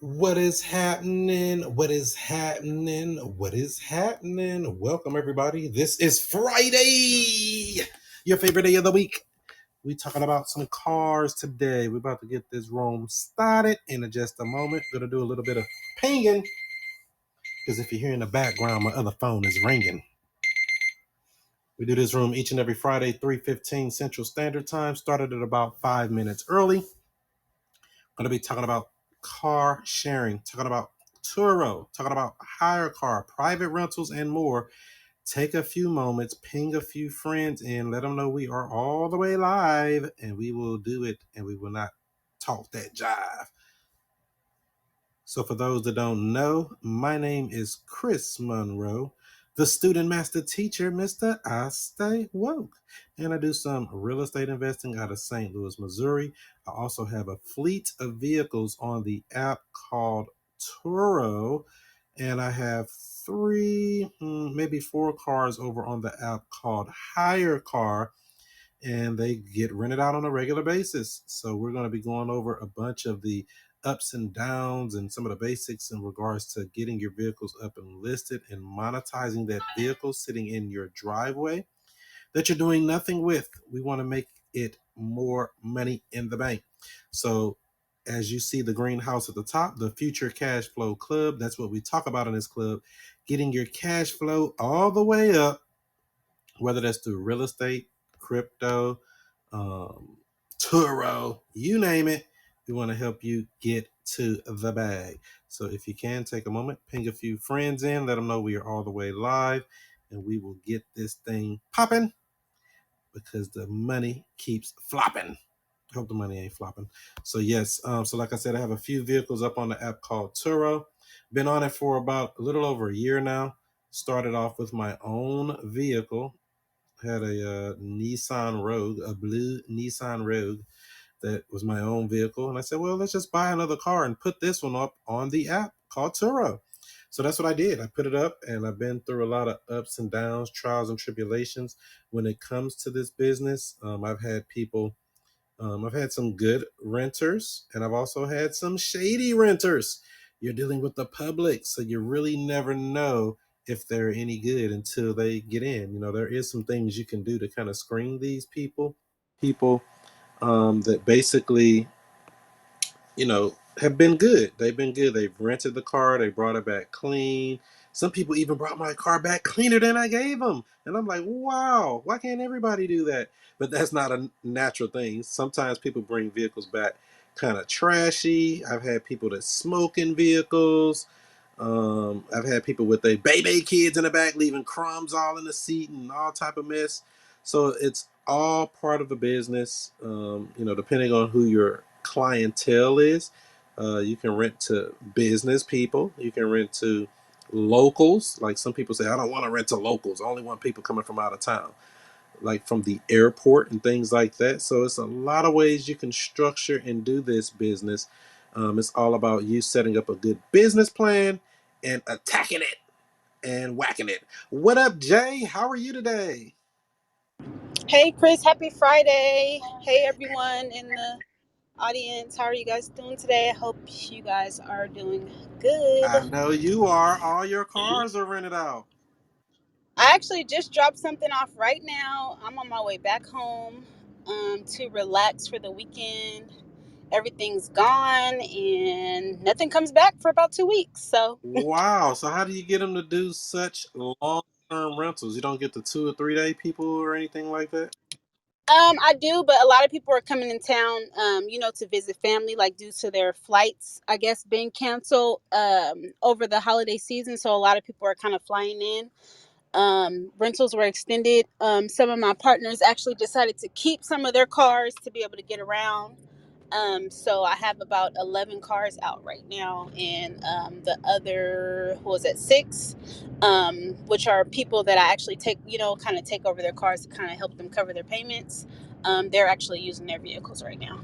What is happening? What is happening? What is happening? Welcome, everybody. This is Friday, your favorite day of the week. We talking about some cars today. We're about to get this room started in just a moment. Gonna do a little bit of pinging because if you hear in the background, my other phone is ringing. We do this room each and every Friday, 3:15 Central Standard Time. Started at about 5 minutes early. Going to be talking about car sharing, talking about Turo, talking about HyreCar, private rentals, and more. Take a few moments, ping a few friends in, let them know we are all the way live, and we will do it, and we will not talk that jive. So for those that don't know, my name is Chris Monroe, the student master teacher, Mr. I Stay Woke. And I do some real estate investing out of St. Louis, Missouri. I also have a fleet of vehicles on the app called Turo. And I have three, maybe four cars over on the app called HyreCar, and they get rented out on a regular basis. So we're going to be going over a bunch of the ups and downs and some of the basics in regards to getting your vehicles up and listed and monetizing that vehicle sitting in your driveway that you're doing nothing with. We want to make it more money in the bank. So as you see the greenhouse at the top, the Future Cash Flow Club, that's what we talk about in this club, getting your cash flow all the way up, whether that's through real estate, crypto, um, Turo, you name it. We want to help you get to the bag. So if you can, take a moment, ping a few friends in, let them know we are all the way live, and we will get this thing popping because the money keeps flopping. Hope the money ain't flopping. So yes, so like I said, I have a few vehicles up on the app called Turo. Been on it for about a little over a year now. Started off with my own vehicle, had a Nissan Rogue, a blue Nissan Rogue that was my own vehicle. And I said, well, let's just buy another car and put this one up on the app called Turo. So that's what I did. I put it up, and I've been through a lot of ups and downs, trials and tribulations when it comes to this business. I've had some good renters, and I've also had some shady renters. You're dealing with the public, so you really never know if they're any good until they get in. You know, there is some things you can do to kind of screen these people that basically, have been good. They've been good. They've rented the car. They brought it back clean. Some people even brought my car back cleaner than I gave them. And I'm like, wow, why can't everybody do that? But that's not a natural thing. Sometimes people bring vehicles back kind of trashy. I've had people that smoke in vehicles. I've had people with their baby kids in the back leaving crumbs all in the seat and all type of mess. So it's all part of the business. Depending on who your clientele is, you can rent to business people. You can rent to locals. Like some people say, I don't want to rent to locals. I only want people coming from out of town, like from the airport and things like that. So it's a lot of ways you can structure and do this business. It's all about you setting up a good business plan and attacking it and whacking it. What up, Jay? How are you today? Hey Chris, happy Friday. Hey everyone in the audience. How are you guys doing today? I hope you guys are doing good. I know you are. All your cars are rented out. I actually just dropped something off right now. I'm on my way back home to relax for the weekend. Everything's gone and nothing comes back for about 2 weeks. So Wow. So how do you get them to do such long-term rentals? You don't get the 2 or 3 day people or anything like that? I do, but a lot of people are coming in town, to visit family, like due to their flights, I guess, being canceled over the holiday season. So a lot of people are kind of flying in. Rentals were extended. Some of my partners actually decided to keep some of their cars to be able to get around. So I have about 11 cars out right now, and the other, what was it, six, which are people that I actually take, kind of take over their cars to kind of help them cover their payments. They're actually using their vehicles right now.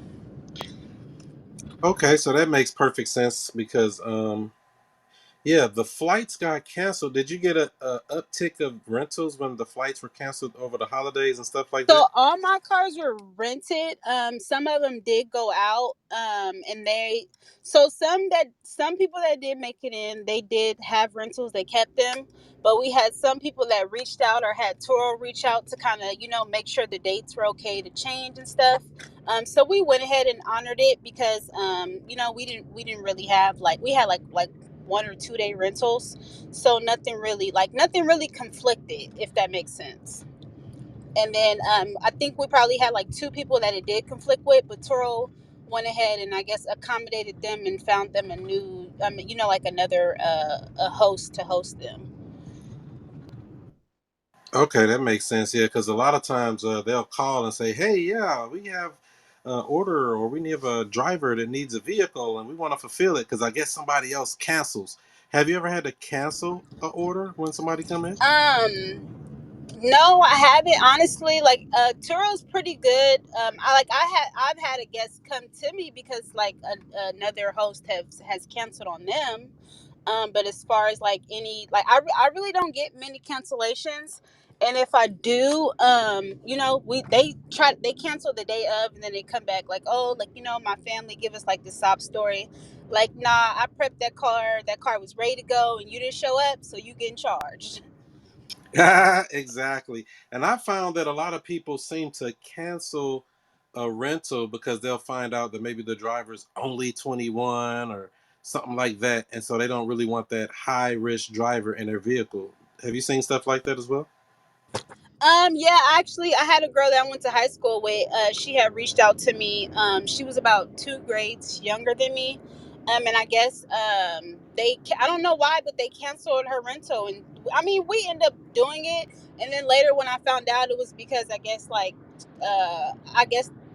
Okay, so that makes perfect sense because Yeah, the flights got canceled. Did you get a uptick of rentals when the flights were canceled over the holidays and stuff like that? So all my cars were rented. Some of them did go out. And they so some people that did make it in, they did have rentals. They kept them, but we had some people that reached out or had Turo reach out to kind of make sure the dates were okay to change and stuff. So we went ahead and honored it because we didn't really have like we had like 1 or 2 day rentals, so nothing really conflicted, if that makes sense. And then I think we probably had like two people that it did conflict with, but Toro went ahead and I guess accommodated them and found them a new, like another a host to host them. Okay, that makes sense. Yeah, because a lot of times they'll call and say, "Hey, yeah, we have order or we have a driver that needs a vehicle and we want to fulfill it because I guess somebody else cancels." Have you ever had to cancel a order when somebody come in? Um, no, I haven't honestly. Like, Turo's pretty good. I've had a guest come to me because like another host has canceled on them. But as far as like any, like I really don't get many cancellations. And if I do, they cancel the day of, and then they come back like, oh, like my family give us like the sob story, like, nah, I prepped that car. That car was ready to go, and you didn't show up, so you getting charged. Exactly. And I found that a lot of people seem to cancel a rental because they'll find out that maybe the driver's only 21 or something like that. And so they don't really want that high risk driver in their vehicle. Have you seen stuff like that as well? Yeah, actually, I had a girl that I went to high school with. She had reached out to me. She was about 2 grades younger than me. And I guess I don't know why, but they canceled her rental. And I mean, we ended up doing it. And then later, when I found out, it was because I guess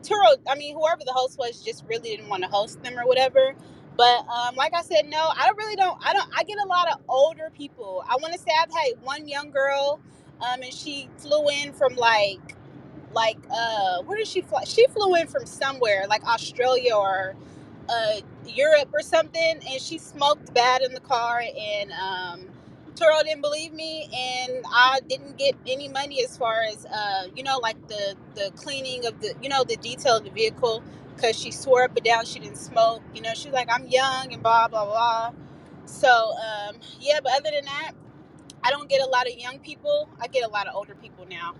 Turo, I mean, whoever the host was, just really didn't want to host them or whatever. But like I said, no, I get a lot of older people. I want to say I've had one young girl, and she flew in from where did she fly? She flew in from somewhere like Australia or Europe or something, and she smoked bad in the car. And Turo didn't believe me, and I didn't get any money as far as like the cleaning of the detail of the vehicle, because she swore up and down she didn't smoke. She was like, I'm young and blah blah blah. So yeah, but other than that, I don't get a lot of young people. I get a lot of older people now.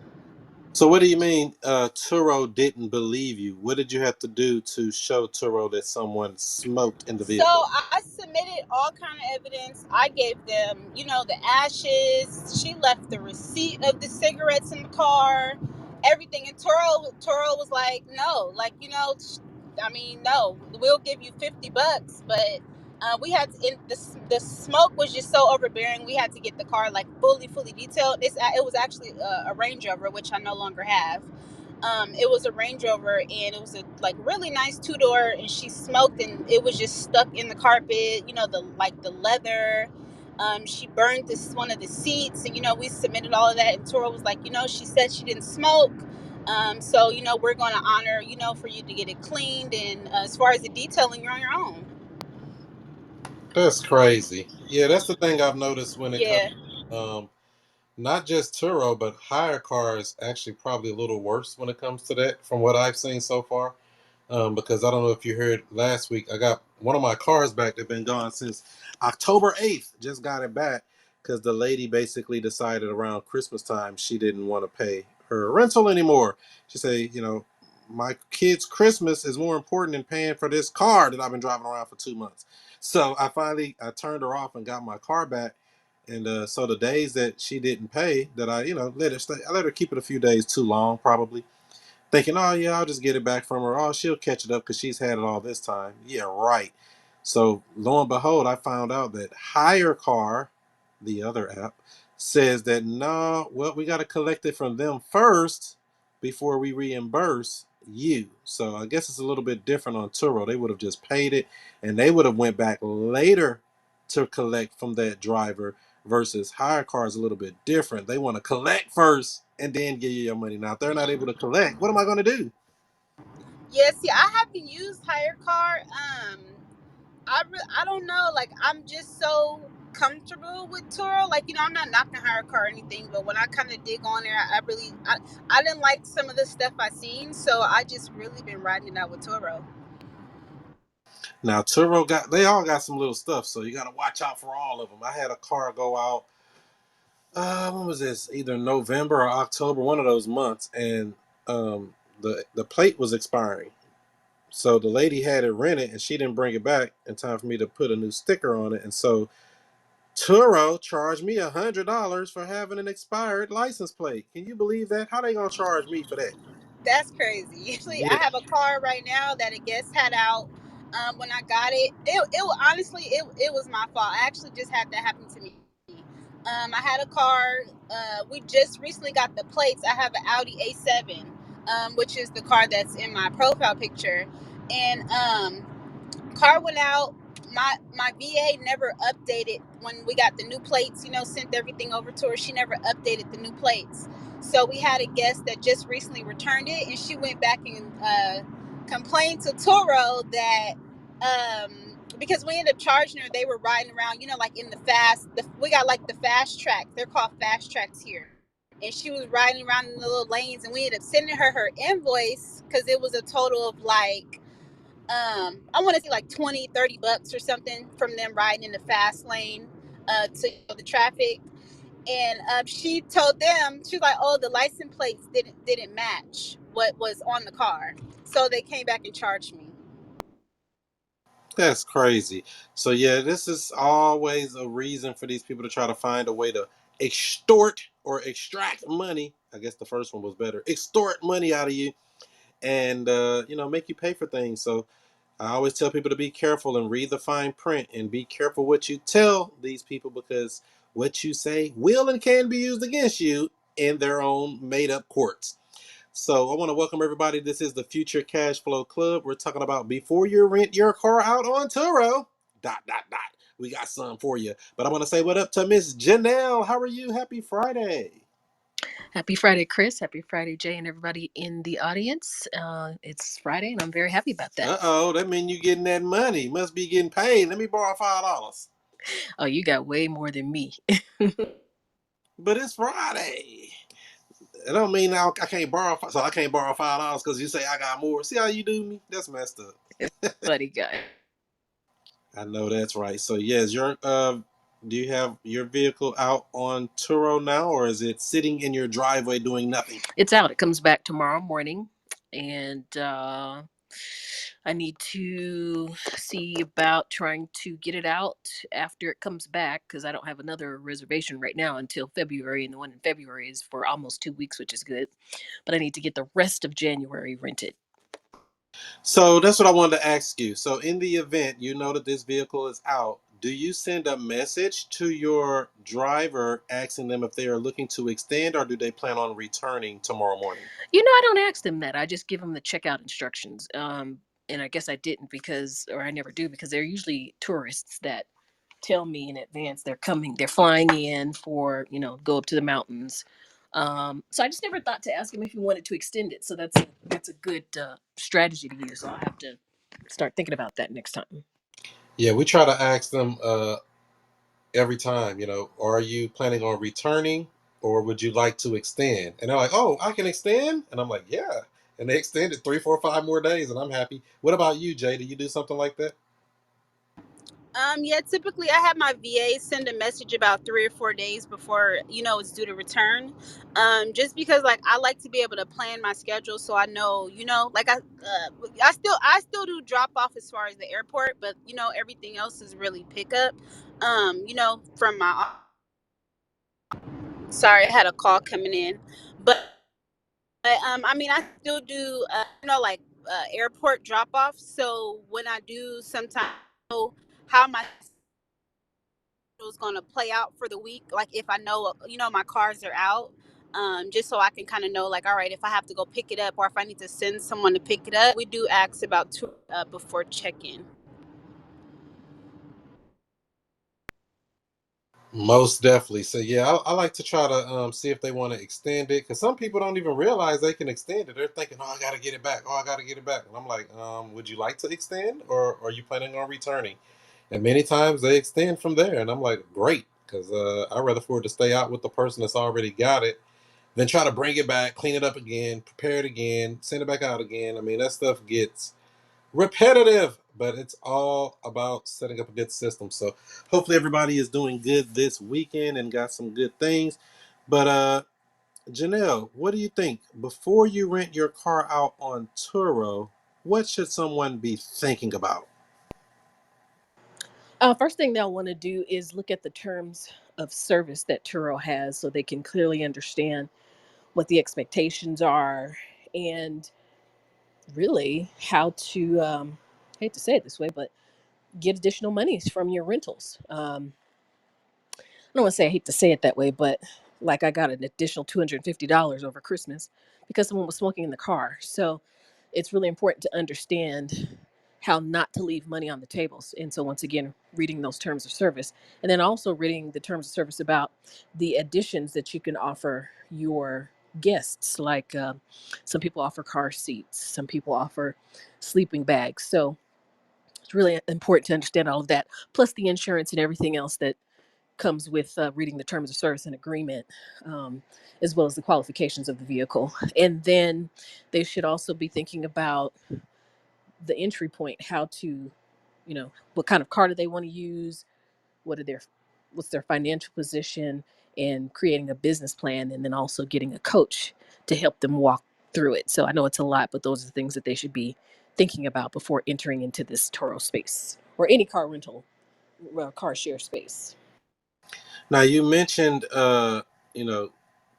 So what do you mean Turo didn't believe you? What did you have to do to show Turo that someone smoked in the So vehicle? I submitted all kind of evidence. I gave them, the ashes. She left the receipt of the cigarettes in the car, everything. And Toro was like, no, like, I mean, no, we'll give you $50, but we had to. The smoke was just so overbearing. We had to get the car like fully detailed. It was actually a Range Rover, which I no longer have. It was a Range Rover, and it was a like really nice 2 door, and she smoked, and it was just stuck in the carpet, the leather. She burned this one of the seats, and we submitted all of that, and Tora was like, she said she didn't smoke. So we're going to honor, for you to get it cleaned, and as far as the detailing, you're on your own. That's crazy. Yeah, that's the thing I've noticed when it comes Yeah. um not just Turo, but HyreCar is actually probably a little worse when it comes to that from what I've seen so far. Because I don't know if you heard last week, I got one of my cars back that been gone since October 8th. Just got it back because the lady basically decided around Christmas time she didn't want to pay her rental anymore. She said, my kid's Christmas is more important than paying for this car that I've been driving around for 2 months. So I turned her off and got my car back. And so the days that she didn't pay, that let her stay, I let her keep it a few days too long, probably thinking, oh yeah, I'll just get it back from her. Oh, she'll catch it up because she's had it all this time. Yeah, right. So lo and behold, I found out that HyreCar, the other app, says that no, well, we got to collect it from them first before we reimburse you. So I guess it's a little bit different on Turo. They would have just paid it, and they would have went back later to collect from that driver. Versus HyreCar is a little bit different. They want to collect first and then give you your money. Now, if they're not able to collect, what am I going to do? Yeah, see, I haven't used HireCar. I don't know. Like, I'm just so comfortable with Turo. Like, I'm not knocking HyreCar or anything, but when I kind of dig on there, I didn't like some of the stuff I seen, so I just really been riding it out with Turo. Now Turo they all got some little stuff, so you got to watch out for all of them. I had a car go out. When was this? Either November or October, one of those months, and the plate was expiring. So the lady had it rented, and she didn't bring it back in time for me to put a new sticker on it, and so Turo charged me $100 for having an expired license plate. Can you believe that? How they gonna charge me for that? That's crazy. Usually, I Yeah, have a car right now that I guess had out. When I got it honestly, it was my fault. I actually just had that happen to me. I had a car. We just recently got the plates. I have an Audi A7, which is the car that's in my profile picture, and car went out. My VA never updated when we got the new plates. Sent everything over to her. She never updated the new plates. So we had a guest that just recently returned it, and she went back and complained to Turo that because we ended up charging her, they were riding around, like in we got like the fast track. They're called fast tracks here. And she was riding around in the little lanes, and we ended up sending her invoice because it was a total of like I want to say like 20-30 bucks or something from them riding in the fast lane to the traffic. And she told them, she was like, oh, the license plates didn't match what was on the car, so they came back and charged me. that's crazy. So yeah, this is always a reason for these people to try to find a way to extort or extract money. I guess the first one was better. Extort money out of you and make you pay for things. So I always tell people to be careful and read the fine print and be careful what you tell these people because what you say will and can be used against you in their own made up courts. So I want to welcome everybody. This is the Future Cash Flow Club. We're talking about before you rent your car out on Turo. Dot dot dot. We got some for you. But I want to say what up to Miss Janelle. How are you? Happy Friday. Happy Friday, Chris. Happy Friday, Jay, and everybody in the audience. It's Friday, and I'm very happy about that. Uh-oh, that mean you getting that money. Must be getting paid. Let me borrow $5. Oh, you got way more than me. But it's Friday. It don't mean now I can't borrow, so I can't borrow $5 because you say I got more. See how you do me? That's messed up. Buddy guy. I know that's right. So yes, do you have your vehicle out on Turo now, or is it sitting in your driveway doing nothing? It's out. It comes back tomorrow morning, and I need to see about trying to get it out after it comes back because I don't have another reservation right now until February, and the one in February is for almost 2 weeks, which is good. But I need to get the rest of January rented. So that's what I wanted to ask you. So in the event you know that this vehicle is out, do you send a message to your driver asking them if they are looking to extend, or do they plan on returning tomorrow morning? I don't ask them that. I just give them the checkout instructions. And I guess I didn't or I never do because they're usually tourists that tell me in advance they're coming. They're flying in for, go up to the mountains. So I just never thought to ask him if he wanted to extend it. So that's a good strategy to use. So I'll have to start thinking about that next time. Yeah, we try to ask them every time, are you planning on returning or would you like to extend? And they're like, oh, I can extend? And I'm like, yeah. And they extended 3, 4, 5 more days, and I'm happy. What about you, Jay? Do you do something like that? Yeah, typically I have my VA send a message about 3 or 4 days before it's due to return. Just because like I like to be able to plan my schedule so I know, like I still do drop off as far as the airport, but everything else is really pickup. From my sorry, I had a call coming in, but I mean I still do like airport drop off. So when I do sometimes know how my is going to play out for the week, like if I know my cars are out, just so I can kind of know like, all right, if I have to go pick it up or if I need to send someone to pick it up. We do ask about two before check-in. Most definitely. So yeah, I like to try to see if they want to extend it because some people don't even realize they can extend it. They're thinking, oh, I got to get it back. Oh, I got to get it back. And I'm like, would you like to extend, or are you planning on returning? And many times they extend from there. And I'm like, great, because I'd rather for it to stay out with the person that's already got it than try to bring it back, clean it up again, prepare it again, send it back out again. I mean, that stuff gets repetitive, but it's all about setting up a good system. So hopefully everybody is doing good this weekend and got some good things. But Janelle, what do you think? Before you rent your car out on Turo, what should someone be thinking about? First thing they'll want to do is look at the terms of service that Turo has so they can clearly understand what the expectations are and really how to, I hate to say it this way, but get additional monies from your rentals. I don't want to say I hate to say it that way, but like I got an additional $250 over Christmas because someone was smoking in the car. So it's really important to understand how not to leave money on the tables. And so once again, reading those terms of service, and then also reading the terms of service about the additions that you can offer your guests. Like some people offer car seats, some people offer sleeping bags. So it's really important to understand all of that, plus the insurance and everything else that comes with reading the terms of service and agreement, as well as the qualifications of the vehicle. And then they should also be thinking about the entry point, how to, what kind of car do they want to use, what are their, what's their financial position, and creating a business plan, and then also getting a coach to help them walk through it. So I know it's a lot, but those are the things that they should be thinking about before entering into this Toro space or any car rental, car share space. Now you mentioned you know,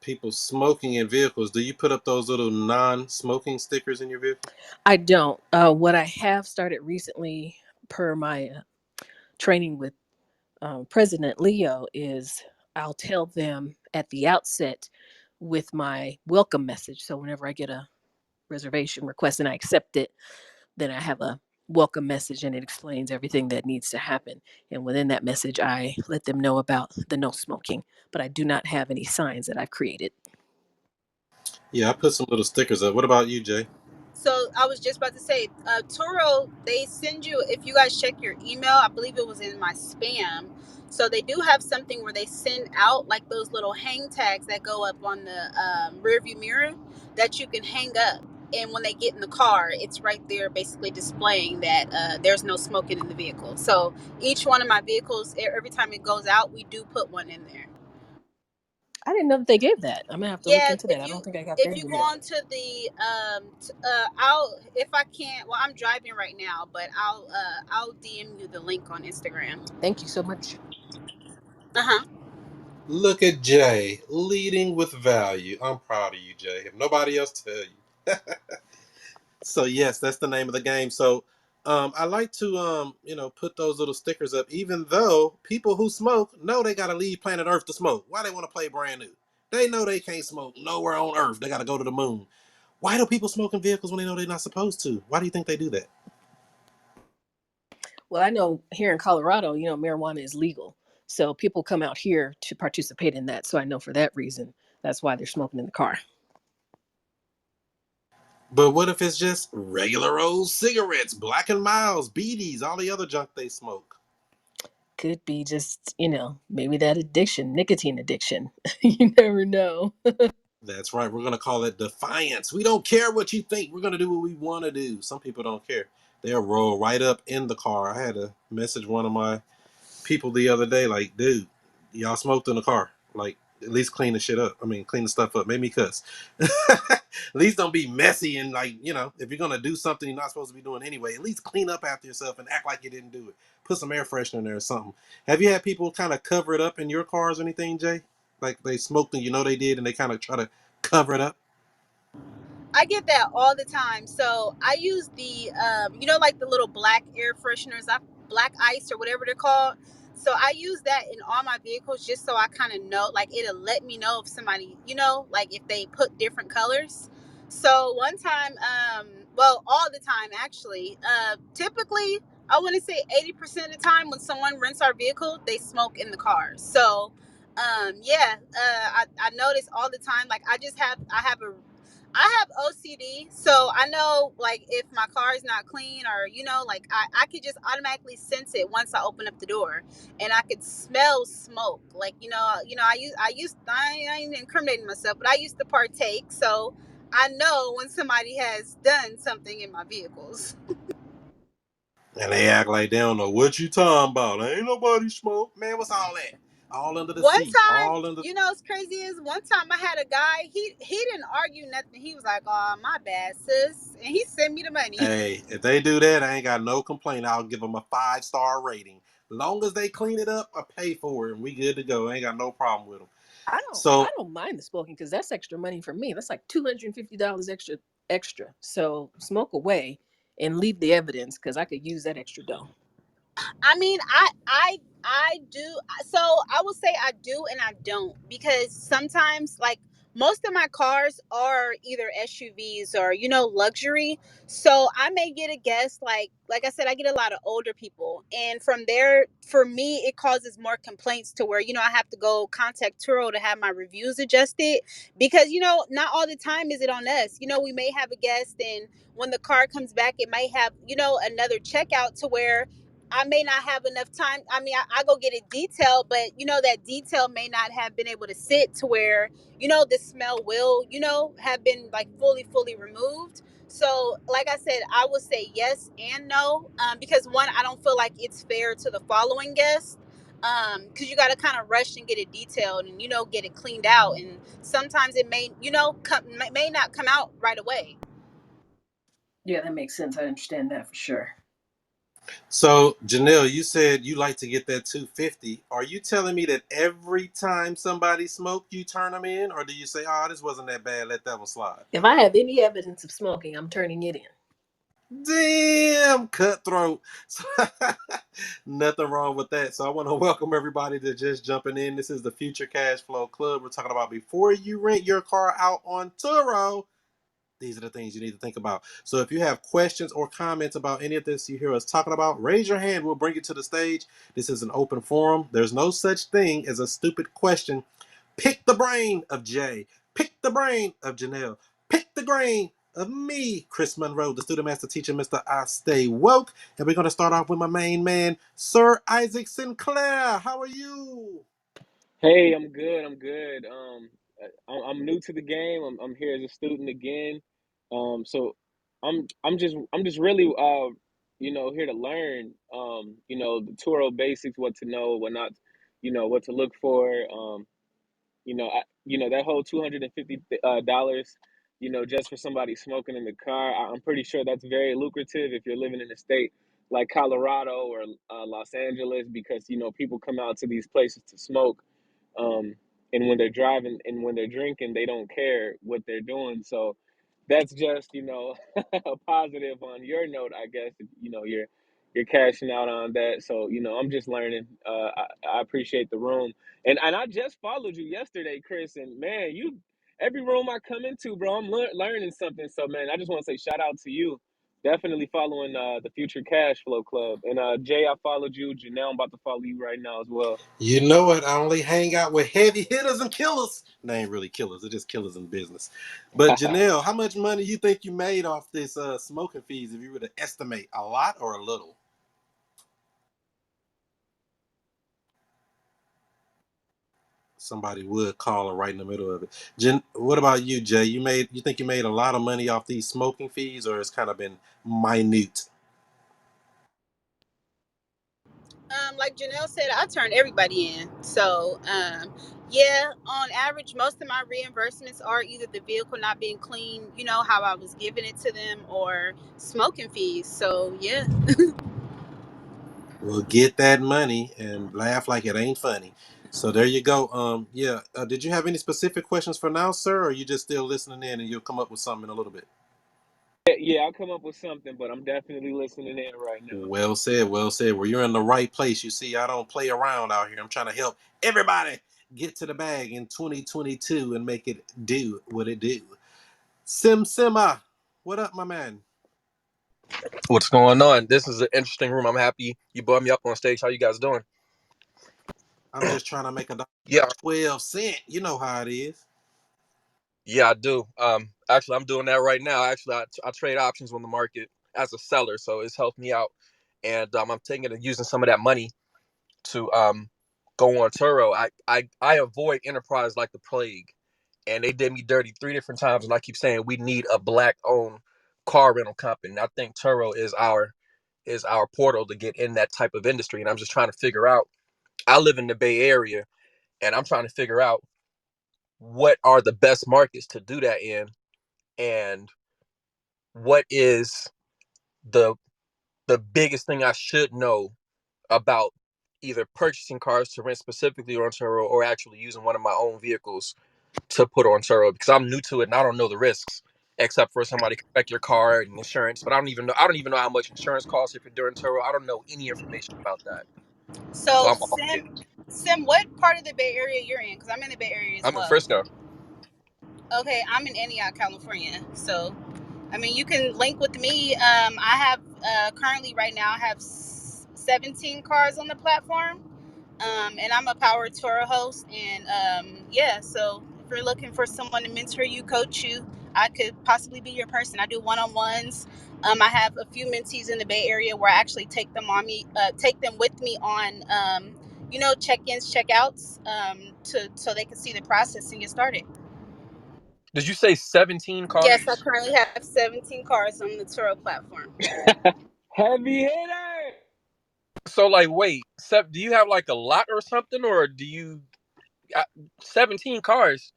people smoking in vehicles. Do you put up those little non-smoking stickers in your vehicle? I don't. What I have started recently, per my training with President Leo, is I'll tell them at the outset with my welcome message. So whenever I get a reservation request and I accept it, then I have a welcome message and it explains everything that needs to happen. And within that message, I let them know about the no smoking. But I do not have any signs that I've created. Yeah, I put some little stickers up. What about you, Jay? So I was just about to say, Turo, they send you, if you guys check your email, I believe it was in my spam. So they do have something where they send out like those little hang tags that go up on the rear view mirror that you can hang up. And when they get in the car, it's right there basically displaying that there's no smoking in the vehicle. So each one of my vehicles, every time it goes out, we do put one in there. I didn't know that they gave that. I'm gonna have to look Yeah, into that. I don't think I got if that you go email. on to the I'll, if I can't, well, I'm driving right now, but I'll DM you the link on Instagram. Thank you so much. Uh-huh. Look at Jay leading with value. I'm proud of you, Jay. If nobody else tell you. So yes, that's the name of the game. So I like to put those little stickers up, even though people who smoke know they gotta leave planet Earth to smoke. Why they want to play brand new? They know they can't smoke nowhere on Earth. They gotta go to the moon. Why do people smoke in vehicles when they know they're not supposed to? Why do you think they do that? Well, I know here in Colorado, marijuana is legal. So people come out here to participate in that. So I know for that reason, that's why they're smoking in the car. But what if it's just regular old cigarettes, Black and Miles, beaties, all the other junk they smoke? Could be just, maybe that addiction, nicotine addiction. You never know. That's right. We're going to call it defiance. We don't care what you think. We're going to do what we want to do. Some people don't care. They'll roll right up in the car. I had to message one of my people the other day, like, dude, y'all smoked in the car. Like, at least clean the shit up. I mean, clean the stuff up. Made me cuss. At least don't be messy and, like, if you're going to do something you're not supposed to be doing anyway, at least clean up after yourself and act like you didn't do it. Put some air freshener in there or something. Have you had people kind of cover it up in your cars or anything, Jay? Like they smoked and they did and they kind of try to cover it up? I get that all the time. So I use the, like the little black air fresheners, black ice or whatever they're called. So I use that in all my vehicles just so I kind of know, like it'll let me know if somebody, like if they put different colors. So one time, well, all the time actually, typically I want to say 80% of the time when someone rents our vehicle, they smoke in the car. So, yeah, I notice all the time. Like I have I have OCD, so I know like if my car is not clean or like I could just automatically sense it once I open up the door, and I could smell smoke. Like I ain't incriminating myself, but I used to partake, so I know when somebody has done something in my vehicles. And they act like they don't know what you talking about. Ain't nobody smoke. Man, what's all that? All under the One seat. time, All under. what's crazy is one time I had a guy. He didn't argue nothing. He was like, "Oh, my bad, sis," and he sent me the money. Hey, if they do that, I ain't got no complaint. I'll give them a 5-star rating. Long as they clean it up, I pay for it, and we good to go. I ain't got no problem with them. I So, don't mind the smoking because that's extra money for me. That's like $250 extra. So smoke away and leave the evidence because I could use that extra dough. I mean, I do. So I will say I do and I don't, because sometimes, like, most of my cars are either SUVs or luxury. So I may get a guest, like I said, I get a lot of older people, and from there, for me, it causes more complaints to where I have to go contact Turo to have my reviews adjusted, because not all the time is it on us. We may have a guest, and when the car comes back, it might have another checkout to where I may not have enough time. I mean, I go get it detailed, but that detail may not have been able to sit to where, the smell will, have been like fully removed. So, like I said, I would say yes and no, because one, I don't feel like it's fair to the following guests, because you got to kind of rush and get it detailed and, get it cleaned out. And sometimes it may, may not come out right away. Yeah, that makes sense. I understand that for sure. so Janelle, you said you like to get that 250. Are you telling me that every time somebody smoke, you turn them in, or do you say, "Oh, this wasn't that bad. Let that one slide"? If I have any evidence of smoking, I'm turning it in. Damn, cutthroat. Nothing wrong with that. So I want to welcome everybody to just jumping in. This is the Future Cash Flow Club. We're talking about before you rent your car out on Turo. These are the things you need to think about. So if you have questions or comments about any of this you hear us talking about, raise your hand. We'll bring you to the stage. This is an open forum. There's no such thing as a stupid question. Pick the brain of Jay. Pick the brain of Janelle. Pick the brain of me, Chris Monroe, the student master teacher, Mr. I Stay Woke. And we're going to start off with my main man, Sir Isaac Sinclair. How are you? Hey, I'm good. I'm good. I'm new to the game. I'm here as a student again. So I'm just really here to learn. The Turo basics, what to know, what not, what to look for. That whole $250 just for somebody smoking in the car. I'm pretty sure that's very lucrative if you're living in a state like Colorado or Los Angeles, because people come out to these places to smoke, um, and when they're driving and when they're drinking, they don't care what they're doing. So that's just a positive on your note, I guess. You're cashing out on that. So I'm just learning. I appreciate the room, and I just followed you yesterday, Chris. And man, you every room I come into, bro, I'm learning something. So man, I just want to say shout out to you. Definitely following the Future Cash Flow Club. And Jay, I followed you. Janelle, I'm about to follow you right now as well. You know what? I only hang out with heavy hitters and killers. They ain't really killers. They're just killers in business. But Janelle, how much money you think you made off this smoking fees if you were to estimate? A lot or a little? Somebody would call her right in the middle of it. What about you, Jay? You think you made a lot of money off these smoking fees, or it's kind of been minute? Like Janelle said, I turn everybody in. So, yeah, on average, most of my reimbursements are either the vehicle not being clean, how I was giving it to them, or smoking fees. So, yeah. Well, get that money and laugh like it ain't funny. So there you go. Yeah. Did you have any specific questions for now, sir, or are you just still listening in and you'll come up with something in a little bit? Yeah, I'll come up with something, but I'm definitely listening in right now. Well said, well said. Well, you're in the right place. You see, I don't play around out here. I'm trying to help everybody get to the bag in 2022 and make it do what it do. Sima, what up, my man? What's going on? This is an interesting room. I'm happy you brought me up on stage. How you guys doing? I'm just trying to make a Yeah, $12. You know how it is. Yeah, I do. Actually, I'm doing that right now. Actually, I trade options on the market as a seller, so it's helped me out. And I'm taking and using some of that money to go on Turo. I avoid enterprise like the plague, and they did me dirty 3 different times. And I keep saying we need a black-owned car rental company. And I think Turo is our portal to get in that type of industry. And I'm just trying to figure out. I live in the Bay Area, and I'm trying to figure out what are the best markets to do that in, and what is the the biggest thing I should know about either purchasing cars to rent specifically on Turo or actually using one of my own vehicles to put on Turo, because I'm new to it and I don't know the risks except for somebody can wreck your car and insurance. But I don't even know how much insurance costs if you're doing Turo. I don't know any information about that. So So Sim, what part of the Bay Area you're in? Because I'm in the Bay Area as I'm in well. Frisco. Okay, I'm in Antioch, California. So I mean, you can link with me. I have currently right now I have 17 cars on the platform, and I'm a power tour host. And yeah, so if you're looking for someone to mentor you, coach you, I could possibly be your person. I do one-on-ones. I have a few mentees in the Bay Area where I actually take them with me on, check-ins, check-outs, to so they can see the process and get started. Did you say 17 Yes, I cars? currently have 17 cars on the Turo platform. Heavy hitter. So like, wait, do you have like a lot or something, or do you uh, 17 cars?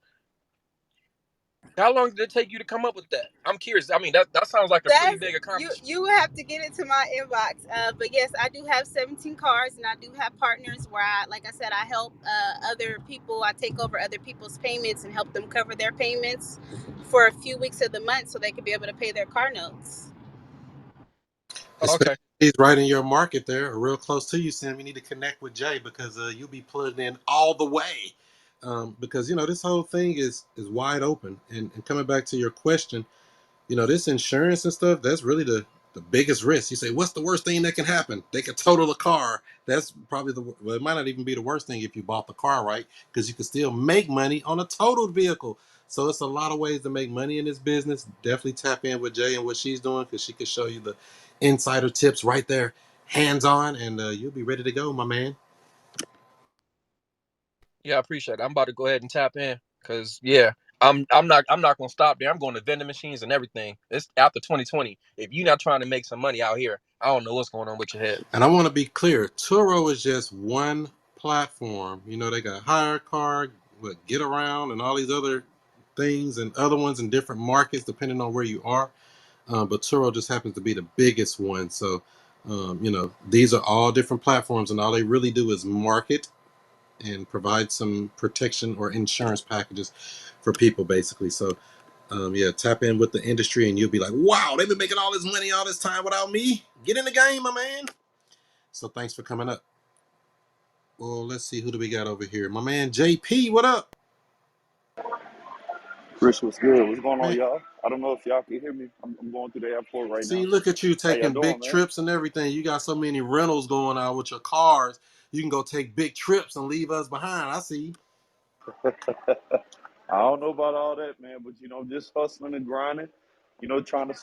How long did it take you to come up with that? I'm curious. I mean, that sounds like a pretty That's big you. accomplishment. You have to get into my inbox. But yes, I do have 17 cars, and I do have partners where like I said, I help other people. I take over other people's payments and help them cover their payments for a few weeks of the month, so they can be able to pay their car notes. Especially Okay. if he's right in your market there, or real close to you, Sam. You need to connect with Jay because you'll be plugged in all the way. Because this whole thing is wide open. And coming back to your question, this insurance and stuff, that's really the biggest risk. You say, what's the worst thing that can happen? They could total a car. That's probably well, it might not even be the worst thing if you bought the car right, because you can still make money on a totaled vehicle. So it's a lot of ways to make money in this business. Definitely tap in with Jay and what she's doing, because she can show you the insider tips right there, hands on, and you'll be ready to go, my man. Yeah, I appreciate it. I'm about to go ahead and tap in because yeah, I'm not gonna stop there. I'm going to vending machines and everything. It's after 2020. If you're not trying to make some money out here, I don't know what's going on with your head. And I want to be clear, Turo is just one platform. They got HyreCar, Get Around, and all these other things and other ones in different markets depending on where you are. But Turo just happens to be the biggest one. So, these are all different platforms, and all they really do is market and provide some protection or insurance packages for people, basically. So, yeah, tap in with the industry, and you'll be like, wow, they've been making all this money all this time without me. Get in the game, my man. So, thanks for coming up. Well, let's see, who do we got over here? My man JP, what up? Chris, what's good? What's going on, Man, y'all? I don't know if y'all can hear me. I'm going through the airport right see, now. look at you How y'all taking doing, big man? trips and everything. You got so many rentals going on with your cars. You can go take big trips and leave us behind. I see. I don't know about all that, man, but just hustling and grinding. Trying to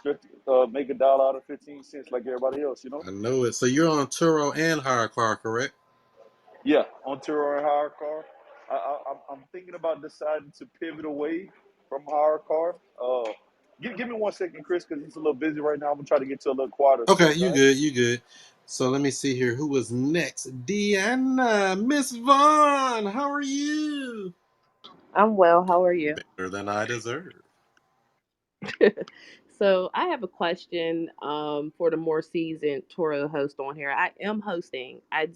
make $1 out of 15 cents like everybody else. I know it. So you're on Turo and HyreCar, correct? Yeah, on tour and hire car. I'm thinking about deciding to pivot away from hire car. Give me 1 second, Chris, because he's a little busy right now. I'm gonna try to get to a little quieter Okay, space. you All right. good, you good. So let me see here. Who was next? Deanna, Miss Vaughn, how are you? I'm well. How are you? Better than I deserve. So I have a question for the more seasoned Toro host on here. I am hosting. I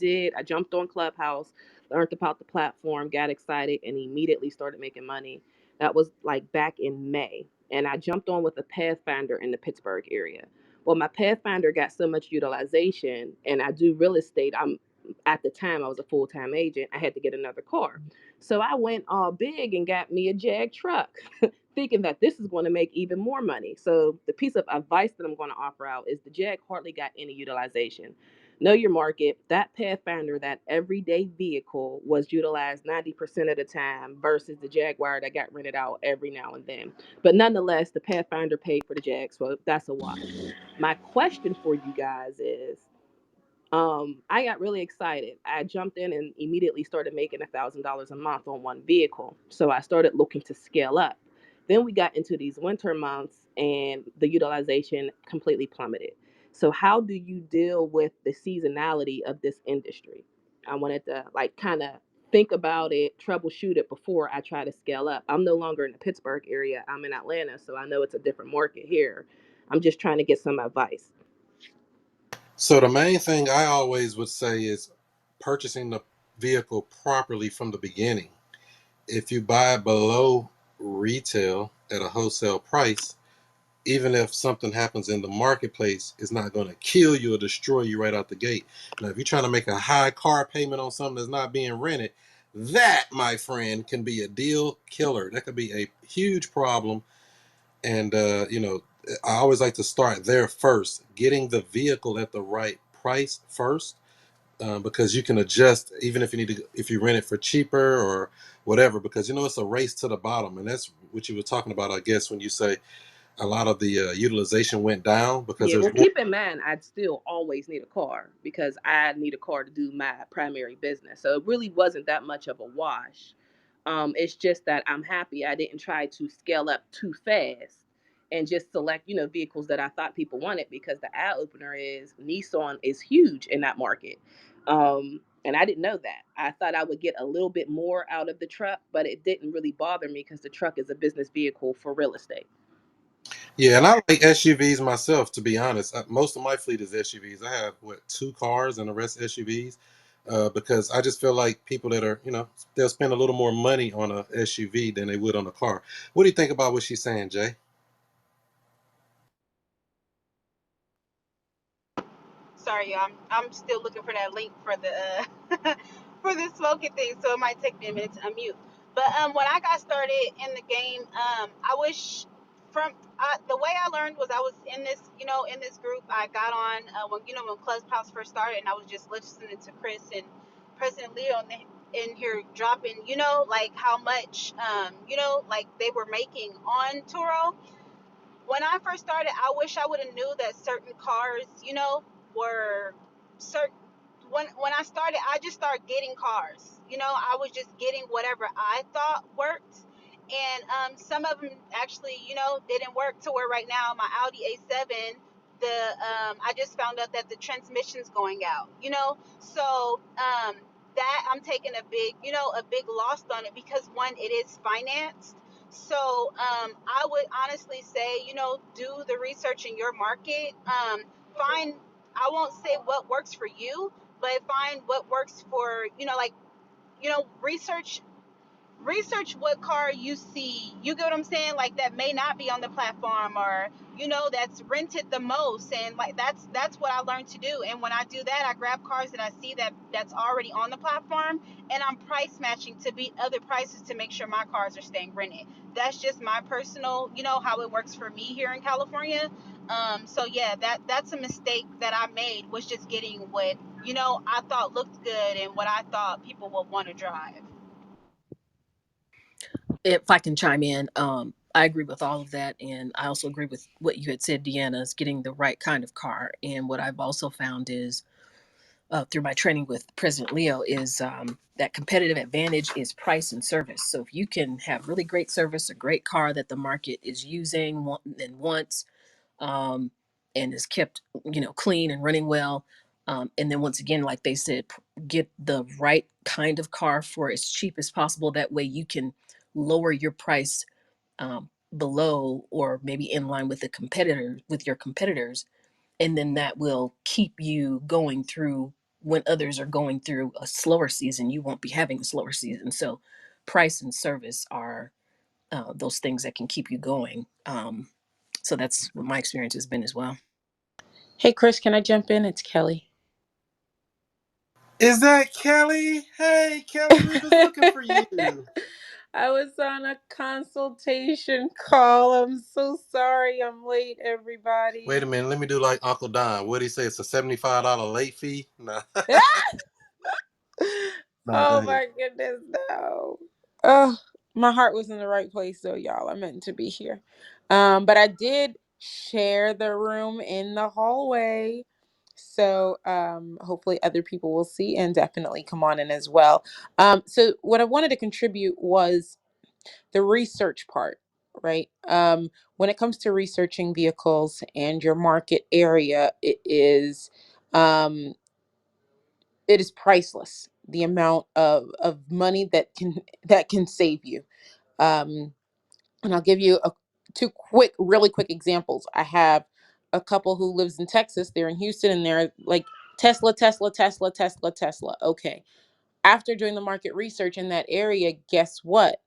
jumped on Clubhouse, learned about the platform, got excited, and immediately started making money. That was like back in May. And I jumped on with a Pathfinder in the Pittsburgh area. Well, my Pathfinder got so much utilization, and I do real estate. At the time I was a full-time agent. I had to get another car. So I went all big and got me a Jag truck thinking that this is going to make even more money. So the piece of advice that I'm going to offer out is the Jag hardly got any utilization. Know your market. That Pathfinder, that everyday vehicle, was utilized 90% of the time versus the Jaguar that got rented out every now and then. But nonetheless, the Pathfinder paid for the Jag, so that's a wash. My question for you guys is, I got really excited. I jumped in and immediately started making $1,000 a month on one vehicle. So I started looking to scale up. Then we got into these winter months and the utilization completely plummeted. So how do you deal with the seasonality of this industry? I wanted to like kind of think about it, troubleshoot it before I try to scale up. I'm no longer in the Pittsburgh area. I'm in Atlanta, so I know it's a different market here. I'm just trying to get some advice. So the main thing I always would say is purchasing the vehicle properly from the beginning. If you buy below retail at a wholesale price, even if something happens in the marketplace, it's not going to kill you or destroy you right out the gate. Now, if you're trying to make a high car payment on something that's not being rented, that, my friend, can be a deal killer. That could be a huge problem. And, I always like to start there first, getting the vehicle at the right price first, because you can adjust even if you need to, if you rent it for cheaper or whatever, because it's a race to the bottom. And that's what you were talking about, I guess, when you say a lot of the utilization went down because Yeah, there's well, more. keep in mind, I'd still always need a car because I need a car to do my primary business. So it really wasn't that much of a wash. It's just that I'm happy I didn't try to scale up too fast and just select, vehicles that I thought people wanted because the eye opener is Nissan is huge in that market. And I didn't know that. I thought I would get a little bit more out of the truck, but it didn't really bother me because the truck is a business vehicle for real estate. Yeah, and I like SUVs myself, to be honest. Most of my fleet is SUVs. I have, what, two cars and the rest SUVs, because I just feel like people that are, they'll spend a little more money on a SUV than they would on a car. What do you think about what she's saying, Jay? Sorry, y'all. I'm still looking for that link for the for the smoking thing, so it might take me a minute to unmute. But when I got started in the game, I wish the way I learned was I was in this, in this group. I got on when ClubHouse first started, and I was just listening to Chris and President Leo in here dropping, like how much, like they were making on Turo. When I first started, I wish I would have knew that certain cars, were certain. When I started, I just started getting cars. I was just getting whatever I thought worked, and some of them actually, didn't work. To where right now my Audi A7, I just found out that the transmission's going out. So that I'm taking a big loss on it because one, it is financed. So I would honestly say, do the research in your market. Find, I won't say what works for you, but find what works for, like, research what car you see, you get what I'm saying, like that may not be on the platform, or that's rented the most. And like that's what I learned to do. And when I do that, I grab cars that I see that's already on the platform, and I'm price matching to beat other prices to make sure my cars are staying rented. That's just my personal, how it works for me here in California. So yeah, that's a mistake that I made, was just getting what I thought looked good and what I thought people would want to drive. If I can chime in, I agree with all of that, and I also agree with what you had said, Deanna, is getting the right kind of car. And what I've also found is, through my training with President Leo, is that competitive advantage is price and service. So if you can have really great service, a great car that the market is using and wants, um, and is kept, clean and running well. And then once again, like they said, get the right kind of car for as cheap as possible. That way you can lower your price below or maybe in line with your competitors. And then that will keep you going through when others are going through a slower season. You won't be having a slower season. So price and service are those things that can keep you going. So that's what my experience has been as well. Hey, Chris, can I jump in? It's Kelly. Is that Kelly? Hey, Kelly, we've been looking for you. I was on a consultation call. I'm so sorry I'm late, everybody. Wait a minute, let me do like Uncle Don. What did he say? It's a $75 late fee? Nah. Nah, go Oh ahead. my goodness, no. Oh, my heart was in the right place though, y'all. I meant to be here. But I did share the room in the hallway. So hopefully other people will see and definitely come on in as well. So what I wanted to contribute was the research part, right? When it comes to researching vehicles and your market area, um, it is priceless. The amount of money that can save you. Um, and I'll give you really quick examples. I have a couple who lives in Texas. They're in Houston, and they're like Tesla, Tesla, Tesla, Tesla, Tesla. Okay. After doing the market research in that area, guess what?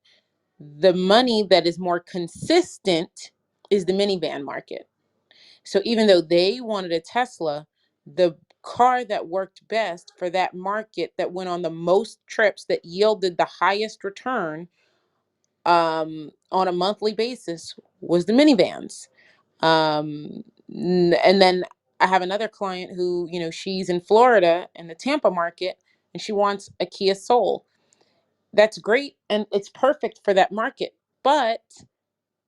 The money that is more consistent is the minivan market. So even though they wanted a Tesla, the car that worked best for that market, that went on the most trips, that yielded the highest return on a monthly basis, was the minivans. And then I have another client who, she's in Florida in the Tampa market, and she wants a Kia Soul. That's great, and it's perfect for that market. But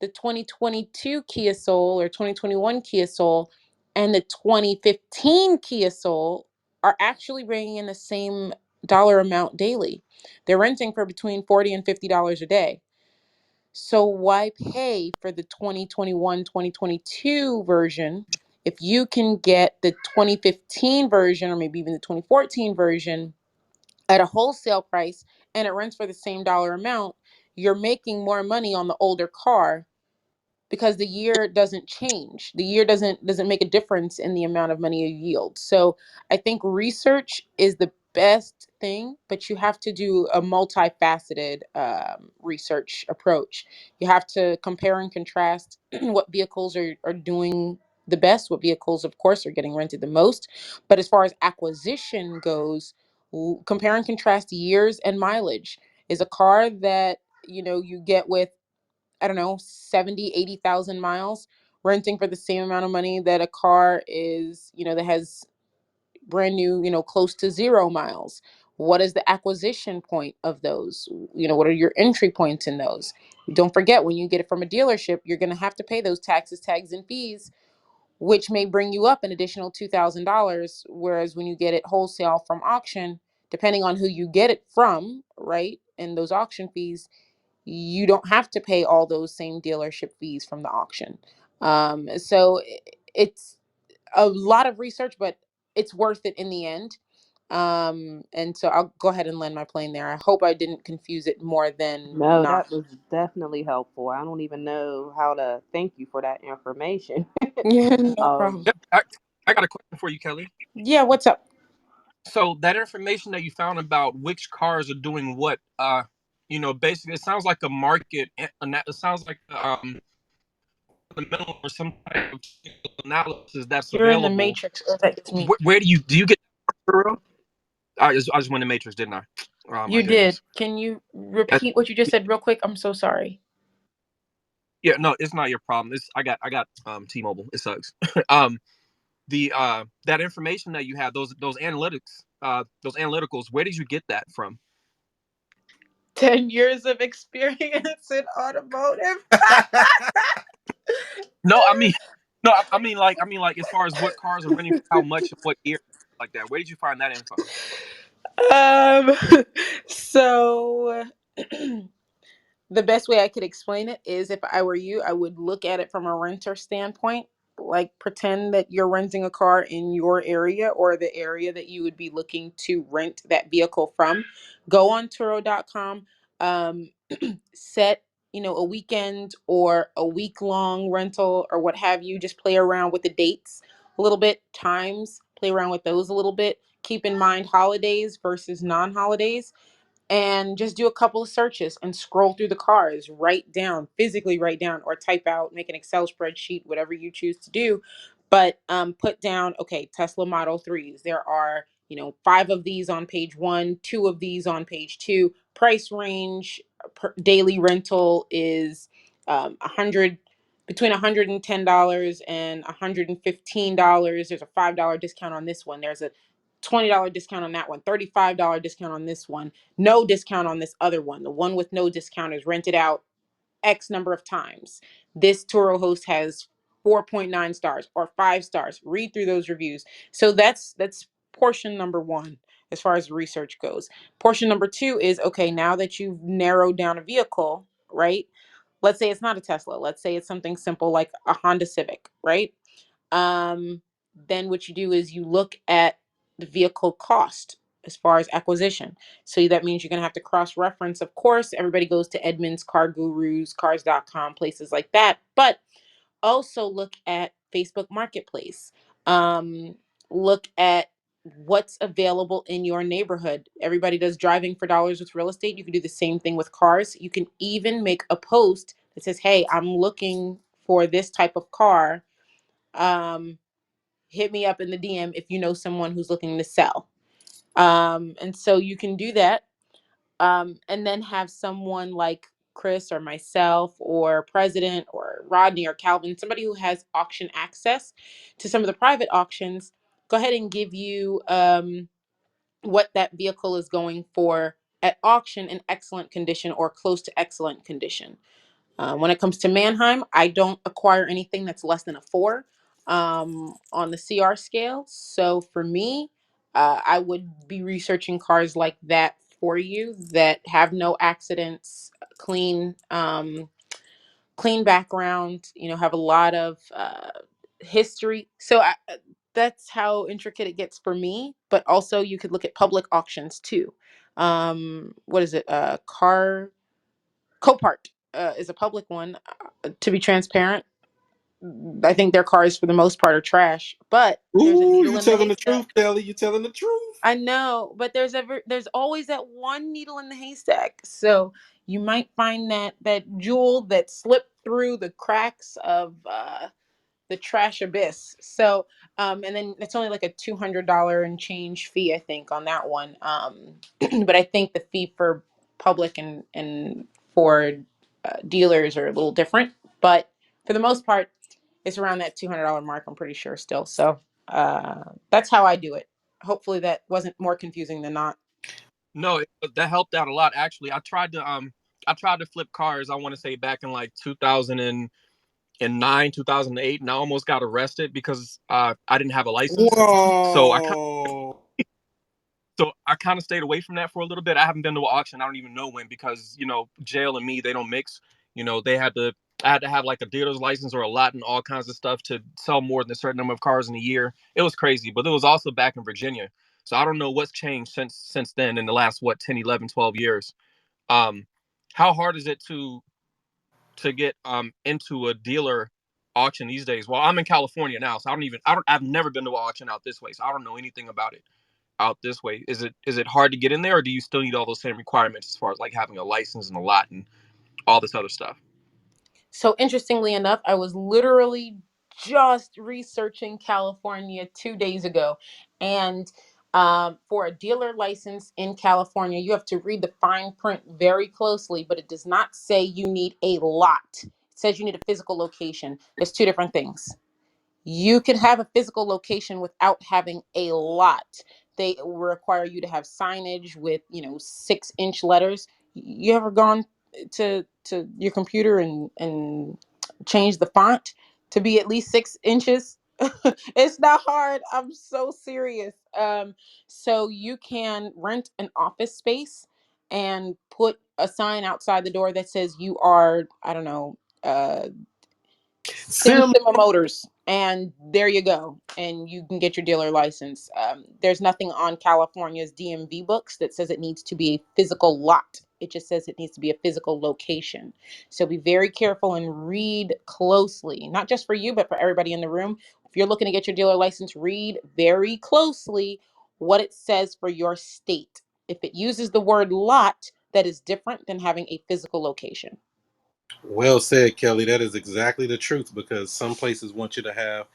the 2022 Kia Soul or 2021 Kia Soul and the 2015 Kia Soul are actually bringing in the same dollar amount daily. They're renting for between $40 and $50 a day. So why pay for the 2021, 2022 version if you can get the 2015 version or maybe even the 2014 version at a wholesale price and it rents for the same dollar amount? You're making more money on the older car because the year doesn't change. The year doesn't make a difference in the amount of money you yield. So I think research is the best thing, but you have to do a multifaceted research approach. You have to compare and contrast what vehicles are doing the best, what vehicles, of course, are getting rented the most. But as far as acquisition goes, compare and contrast years and mileage. Is a car that you get with, I don't know, 70, 80,000 miles, renting for the same amount of money that a car is, that has brand new, close to 0 miles? What is the acquisition point of those? What are your entry points in those? Don't forget, when you get it from a dealership, you're going to have to pay those taxes, tags, and fees, which may bring you up an additional $2,000. Whereas when you get it wholesale from auction, depending on who you get it from, right, and those auction fees, you don't have to pay all those same dealership fees from the auction. So it's a lot of research, but it's worth it in the end. And so I'll go ahead and land my plane there. I hope I didn't confuse it more than No, not. that was definitely helpful. I don't even know how to thank you for that information. Yeah, no um, problem. Yep, I got a question for you, Kelly. Yeah, what's up? So that information that you found about which cars are doing what, basically it sounds like a market, and that it sounds like fundamental or some type of analysis that's You're in the available. matrix, or that's me. Where do you get that? I just went in the matrix, didn't I? Oh my You did. goodness. Can you That, repeat what you just said real quick? I'm so sorry. yeah, no, it's not your problem. It's I got T-Mobile. It sucks. um, the that information that you have, those analytics, those analyticals, where did you get that from? 10 years of experience in automotive. No, I mean, no, I mean, as far as what cars are running for how much and what year, like that. Where did you find that info? um so the best way I could explain it is, if I were you, I would look at it from a renter standpoint. Like, pretend that you're renting a car in your area or the area that you would be looking to rent that vehicle from. Go on Turo.com, um, set, a weekend or a week long rental or what have you. Just play around with the dates a little bit, times, play around with those a little bit. Keep in mind holidays versus non holidays, and just do a couple of searches and scroll through the cars, physically write down or type out, make an Excel spreadsheet, whatever you choose to do. But put down, okay, Tesla Model 3s. There are, 5 of these on page 1, 2 of these on page 2, price range, daily rental is 100 between $110 and $115. There's a $5 discount on this one. There's a $20 discount on that one. $35 discount on this one. No discount on this other one. The one with no discount is rented out X number of times. This Turo host has 4.9 stars or 5 stars. Read through those reviews. So that's portion number one as far as research goes. Portion number two is, okay, now that you've narrowed down a vehicle, right? Let's say it's not a Tesla. Let's say it's something simple like a Honda Civic, right? um, then what you do is you look at the vehicle cost as far as acquisition. So that means you're going to have to cross reference. Of course, everybody goes to Edmunds, Car Gurus, cars.com, places like that. But also look at Facebook Marketplace. Um, Look at what's available in your neighborhood. Everybody does driving for dollars with real estate. You can do the same thing with cars. You can even make a post that says, hey, I'm looking for this type of car. um, Hit me up in the DM if you know someone who's looking to sell. And so you can do that. And then have someone like Chris or myself or President or Rodney or Calvin, somebody who has auction access to some of the private auctions, go ahead and give you what that vehicle is going for at auction in excellent condition or close to excellent condition. When it comes to Mannheim, I don't acquire anything that's less than a 4 on the CR scale. So for me, I would be researching cars like that for you that have no accidents, clean background. Have a lot of history. So that's how intricate it gets for me. But also, you could look at public auctions too. What is it? Car Copart is a public one. To be transparent, I think their cars for the most part are trash. But there's a Ooh, needle you in the telling the truth, haystack. Kelly. You telling the truth. I know, but there's always that one needle in the haystack. So you might find that jewel that slipped through the cracks of the trash abyss. So and then it's only like a $200 and change fee, I think, on that one. But I think the fee for public and for dealers are a little different. But for the most part, it's around that $200 mark, I'm pretty sure still. So that's how I do it. Hopefully that wasn't more confusing than not. No, that helped out a lot. Actually, I tried to flip cars. I want to say back in like 2009, 2008, and I almost got arrested because I didn't have a license. So I Whoa. So I kind of stayed away from that for a little bit. I haven't been to an auction. I don't even know when because jail and me, they don't mix. They had to I had to have like a dealer's license or a lot and all kinds of stuff to sell more than a certain number of cars in a year. It was crazy, but it was also back in Virginia. So I don't know what's changed since then in the last 10, 11, 12 years. Um how hard is it to get into a dealer auction these days? Well, I'm in California now, so I've never been to an auction out this way, so I don't know anything about it out this way. Is it hard to get in there, or do you still need all those same requirements as far as like having a license and a lot and all this other stuff? So interestingly enough, I was literally just researching California 2 days ago. And for a dealer license in California, you have to read the fine print very closely, but it does not say you need a lot. It says you need a physical location. There's two different things. You can have a physical location without having a lot. They will require you to have signage with 6-inch letters. You ever gone to your computer and change the font to be at least 6 inches? It's not hard. I'm so serious. So you can rent an office space and put a sign outside the door that says you are, I don't know, Sim Sim. Sima Motors, and there you go, and you can get your dealer license. There's nothing on California's DMV books that says it needs to be a physical lot. It just says it needs to be a physical location. So be very careful and read closely, not just for you, but for everybody in the room. If you're looking to get your dealer license, read very closely what it says for your state. If it uses the word lot, that is different than having a physical location. Well said, Kelly. That is exactly the truth because some places want you to have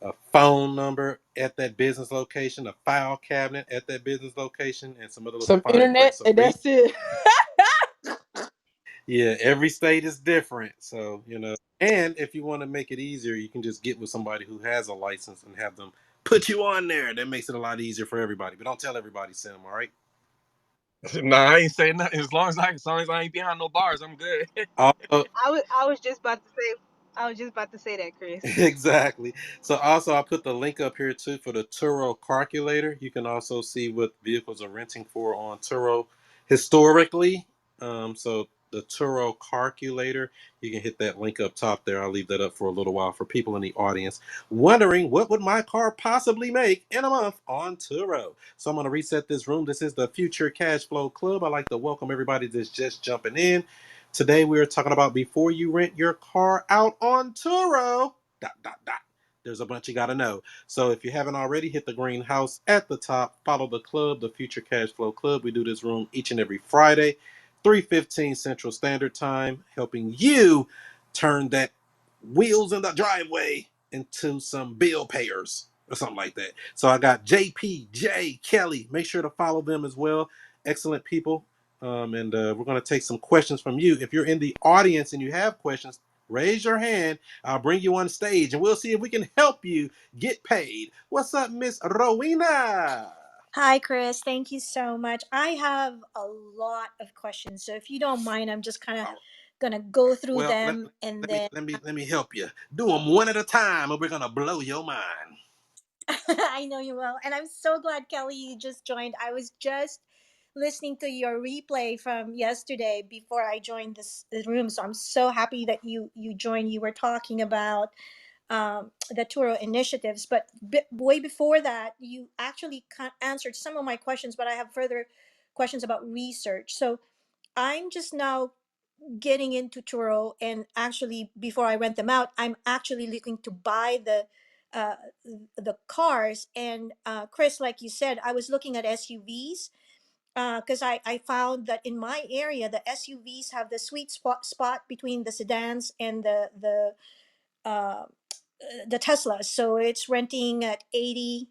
a phone number at that business location, a file cabinet at that business location, and some other little Some fine print. internet, So and read. that's it. Yeah, every state is different. So, and if you want to make it easier, you can just get with somebody who has a license and have them put you on there. That makes it a lot easier for everybody. But don't tell everybody, Sim, all right? Nah, I ain't saying nothing. As long as I ain't behind no bars, I'm good. Also, I was just about to say that, Chris. exactly. So also I put the link up here too for the Turo calculator. You can also see what vehicles are renting for on Turo historically. So the Turo calculator, you can hit that link up top there. I'll leave that up for a little while for people in the audience wondering what would my car possibly make in a month on Turo. So I'm going to reset this room. This is the Future Cash Flow Club. I'd like to welcome everybody that's just jumping in. Today we are talking about before you rent your car out on Turo. Dot dot dot. There's a bunch you gotta know. So if you haven't already, hit the green house at the top. Follow the club, the Future Cash Flow Club. We do this room each and every Friday, 3:15 Central Standard Time, helping you turn that wheels in the driveway into some bill payers or something like that. So I got JP, J, Kelly. Make sure to follow them as well. Excellent people. And we're going to take some questions from you. If you're in the audience and you have questions, raise your hand. I'll bring you on stage and we'll see if we can help you get paid. What's up, Miss Rowena? Hi, Chris. Thank you so much. I have a lot of questions. So if you don't mind, I'm just kind of Oh, going to go through well, let, them and let me then let me let me help you. Do them one at a time, and we're gonna blow your mind. I know you will. And I'm so glad, Kelly, you just joined. I was just listening to your replay from yesterday before I joined this room. So I'm so happy that you joined. You were talking about the Turo initiatives, but way before that, you actually answered some of my questions, but I have further questions about research. So I'm just now getting into Turo, and actually, before I rent them out, I'm actually looking to buy uh, the cars. And Chris, like you said, I was looking at SUVs because I found that in my area, the SUVs have the sweet spot between the sedans and uh, the Teslas. So it's renting at 80,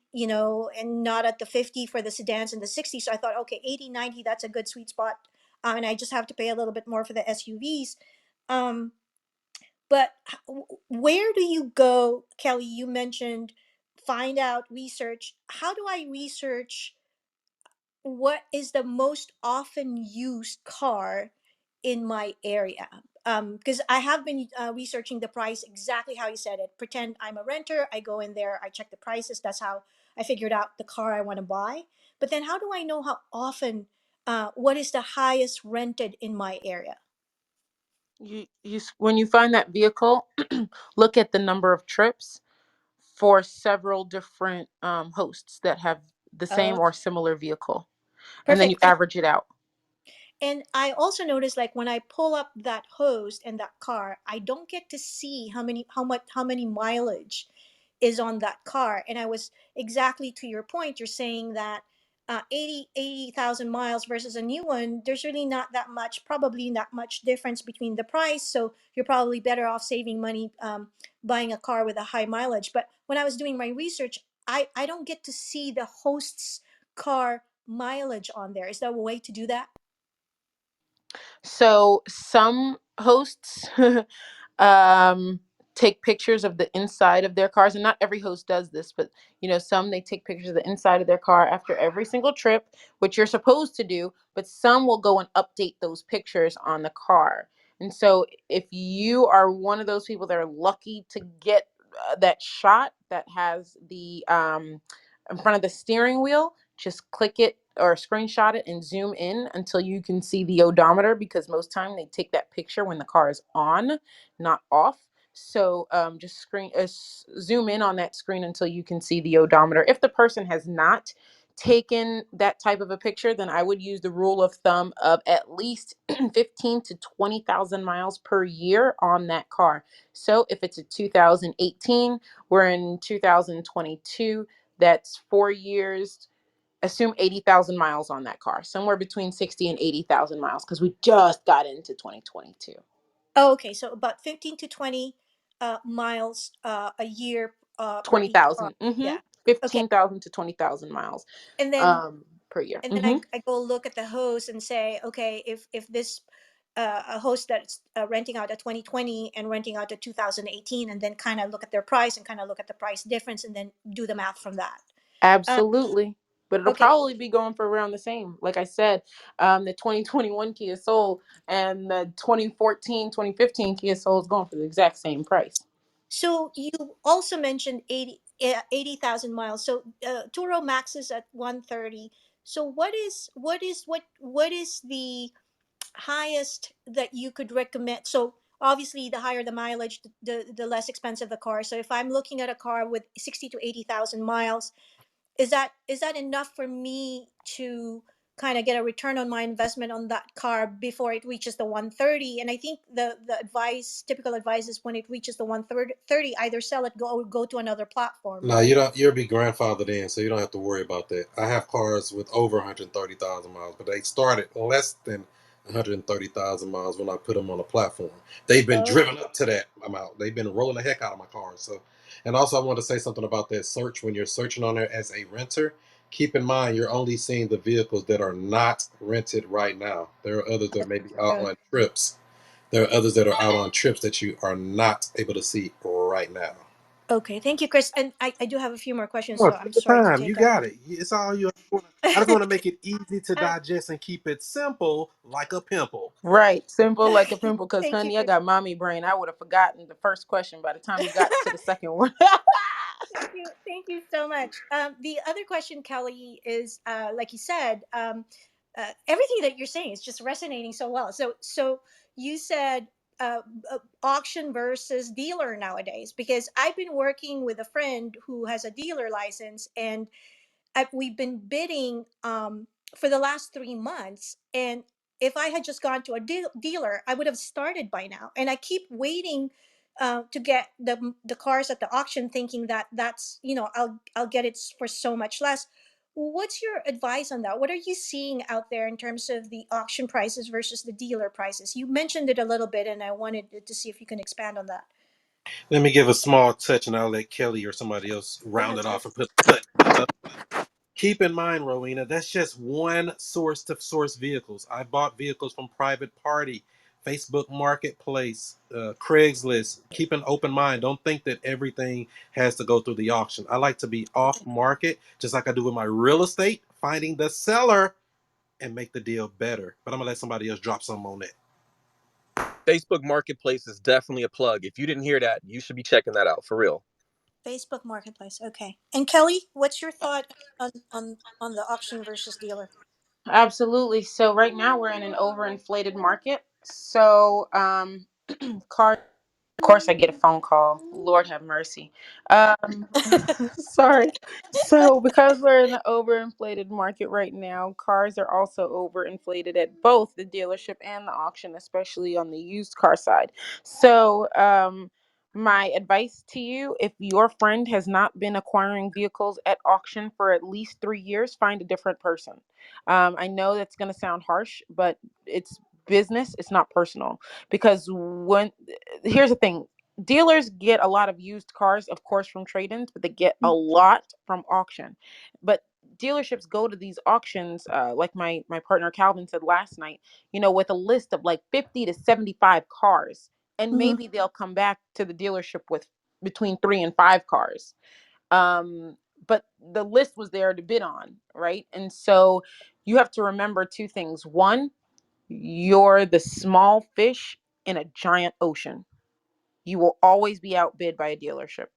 and not at the 50 for the sedans and the 60. So I thought, okay, 80, 90, that's a good sweet spot. And I just have to pay a little bit more for the SUVs. Um, but where do you go, Kelly? You mentioned find out, research. How do I research what is the most often used car in my area? Because I have been researching the price exactly how you said it. Pretend I'm a renter. I go in there, I check the prices. That's how I figured out the car I want to buy. But then how do I know how often, what is the highest rented in my area? When you find that vehicle, look at the number of trips for several different hosts that have the same Uh, or similar vehicle, and then you Perfect. average it out. And I also noticed, like, when I pull up that host and that car, I don't get to see how many mileage is on that car. And I was exactly to your point. You're saying that 80,000 miles versus a new one, there's really not that much, probably not much difference between the price. So you're probably better off saving money buying a car with a high mileage. But when I was doing my research, I don't get to see the host's car mileage on there. Is there a way to do that? So some hosts um, take pictures of the inside of their cars, and not every host does this, but some they take pictures of the inside of their car after every single trip, which you're supposed to do. But some will go and update those pictures on the car. And so if you are one of those people that are lucky to get that shot that has the in front of the steering wheel, just click it or screenshot it and zoom in until you can see the odometer, because most time they take that picture when the car is on, not off. So just zoom in on that screen until you can see the odometer. If the person has not taken that type of a picture, then I would use the rule of thumb of at least 15 to 20,000 miles per year on that car. So if it's a 2018, we're in 2022, that's 4 years. Assume 80,000 miles on that car, somewhere between 60 and 80,000 miles, because we just got into 2022. Oh, okay. So about 15 to 20 miles a year per each car. 20,000. Yeah. Okay. 15,000 to 20,000 miles And then per year. I go look at the hose and say, okay, if this a host that's renting out a 2020 and renting out a 2018, and then kind of look at their price and kind of look at the price difference and then do the math from that. Uh, Absolutely. But it'll okay, probably be going for around the same. Like I said, the 2021 Kia Soul and the 2014, 2015 Kia Soul is going for the exact same price. so you also mentioned 80,000 miles. So Turo Max is at 130. So what is the highest that you could recommend? So obviously the higher the mileage, the less expensive the car. So if I'm looking at a car with 60 to 80,000 miles, is that enough for me to kind of get a return on my investment on that car before it reaches the 130? And I think the typical advice is when it reaches the 130, either sell it, go or go to another platform, No, you right? don't. You'll be grandfathered in, so you don't have to worry about that. I have cars with over 130,000 miles, but they started less than 130,000 miles when I put them on a platform. They've been Oh, driven up to that amount. They've been rolling the heck out of my cars. So, and also I want to say something about that search. When you're searching on there as a renter, keep in mind you're only seeing the vehicles that are not rented right now. There are others that may be out uh, on trips. There are others that are out on trips that you are not able to see right now. okay. Thank you, Chris. And I do have a few more questions, Oh, so I'm take your sorry to time. You take up. got it. It's all you. I just want to make it easy to uh, digest and keep it simple like a pimple. Right. Simple like a pimple. Because, thank you, honey, I Chris. got mommy brain. I would have forgotten the first question by the time you got to the second one. Thank you. Thank you so much. The other question, Kelly, is like you said, everything that you're saying is just resonating so well. So you said auction versus dealer nowadays, because I've been working with a friend who has a dealer license, and we've been bidding for the last 3 months. And if I had just gone to a dealer, I would have started by now. And I keep waiting to get the cars at the auction, thinking that that's, I'll get it for so much less. What's your advice on that? What are you seeing out there in terms of the auction prices versus the dealer prices? You mentioned it a little bit, and I wanted to see if you can expand on that. Let me give a small touch, and I'll let Kelly or somebody else Go round ahead, it off and Chris. put a touch. Keep in mind, Rowena, that's just one source to source vehicles. I bought vehicles from private party, Facebook Marketplace, Craigslist. Keep an open mind. Don't think that everything has to go through the auction. I like to be off market, just like I do with my real estate, finding the seller and make the deal better. But I'm gonna let somebody else drop something on that. Facebook Marketplace is definitely a plug. If you didn't hear that, you should be checking that out for real. Facebook Marketplace. Okay. And Kelly, what's your thought on the auction versus dealer? Absolutely. So right now we're in an overinflated market. So cars. Of course, I get a phone call. Lord have mercy. Sorry. So, because we're in an overinflated market right now, cars are also overinflated at both the dealership and the auction, especially on the used car side. So, my advice to you, if your friend has not been acquiring vehicles at auction for at least 3 years, find a different person. I know that's going to sound harsh, but it's business, it's not personal. Because when here's the thing, dealers get a lot of used cars, of course, from trade-ins, but they get a lot from auction. But dealerships go to these auctions, like my partner Calvin said last night, with a list of like 50 to 75 cars, and Mhm. maybe they'll come back to the dealership with between 3 and 5 cars. But the list was there to bid on, right? And so you have to remember two things. One, you're the small fish in a giant ocean. You will always be outbid by a dealership.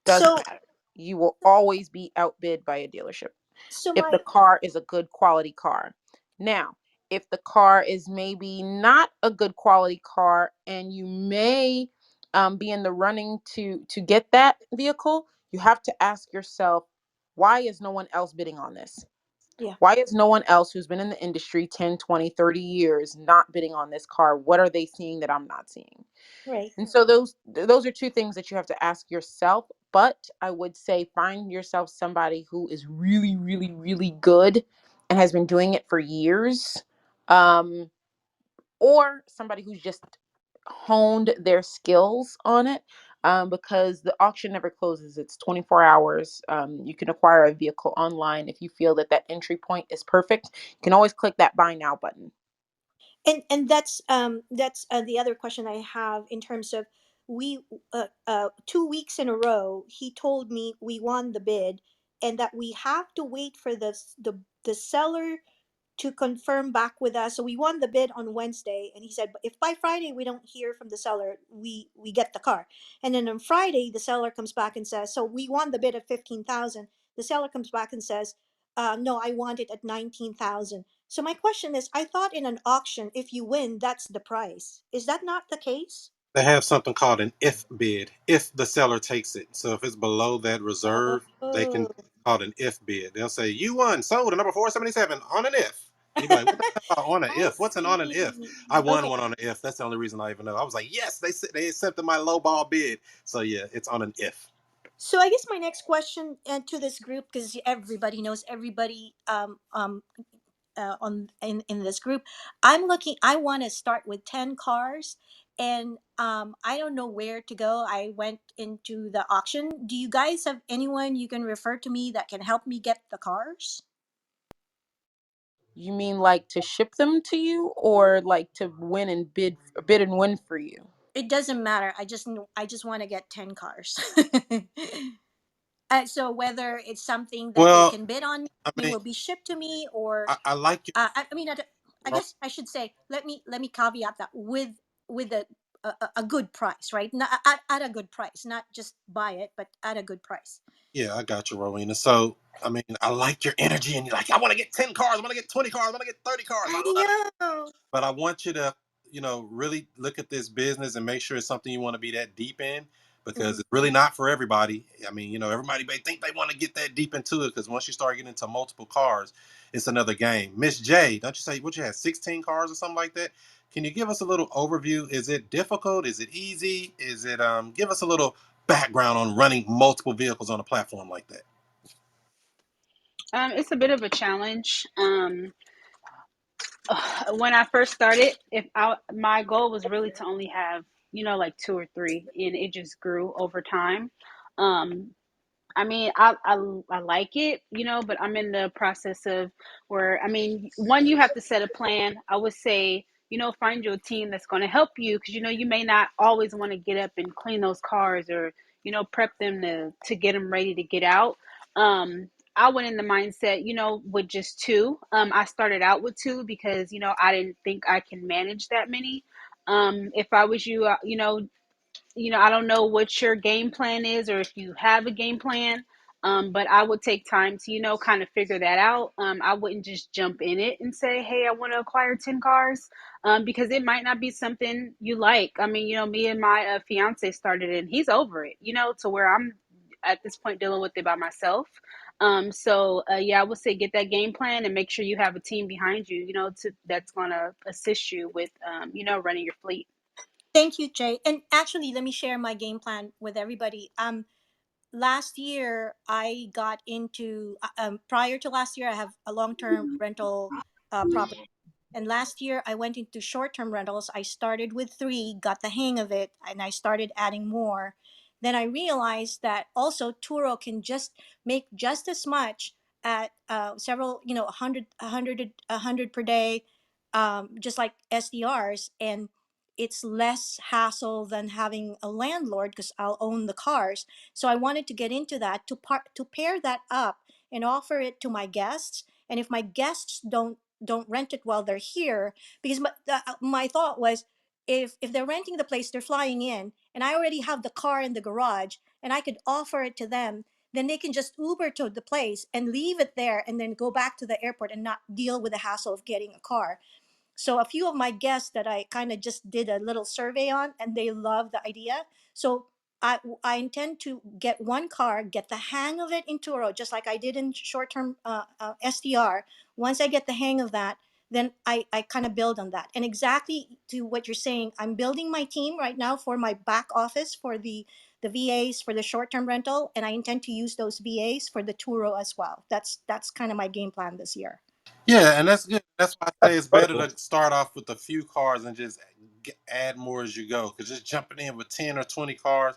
Doesn't So, matter. You will always be outbid by a dealership so if the my car is a good quality car. Now, if the car is maybe not a good quality car and you may be in the running to get that vehicle, you have to ask yourself, why is no one else bidding on this? Yeah, Why is no one else who's been in the industry 10, 20, 30 years not bidding on this car? What are they seeing that I'm not seeing? right. And so those are two things that you have to ask yourself. But I would say find yourself somebody who is really, really, really good and has been doing it for years, um, or somebody who's just honed their skills on it. Because the auction never closes. It's 24 hours. You can acquire a vehicle online if you feel that entry point is perfect. You can always click that buy now button. And that's the other question I have in terms of we 2 weeks in a row he told me we won the bid and that we have to wait for the seller to confirm back with us. So we won the bid on Wednesday, and he said, "But if by Friday we don't hear from the seller, we get the car." And then on Friday, the seller comes back and says, "So we won the bid at 15,000." The seller comes back and says, "No, I want it at 19,000." So my question is, I thought in an auction, if you win, that's the price. Is that not the case? They have something called an if bid if the seller takes it. So if it's below that reserve, they can Oh, it's called an if bid. They'll say you won, sold a number 477 on an if. And you'd be like, what the hell on an I if? What's an on an if? see. I won Okay. one on an if. That's the only reason I even know. I was like, yes, they accepted my low ball bid. So yeah, it's on an if. So I guess my next question to this group, because everybody knows everybody on in this group, I want to start with 10 cars, and I don't know where to go. I went into the auction. Do you guys have anyone you can refer to me that can help me get the cars? You mean like to ship them to you, or like to win and bid and win for you? It doesn't matter. I just want to get 10 cars. So whether it's something that they Well, can bid on, I I mean, mean, will be shipped to me, or I like your I mean, I guess I should say, let me caveat that with a good price, right? Not, at a good price, not just buy it, but at a good price. yeah, I got you, Rowena. So I mean, I like your energy and you're like, I want to get 10 cars, I want to get 20 cars, I want to get 30 cars. I love it. I know. But I want you to, really look at this business and make sure it's something you want to be that deep in because Mhm. it's really not for everybody. I mean, everybody may think they want to get that deep into it because once you start getting into multiple cars, it's another game. Miss J, don't you say what you had 16 cars or something like that? Can you give us a little overview? Is it difficult? Is it easy? Is it give us a little background on running multiple vehicles on a platform like that? It's a bit of a challenge. When I first started, my goal was really to only have, like two or three, and it just grew over time. Um, I mean, I like it, but I'm in the process of where, I mean, one, you have to set a plan. I would say, find you a team that's going to help you because, you may not always want to get up and clean those cars or, prep them to get them ready to get out. I went in the mindset, with just two. I started out with two because, I didn't think I can manage that many. If I was you, I don't know what your game plan is or if you have a game plan. But I would take time to, kind of figure that out. I wouldn't just jump in it and say, hey, I want to acquire 10 cars, because it might not be something you like. I mean, me and my fiance started it and he's over it, to where I'm at this point dealing with it by myself. Yeah, I would say get that game plan and make sure you have a team behind you, that's going to assist you with, running your fleet. Thank you, Jay. And actually, let me share my game plan with everybody. Last year I got into prior to last year I have a long-term rental property, and last year I went into short-term rentals. I started with 3, got the hang of it, and I started adding more. Then I realized that also Turo can just make just as much at several, 100 per day, just like SDRs, and it's less hassle than having a landlord because I'll own the cars. So I wanted to get into that to pair that up and offer it to my guests. And if my guests don't rent it while they're here, because my thought was, if they're renting the place, they're flying in, and I already have the car in the garage, and I could offer it to them. Then they can just Uber to the place and leave it there, and then go back to the airport and not deal with the hassle of getting a car. So a few of my guests that I kind of just did a little survey on, and they love the idea. So I intend to get one car, get the hang of it in Turo, just like I did in short-term SDR. Once I get the hang of that, then I kind of build on that. And exactly to what you're saying, I'm building my team right now for my back office for the VAs for the short-term rental, and I intend to use those VAs for the Turo as well. That's kind of my game plan this year. Yeah, and that's good. That's why I say That's it's better to perfect. start off with a few cars and just add more as you go. Because just jumping in with 10 or 20 cars,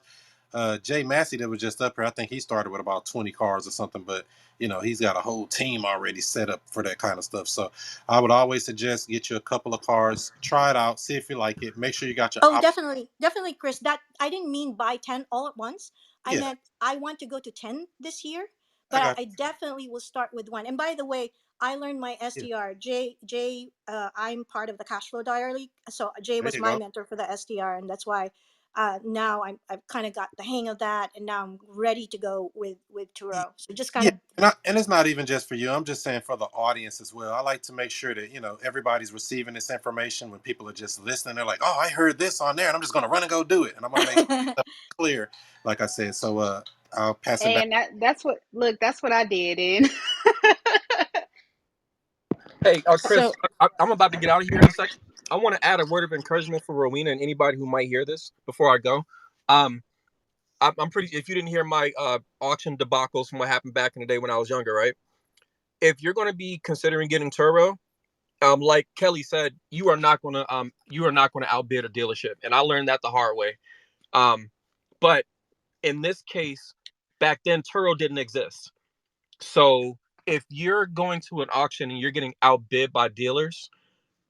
Jay Massey that was just up here, I think he started with about 20 cars or something, but he's got a whole team already set up for that kind of stuff. So I would always suggest get you a couple of cars, try it out, see if you like it. Make sure you got your Oh, definitely, definitely, Chris. That I didn't mean buy 10 all at once. I yeah, meant I want to go to 10 this year, I but I, got I definitely will start with one. And by the way, I learned my yeah. SDR. Jay, I'm part of the Cash Flow Diary, so Jay There was you my go. mentor for the SDR, and that's why now I've kind of got the hang of that, and now I'm ready to go with Turo. So just kind Yeah, of and it's not even just for you. I'm just saying for the audience as well. I like to make sure that everybody's receiving this information. When people are just listening, they're like, "Oh, I heard this on there, and I'm just going to run and go do it." And I'm going to make stuff clear, like I said. So I'll pass it back. And that's what look, that's what I did. And Hey, Chris, So I'm about to get out of here in a second. I want to add a word of encouragement for Rowena and anybody who might hear this before I go. Um, I'm pretty. If you didn't hear my auction debacles from what happened back in the day when I was younger, right? If you're going to be considering getting Turo, like Kelly said, you are not going to outbid a dealership, and I learned that the hard way. Um, but in this case, back then Turo didn't exist. So if you're going to an auction and you're getting outbid by dealers,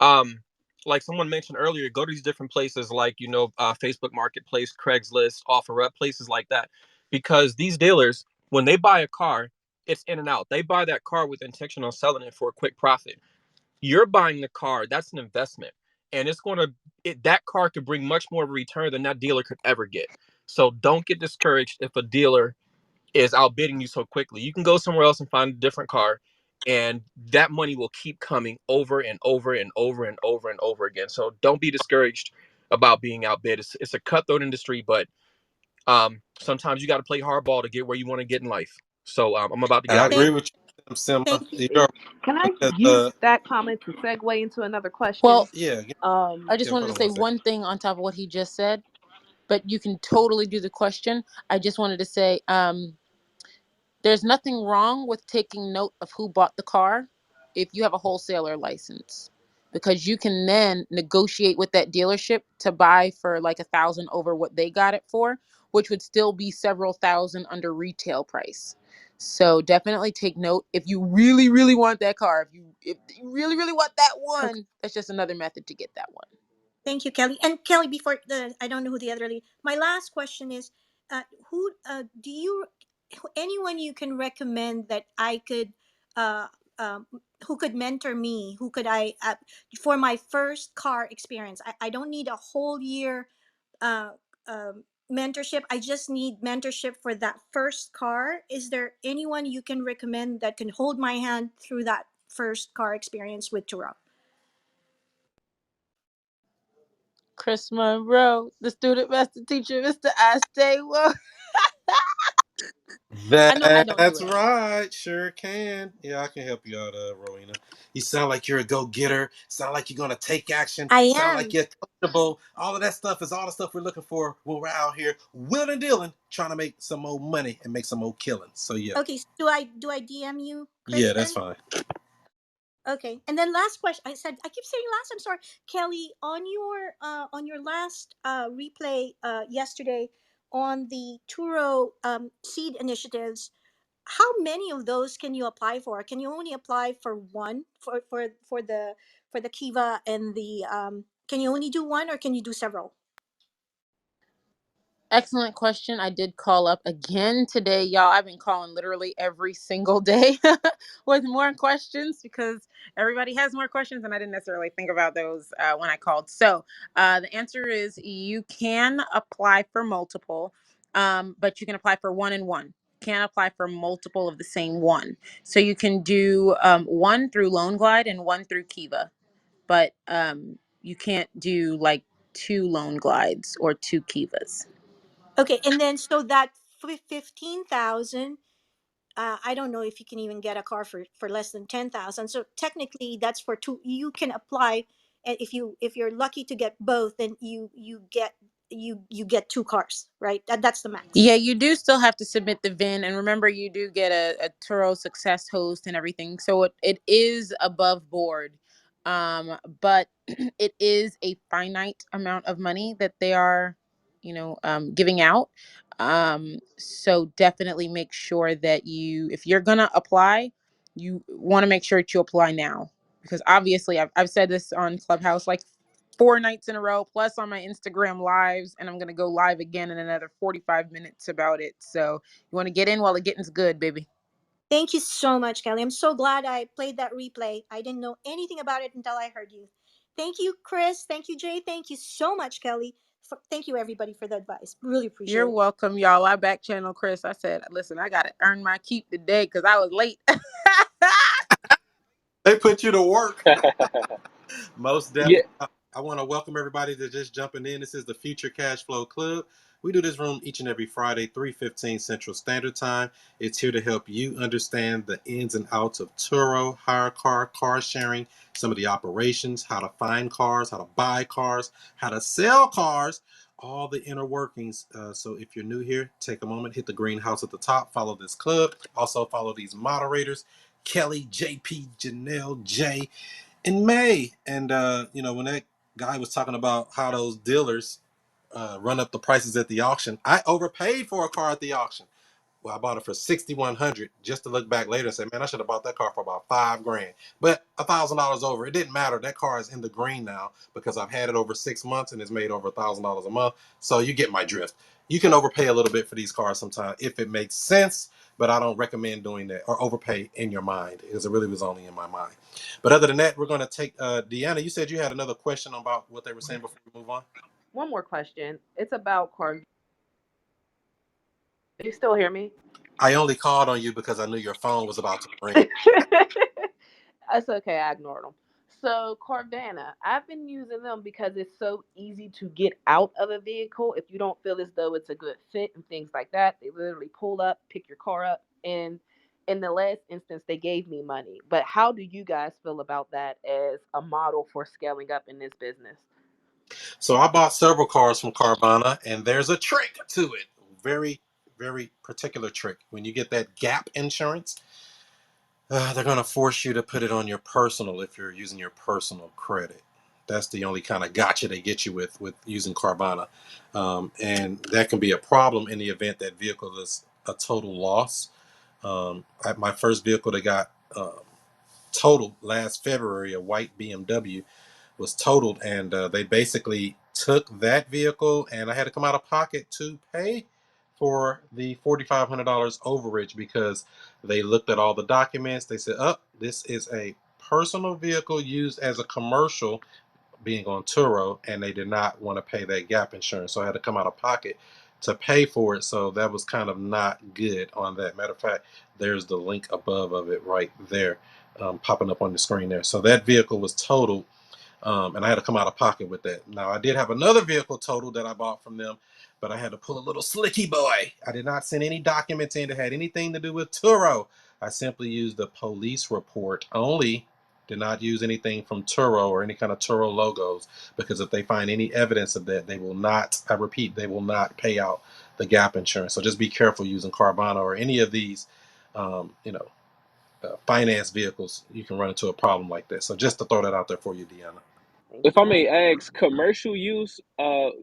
um, like someone mentioned earlier, go to these different places like Facebook Marketplace, Craigslist, OfferUp, places like that, because these dealers, when they buy a car, it's in and out. They buy that car with intention on selling it for a quick profit. You're buying the car, that's an investment, and that car could bring much more of a return than that dealer could ever get. So don't get discouraged if a dealer is outbidding you so quickly. You can go somewhere else and find a different car, and that money will keep coming over and over and over and over and over again. So don't be discouraged about being outbid. It's a cutthroat industry, but sometimes you got to play hardball to get where you want to get in life. So I'm about to get I out of agree thank, here. with you, Simma. thank you. You're Can I because use that comment to segue into another question? well, yeah, I just yeah. wanted Hold to on say one second. one thing on top of what he just said, but you can totally do the question. I just wanted to say, there's nothing wrong with taking note of who bought the car if you have a wholesaler license, because you can then negotiate with that dealership to buy for like 1,000 over what they got it for, which would still be several thousand under retail price. So definitely take note if you really, really want that car. If you really, really want that Okay, one, that's just another method to get that one. thank you, Kelly. And Kelly, before I don't know who the other lady. My last question is, who do you anyone you can recommend that I could uh, um, who could mentor me, who could I for my first car experience. I don't need a whole year uh, mentorship. I just need mentorship for that first car. Is there anyone you can recommend that can hold my hand through that first car experience with Turo? Chris Monroe, the student master teacher, Mr. I stay woke. I know I don't do That's it enough. right. Sure can. Yeah, I can help you out, Rowena. You sound like you're a go-getter. Sound like you're gonna take action. I Sound like am. you're coachable. All of that stuff is all the stuff we're looking for when we're out here wheeling and dealing, trying to make some more money and make some more killing. So yeah, Okay, so do I DM you, Chris? yeah, that's Then fine. okay, and then last question. I keep saying last. I'm sorry, Kelly. On your last replay yesterday on the Turo seed initiatives, how many of those can you apply for? Can you only apply for one for the Kiva and the can you only do one or can you do several? Excellent question. I did call up again today, y'all. I've been calling literally every single day with more questions because everybody has more questions, and I didn't necessarily think about those when I called. So the answer is you can apply for multiple, but you can apply for one and one. Can't apply for multiple of the same one. So you can do one through Loan Glide and one through Kiva, but you can't do like two Loan Glides or two Kivas. Okay, and then so that 15,000, I don't know if you can even get a car for less than 10,000. So technically, that's for two. You can apply, and if you're lucky to get both, then you get two cars, right? That's the max. Yeah, you do still have to submit the VIN, and remember, you do get a Turo Success host and everything, so it is above board, but it is a finite amount of money that they are. giving out. So definitely make sure that if you're gonna apply, you want to make sure that you apply now, because obviously I've said this on Clubhouse like 4 nights in a row, plus on my Instagram lives, and I'm gonna go live again in another 45 minutes about it. So you want to get in while the getting's good, baby. Thank you so much, Kelly. I'm so glad I played that replay. I didn't know anything about it until I heard you. Thank you, Chris. Thank you, Jay. Thank you so much, Kelly. Thank you, everybody, for the advice. Really appreciate You're it. welcome, y'all. I back channel Chris. I said, listen, I gotta earn my keep today because I was late. They put you to work. Most Yeah. definitely. I want to welcome everybody to just jumping in. This is the Future Cash Flow Club. We do this room each and every Friday, 3:15 Central Standard Time. It's here to help you understand the ins and outs of Turo, HyreCar, car sharing, some of the operations, how to find cars, how to buy cars, how to sell cars, all the inner workings. So if you're new here, take a moment, hit the greenhouse at the top, follow this club. Also follow these moderators, Kelly, JP, Janelle, Jay, in May. And when that guy was talking about how those dealers run up the prices at the auction, I overpaid for a car at the auction. Well, I bought it for $6,100 just to look back later and say, man, I should have bought that car for about $5,000. But $1,000 over, it didn't matter. That car is in the green now because I've had it over 6 months and it's made over $1,000 a month. So you get my drift. You can overpay a little bit for these cars sometimes if it makes sense, but I don't recommend doing that or overpay in your mind because it really was only in my mind. But other than that, we're going to take Deanna. You said you had another question about what they were saying before we move on. One more question. It's about car. Do you still hear me? I only called on you because I knew your phone was about to ring. That's okay. I ignored them. So Cardana, I've been using them because it's so easy to get out of a vehicle if you don't feel as though it's a good fit and things like that. They literally pull up, pick your car up, and in the last instance, they gave me money. But how do you guys feel about that as a model for scaling up in this business? So I bought several cars from Carvana, and there's a trick to it. Very, very particular trick. When you get that gap insurance, they're going to force you to put it on your personal if you're using your personal credit. That's the only kind of gotcha they get you with using Carvana. And that can be a problem in the event that vehicle is a total loss. My first vehicle that got totaled last February, a white BMW, was totaled, and they basically took that vehicle, and I had to come out of pocket to pay for the $4,500 overage because they looked at all the documents. They said, "Oh, this is a personal vehicle used as a commercial, being on Turo," and they did not want to pay that gap insurance, so I had to come out of pocket to pay for it. So that was kind of not good on that. Matter of fact, there's the link above of it right there, popping up on the screen there. So that vehicle was totaled, and I had to come out of pocket with that. Now, I did have another vehicle total that I bought from them, but I had to pull a little slicky boy. I did not send any documents in that had anything to do with Turo. I simply used the police report only, did not use anything from Turo or any kind of Turo logos, because if they find any evidence of that, they will not, I repeat, they will not pay out the gap insurance. So just be careful using Carvana or any of these, finance vehicles. You can run into a problem like that. So just to throw that out there for you, Deanna. Thank If you I very may much. ask, commercial use, and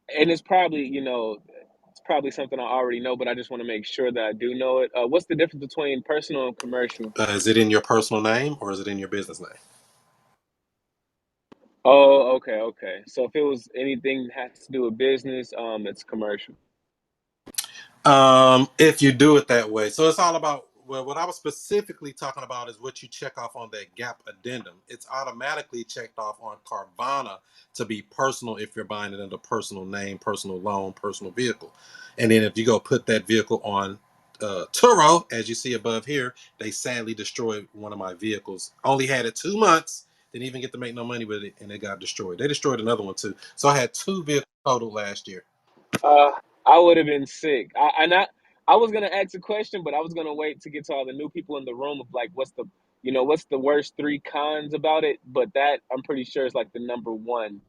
it's probably, it's probably something I already know, but I just want to make sure that I do know it. What's the difference between personal and commercial? Is it in your personal name or is it in your business name? Oh, okay, okay. So if it was anything that has to do with business, it's commercial. If you do it that way. So it's all about, well, what I was specifically talking about is what you check off on that gap addendum. It's automatically checked off on Carvana to be personal if you're buying it under personal name, personal loan, personal vehicle. And then if you go put that vehicle on Turo, as you see above here, they sadly destroyed one of my vehicles. Only had it 2 months, didn't even get to make no money with it, and it got destroyed. They destroyed another one too. So I had two vehicles total last year. Uh, I would have been sick. I was gonna ask a question, but I was gonna wait to get to all the new people in the room of like, what's the worst three cons about it? But that I'm pretty sure is like the number one.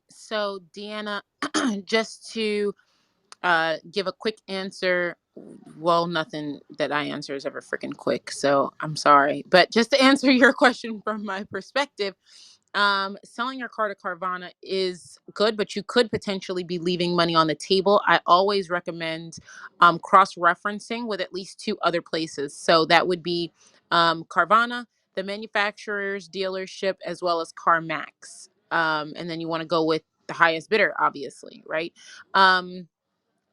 So Deanna, just to give a quick answer, Well, nothing that I answer is ever freaking quick, so I'm sorry. But just to answer your question from my perspective, selling your car to Carvana is good, but you could potentially be leaving money on the table. I always recommend cross-referencing with at least two other places. So that would be Carvana, the manufacturer's dealership, as well as CarMax. And then you want to go with the highest bidder, obviously, right?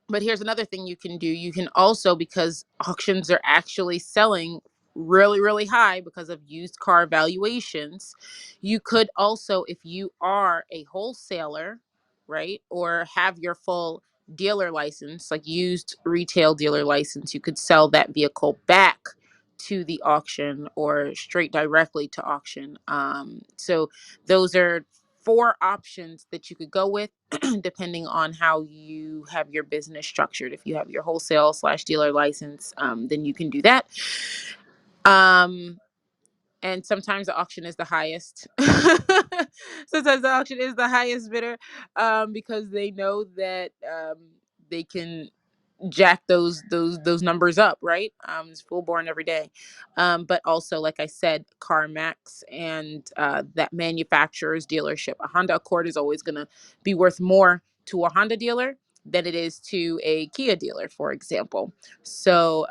But here's another thing you can do. You can also, because auctions are actually selling really, really high because of used car valuations, you could also, if you are a wholesaler, right, or have your full dealer license, like used retail dealer license, you could sell that vehicle back to the auction or straight directly to auction. So those are four options that you could go with depending on how you have your business structured. If you have your wholesale slash dealer license, then you can do that. Um, and sometimes the auction is the highest. Sometimes the auction is the highest bidder, because they know that they can jack those numbers up, right? It's full born every day. But also, like I said, CarMax and that manufacturer's dealership. A Honda Accord is always going to be worth more to a Honda dealer than it is to a Kia dealer, for example. So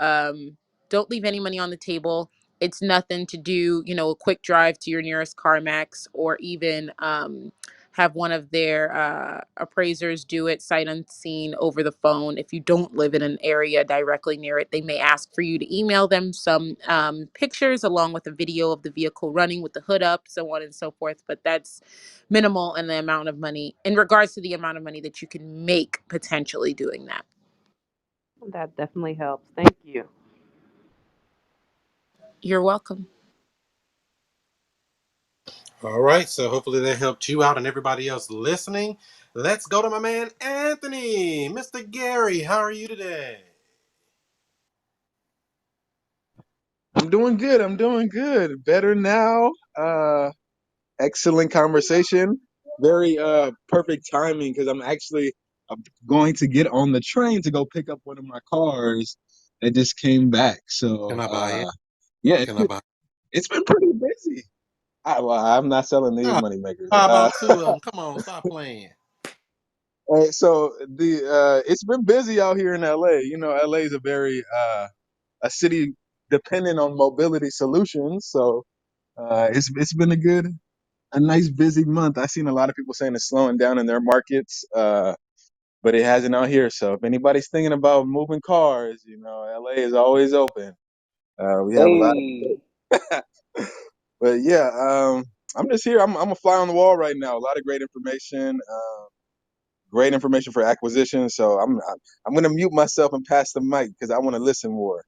don't leave any money on the table. It's nothing to do, a quick drive to your nearest CarMax, or even have one of their appraisers do it sight unseen over the phone. If you don't live in an area directly near it, they may ask for you to email them some pictures along with a video of the vehicle running with the hood up, so on and so forth. But that's minimal in the amount of money, in regards to the amount of money that you can make potentially doing that. That definitely helps. Thank you. You're welcome. All right, so hopefully that helped you out and everybody else listening. Let's go to my man Anthony. Mr. Gary, how are you today? I'm doing good. I'm doing good. Better now. Excellent conversation. Very perfect timing because I'm going to get on the train to go pick up one of my cars that just came back. Can So I buy it? yeah, Can I buy it? it's been pretty busy. I'm not selling these Ah, money makers. how about two of them? Come on, stop playing. So the it's been busy out here in LA. You know, LA is a very a city dependent on mobility solutions. So it's been a nice busy month. I've seen a lot of people saying it's slowing down in their markets, but it hasn't out here. So if anybody's thinking about moving cars, you know, LA is always open. We have a lot Hey, of, but yeah, I'm just here. I'm a fly on the wall right now. A lot of great information for acquisition. So I'm gonna mute myself and pass the mic because I want to listen more.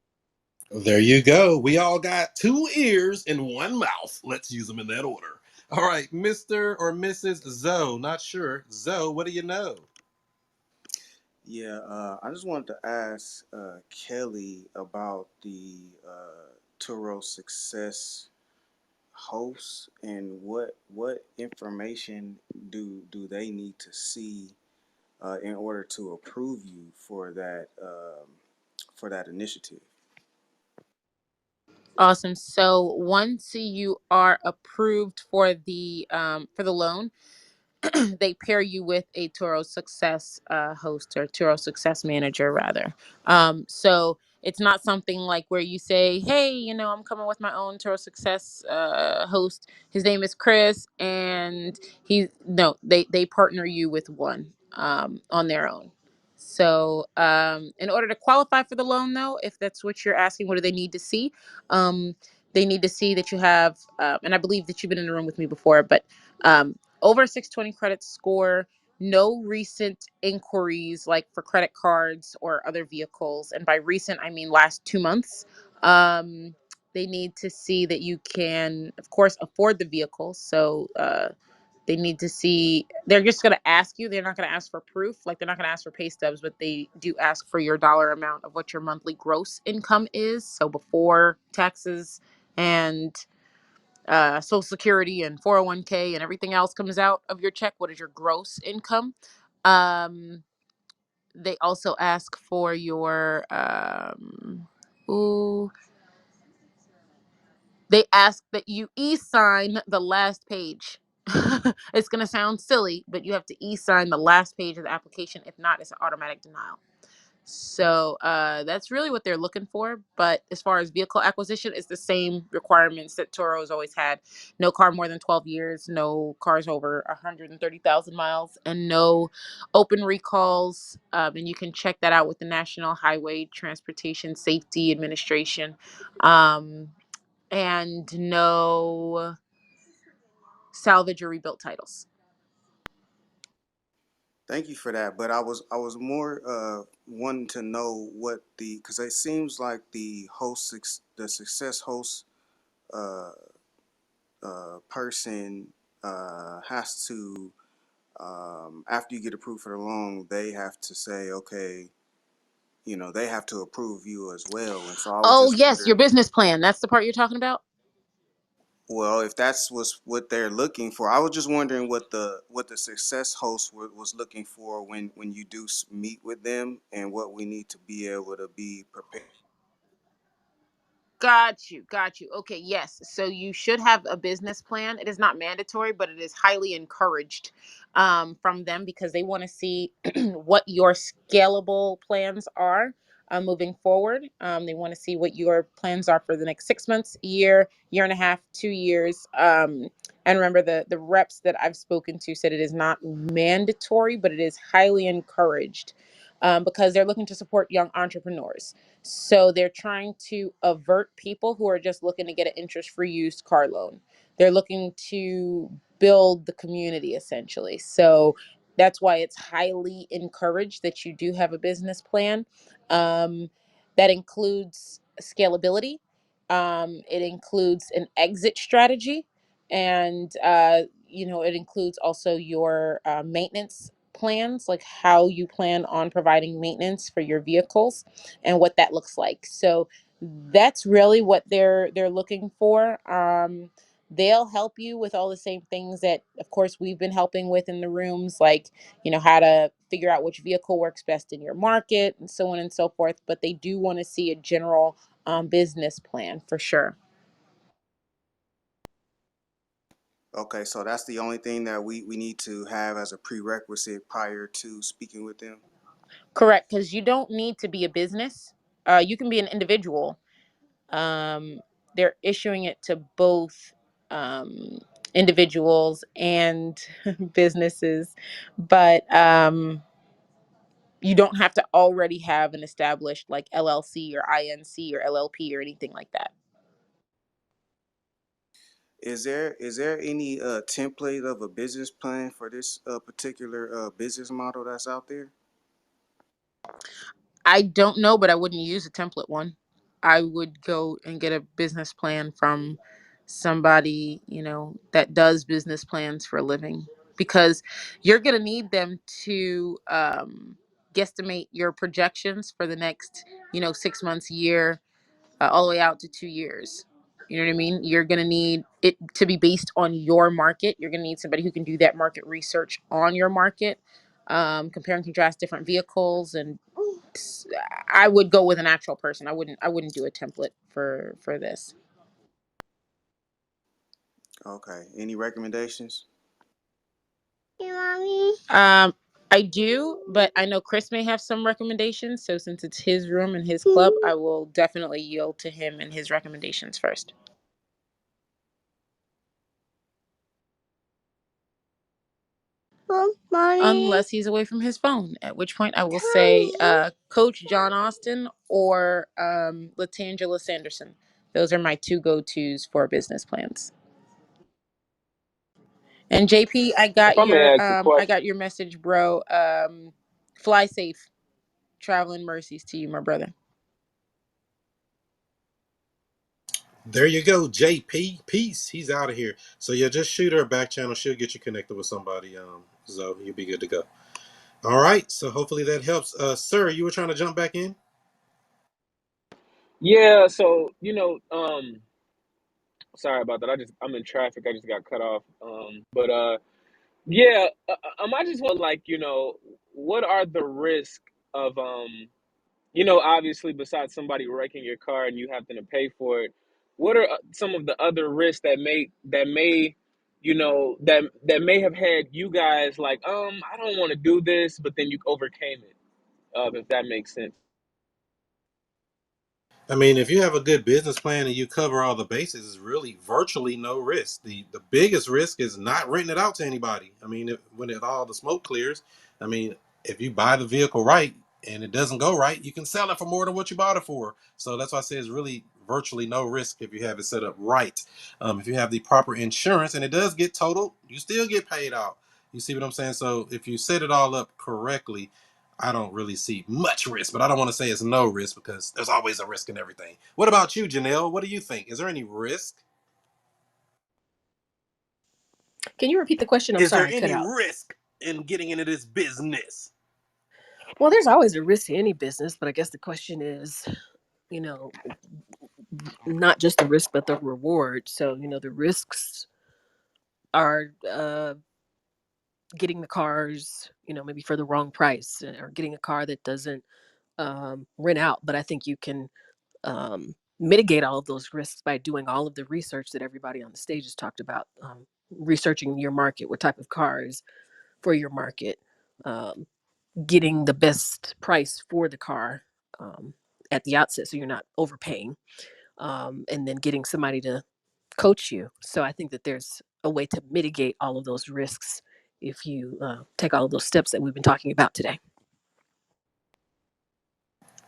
There you go. We all got two ears and one mouth. Let's use them in that order. All right, Mr. or Mrs. Zoe, not sure. Zoe, what do you know? Yeah, I just wanted to ask Kelly about the Turo Success host and what information do they need to see in order to approve you for that initiative. Awesome. So once you are approved for the loan, they pair you with a Turo Success host, or Turo Success manager, rather. So it's not something like where you say, "Hey, I'm coming with my own Turo Success host. His name is Chris," and he no, they partner you with one on their own. So, in order to qualify for the loan, though, if that's what you're asking, what do they need to see? Um, they need to see that you have, and I believe that you've been in the room with me before, but over a 620 credit score, no recent inquiries like for credit cards or other vehicles. And by recent, I mean last 2 months. Um, they need to see that you can, of course, afford the vehicle. So they need to see, they're just going to ask you, they're not going to ask for proof. Like, they're not going to ask for pay stubs, but they do ask for your dollar amount of what your monthly gross income is. So before taxes and Social Security and 401k and everything else comes out of your check. What is your gross income? Um, they also ask for your ooh, they ask that you e-sign the last page. It's going to sound silly, but you have to e-sign the last page of the application. If not, it's an automatic denial. So that's really what they're looking for. But as far as vehicle acquisition, it's the same requirements that Turo has always had. No car more than 12 years, no cars over 130,000 miles, and no open recalls. And you can check that out with the National Highway Transportation Safety Administration. And no salvage or rebuilt titles. Thank you for that. But I was more wanting to know what the, because it seems like the success host uh, person has to, after you get approved for the loan, they have to say, okay, they have to approve you as well. And so I was Oh, just yes, your wondering, business plan. That's the part you're talking about? well, if that's was what they're looking for, I was just wondering what the success host was looking for when you do meet with them, and what we need to be able to be prepared. Got you. Got you. Okay. Yes. So you should have a business plan. It is not mandatory, but it is highly encouraged from them because they want to see what your scalable plans are moving forward. They want to see what your plans are for the next 6 months, year and a half, 2 years. And remember, the reps that I've spoken to said it is not mandatory, but it is highly encouraged because they're looking to support young entrepreneurs. So they're trying to avert people who are just looking to get an interest-free used car loan. They're looking to build the community essentially. So that's why it's highly encouraged that you do have a business plan um, that includes scalability. It includes an exit strategy, and it includes also your maintenance plans, like how you plan on providing maintenance for your vehicles and what that looks like. So that's really what they're looking for. They'll help you with all the same things that, of course, we've been helping with in the rooms, like how to figure out which vehicle works best in your market and so on and so forth. But they do want to see a general business plan for sure. Okay, so that's the only thing that we need to have as a prerequisite prior to speaking with them. Correct, because you don't need to be a business. You can be an individual. Um, they're issuing it to both individuals and businesses, but you don't have to already have an established like LLC or INC or LLP or anything like that. Is there any template of a business plan for this particular business model that's out there? I don't know, but I wouldn't use a template one. I would go and get a business plan from somebody, that does business plans for a living because you're going to need them to guesstimate your projections for the next, 6 months, year, all the way out to 2 years. You know what I mean? You're going to need it to be based on your market. You're going to need somebody who can do that market research on your market, compare and contrast different vehicles, and I would go with an actual person. I wouldn't do a template for this. Okay. Any recommendations? Hey, mommy. I do, but I know Chris may have some recommendations. So since it's his room and his club, I will definitely yield to him and his recommendations first. Mommy. Unless he's away from his phone, at which point I will say Coach John Austin or Latangela Sanderson. Those are my two go-tos for business plans. And JP, If I may ask a I question. got your message, bro. Fly safe. Traveling mercies to you, my brother. There you go, JP. Peace. He's out of here. So yeah, just shoot her a back channel. She'll get you connected with somebody. So you'll be good to go. All right. So hopefully that helps. Sir, you were trying to jump back in? Yeah, so sorry about that. I'm in traffic. I just got cut off. But yeah, I just want like what are the risks of you know, obviously besides somebody wrecking your car and you having to pay for it, what are some of the other risks that may you know that may have had you guys like I don't want to do this, but then you overcame it, if that makes sense. I mean, if you have a good business plan and you cover all the bases, it's really virtually no risk. The biggest risk is not renting it out to anybody. I mean, when all the smoke clears, I mean, if you buy the vehicle right and it doesn't go right, you can sell it for more than what you bought it for. So that's why I say it's really virtually no risk if you have it set up right. If you have the proper insurance and it does get totaled, you still get paid out. You see what I'm saying? So if you set it all up correctly, I don't really see much risk, but I don't want to say it's no risk because there's always a risk in everything. What about you, Janelle? What do you think? Is there any risk? Can you repeat the question? I'm Is there sorry, I cut any out. risk in getting into this business? Well, there's always a risk to any business, but I guess the question is, you know, not just the risk, but the reward. So, the risks are getting the cars, maybe for the wrong price, or getting a car that doesn't rent out. But I think you can mitigate all of those risks by doing all of the research that everybody on the stage has talked about, researching your market, what type of cars for your market, um, getting the best price for the car at the outset so you're not overpaying, and then getting somebody to coach you. So I think that there's a way to mitigate all of those risks if you take all of those steps that we've been talking about today.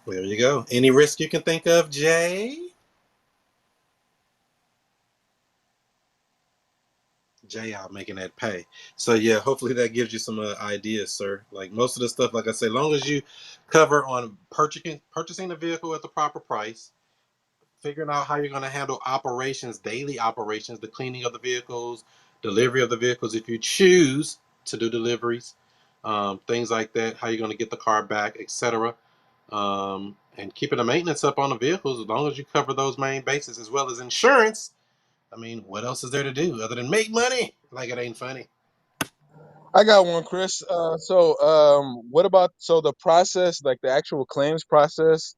There you go. Any risk you can think of, Jay? Jay out making that pay. So yeah, hopefully that gives you some ideas, sir. Like most of the stuff, like I say, long as you cover on purchasing the vehicle at the proper price, figuring out how you're going to handle operations, daily operations, the cleaning of the vehicles, delivery of the vehicles if you choose to do deliveries, things like that, how you're going to get the car back, etc. And keeping the maintenance up on the vehicles, as long as you cover those main bases as well as insurance. I mean, what else is there to do other than make money? Like it ain't funny. I got one, Chris. What about the process, like the actual claims process,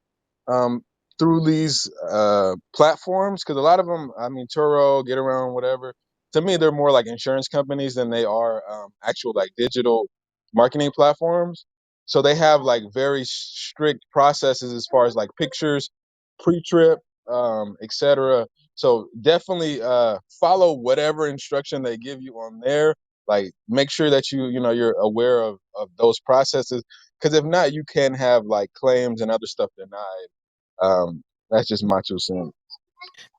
um, through these platforms? Because a lot of them, I mean, Turo, Get Around, whatever. To me, they're more like insurance companies than they are actual like digital marketing platforms. So they have like very strict processes as far as like pictures, pre-trip, etc. So definitely follow whatever instruction they give you on there, like make sure that you're aware of those processes, because if not, you can have like claims and other stuff denied. That's just my 2 cents.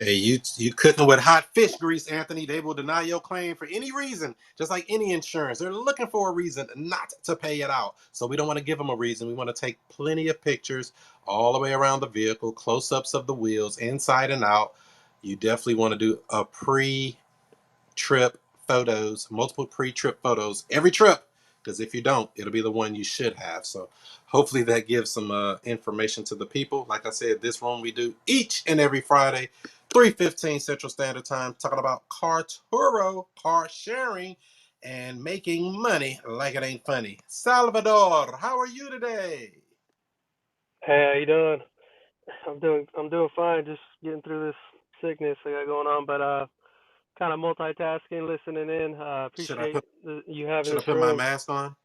Hey, you cooking with hot fish grease, Anthony. They will deny your claim for any reason, just like any insurance. They're looking for a reason not to pay it out. So we don't want to give them a reason. We want to take plenty of pictures all the way around the vehicle, close-ups of the wheels, inside and out. You definitely want to do a trip photos, multiple pre-trip photos every trip, because if you don't, it'll be the one you should have. So hopefully that gives some information to the people. Like I said, this room we do each and every Friday, 3:15 Central Standard Time, talking about car Turo, car sharing, and making money like it ain't funny. Salvador, how are you today? Hey, how you doing? I'm doing fine. Just getting through this sickness I got going on, but kind of multitasking, listening in. Should I Appreciate put you having should I this put my room. mask on?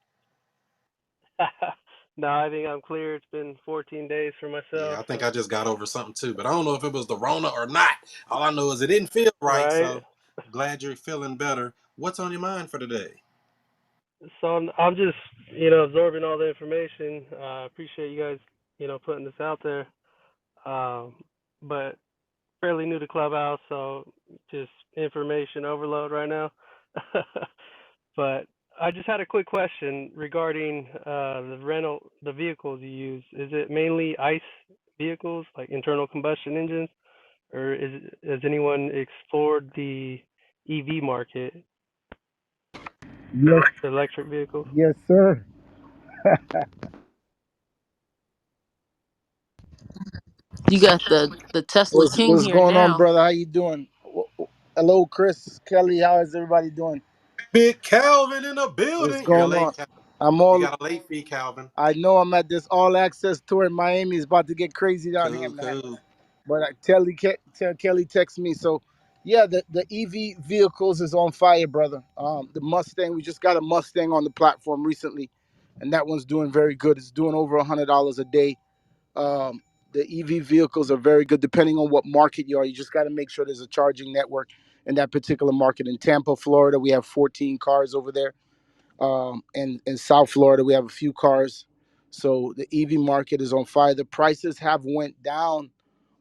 No, I think I'm clear. It's been 14 days for Yeah, myself, I think so I just got over something too, but I don't know if it was the Rona or not. All I know is it didn't feel right, right. so glad you're feeling better. What's on your mind for today? So I'm just absorbing all the information. Appreciate you guys putting this out there. Um, but fairly new to Clubhouse, so just information overload right now. But I just had a quick question regarding the vehicles you use. Is it mainly ICE vehicles, like internal combustion engines, or has anyone explored the EV market, Yes, the electric vehicles? yes, sir. You got the Tesla King What's here going on, now. brother? How you doing? Hello, Chris, Kelly. How is everybody doing? Big Calvin in the What's building. You're going late, on? Calvin. I'm You all. got a late fee, Calvin. I know I'm at this all access tour in Miami. It's about to get crazy down here, Cool, man. cool. But tell Kelly text me. So, yeah, the EV vehicles is on fire, brother. The Mustang, we just got a Mustang on the platform recently, and that one's doing very good. It's doing over $100 a day. The EV vehicles are very good, depending on what market you are. You just got to make sure there's a charging network in that particular market. In Tampa, Florida, we have 14 cars over there. And in South Florida, we have a few cars. So the EV market is on fire. The prices have went down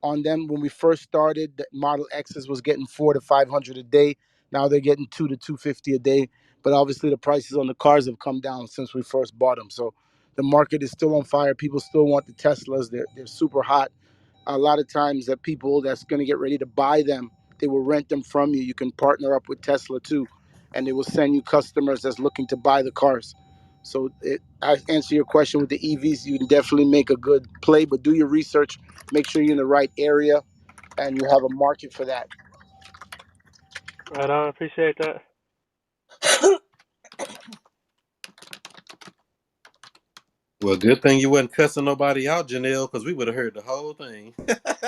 on them. When we first started, the Model X's was getting 400 to 500 a day. Now they're getting 200 to 250 a day. But obviously, the prices on the cars have come down since we first bought them. So the market is still on fire. People still want the Teslas. They're super hot. A lot of times that people that's going to get ready to buy them, they will rent them from you. You can partner up with Tesla too, and they will send you customers that's looking to buy the cars. So I answer your question with the EVs. You can definitely make a good play, but do your research. Make sure you're in the right area and you have a market for that. Right on. Appreciate that. Well, good thing you wasn't cussing nobody out, Janelle, because we would have heard the whole thing.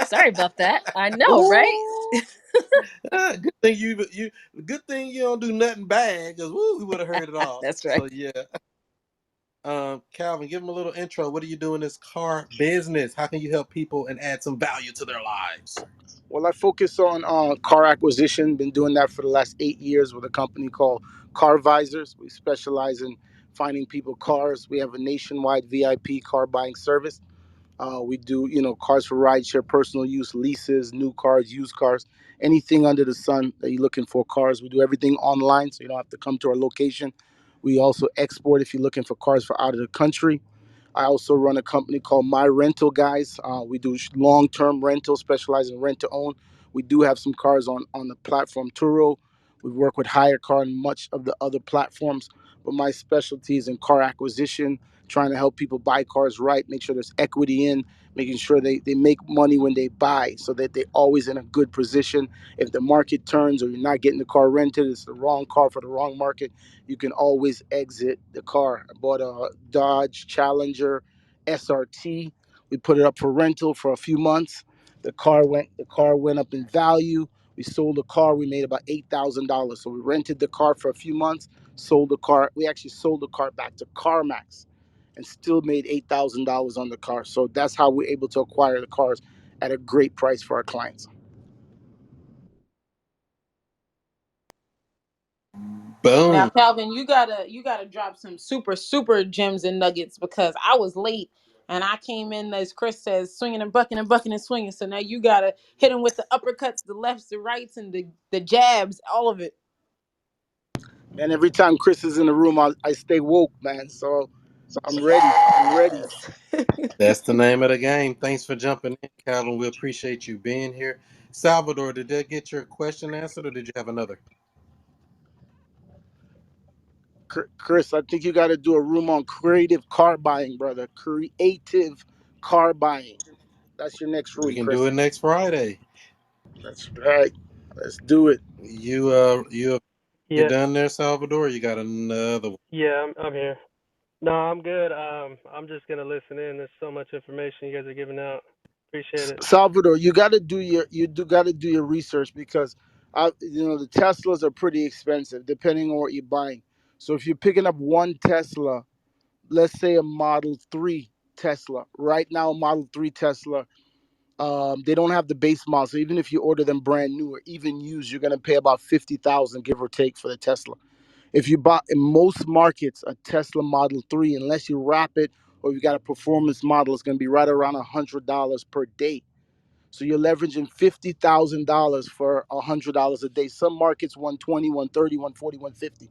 Sorry about that. I know, right? Ooh. Good thing you. Good thing you don't do nothing bad, because we would have heard it all. That's right. So yeah. Calvin, give them a little intro. What do you do in this car business? How can you help people and add some value to their lives? Well, I focus on car acquisition. Been doing that for the last 8 years with a company called Car Visors. We specialize in finding people cars. We have a nationwide VIP car buying service. We do, cars for rideshare, personal use, leases, new cars, used cars, anything under the sun that you're looking for cars. We do everything online, so you don't have to come to our location. We also export if you're looking for cars for out of the country. I also run a company called My Rental Guys. We do long-term rental, specialize in rent to own. We do have some cars on the platform Turo. We work with HyreCar and much of the other platforms, but my specialty is in car acquisition, trying to help people buy cars right, make sure there's equity in, making sure they make money when they buy so that they're always in a good position. If the market turns or you're not getting the car rented, it's the wrong car for the wrong market, you can always exit the car. I bought a Dodge Challenger SRT. We put it up for rental for a few months. The car went up in value. We sold the car. We made about $8,000. So we rented the car for a few months, sold the car. We actually sold the car back to CarMax and still made $8,000 on the car. So that's how we're able to acquire the cars at a great price for our clients. Now, Boom. Calvin, you gotta drop some super gems and nuggets because I was late and I came in as Chris says, swinging and bucking and swinging. So now you gotta hit him with the uppercuts, the lefts, the rights, and the jabs, all of it. And every time Chris is in the room, I stay woke, man. So I'm ready. I'm ready. Yes. That's the name of the game. Thanks for jumping in, Calvin. We appreciate you being here. Salvador, did that get your question answered, or did you have another? Chris, I think you got to do a room on creative car buying, brother. Creative car buying. That's your next We room, can do Chris. it next Friday. That's right. Let's do it. You Yeah, done there, Salvador? Or you got another one? yeah, I'm here. No, I'm good. I'm just gonna listen in. There's so much information you guys are giving out. Appreciate it. Salvador, you got to do your research because the Teslas are pretty expensive depending on what you're buying. So if you're picking up one Tesla, let's say a Model 3 Tesla, right now Model 3 Tesla, they don't have the base model. So even if you order them brand new or even used, you're gonna pay about 50,000, give or take, for the Tesla. If you buy in most markets a Tesla Model 3, unless you wrap it or you got a performance model, it's gonna be right around $100 per day. So you're leveraging $50,000 for $100 a day. Some markets 120, 130, 140, 150,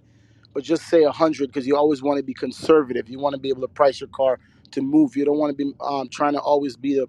but just say 100 because you always want to be conservative. You want to be able to price your car to move. You don't want to be trying to always be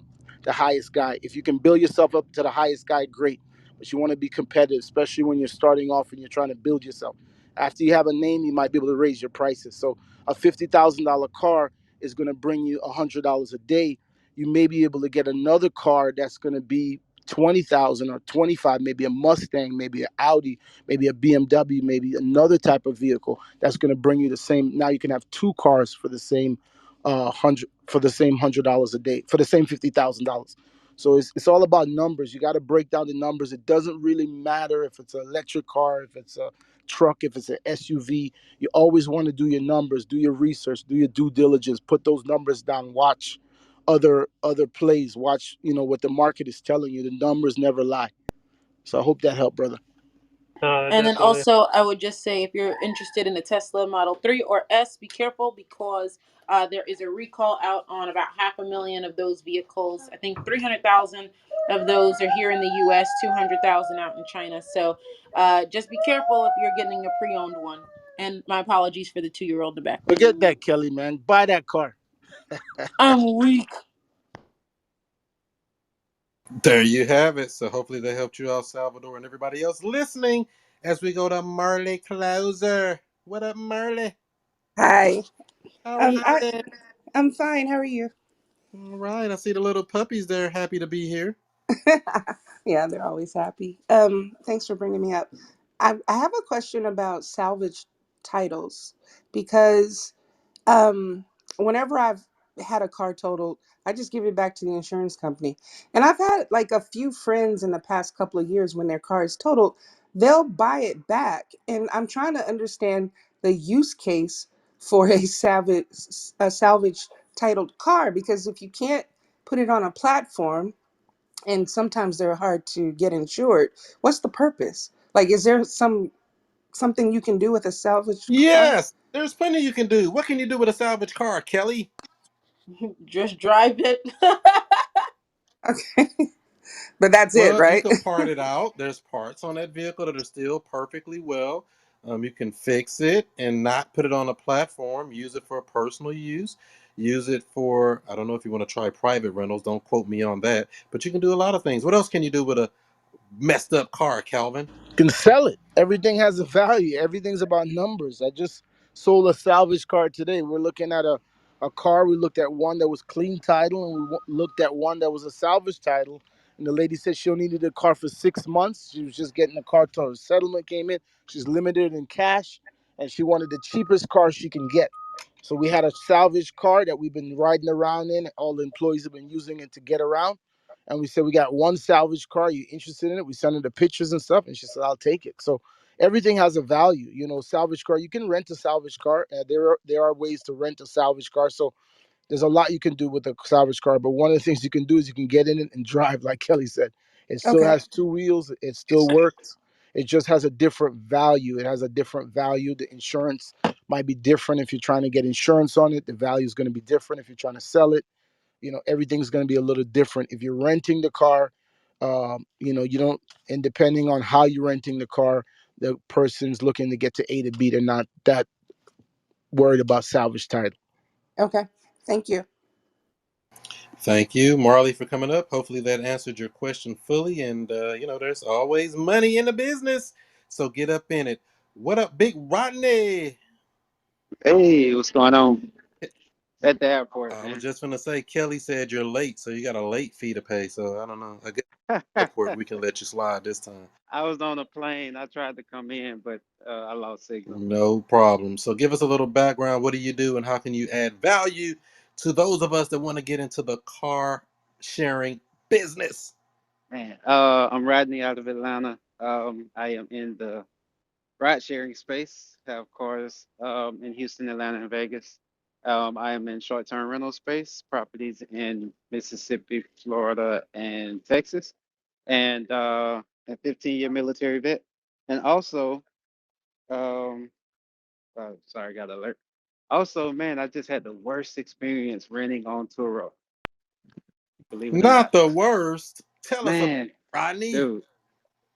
the highest guy. If you can build yourself up to the highest guy, great. But you want to be competitive, especially when you're starting off and you're trying to build yourself. After you have a name, you might be able to raise your prices. So a $50,000 car is going to bring you $100 a day. You may be able to get another car that's going to be 20,000 or 25, maybe a Mustang, maybe an Audi, maybe a BMW, maybe another type of vehicle that's going to bring you the same. Now you can have two cars for the same $100 a day, for the same $50,000. So it's all about numbers. You got to break down the numbers. It doesn't really matter if it's an electric car, if it's a truck, if it's an SUV. You always want to do your numbers, do your research, do your due diligence, put those numbers down, watch other plays, watch what the market is telling you. The numbers never lie. So I hope that helped, brother. And then Definitely. also, I would just say if you're interested in the Tesla Model 3 or S, be careful because there is a recall out on about 500,000 of those vehicles. I think 300,000 of those are here in the US, 200,000 out in China. So just be careful if you're getting a pre owned one. And my apologies for the 2-year-old in the background. Forget that, Kelly, man. Buy that car. I'm weak. There you have it. So hopefully they helped you out, Salvador, and everybody else listening as we go to Marley Closer. What up, Marley? Hi. How are you I today? I'm fine. How are you? All right. I see the little puppies there, happy to be here. Yeah, they're always happy. Thanks for bringing me up. I have a question about salvage titles because um, whenever I've had a car totaled, I just give it back to the insurance company. And I've had like a few friends in the past couple of years when their car is totaled, they'll buy it back. And I'm trying to understand the use case for a salvage titled car because if you can't put it on a platform and sometimes they're hard to get insured, what's the purpose? Like is there something you can do with a salvage car? Yes, there's plenty you can do. What can you do with a salvage car, Kelly? Just drive it. Okay. But that's it, Well, you right? can part it out. There's parts on that vehicle that are still perfectly well. You can fix it and not put it on a platform. Use it for personal use. Use it for, I don't know if you want to try private rentals. Don't quote me on that. But you can do a lot of things. What else can you do with a messed up car, Calvin? Can sell it. Everything has a value. Everything's about numbers. I just sold a salvage car today. We're looking at a car. We looked at one that was clean title, and we looked at one that was a salvage title. And the lady said she needed a car for 6 months. She was just getting a car till her settlement came in. She's limited in cash, and she wanted the cheapest car she can get. So we had a salvage car that we've been riding around in. All the employees have been using it to get around, and we said, we got one salvage car. You interested in it? We sent her the pictures and stuff. And she said, I'll take it. So everything has a value. Salvage car. You can rent a salvage car. There are ways to rent a salvage car. So there's a lot you can do with a salvage car. But one of the things you can do is you can get in it and drive, like Kelly said. It still Okay. has two wheels. It still works. It just has a different value. It has a different value. The insurance might be different if you're trying to get insurance on it. The value is going to be different if you're trying to sell it. Everything's going to be a little different if you're renting the car. You don't, and depending on how you're renting the car, the person's looking to get to A to B. They're not that worried about salvage title. Okay. Thank you. Thank you, Marley, for coming up. Hopefully that answered your question fully. And, there's always money in the business. So get up in it. What up, Big Rodney? Hey, what's going on at the airport, I was man? just going to say, Kelly said you're late. So you got a late fee to pay. So I don't know. I guess airport, we can let you slide this time. I was on a plane. I tried to come in, but I lost signal. No problem. So give us a little background. What do you do and how can you add value to those of us that want to get into the car sharing business? Man, I'm Rodney out of Atlanta. I am in the ride sharing space. Have cars in Houston, Atlanta, and Vegas. I am in short-term rental space, properties in Mississippi, Florida, and Texas, and a 15-year military vet. And also, um, sorry, I got an alert. Also, man, I just had the worst experience renting on Turo, believe it or Not not. the worst. Tell us about Man, it, Rodney. dude.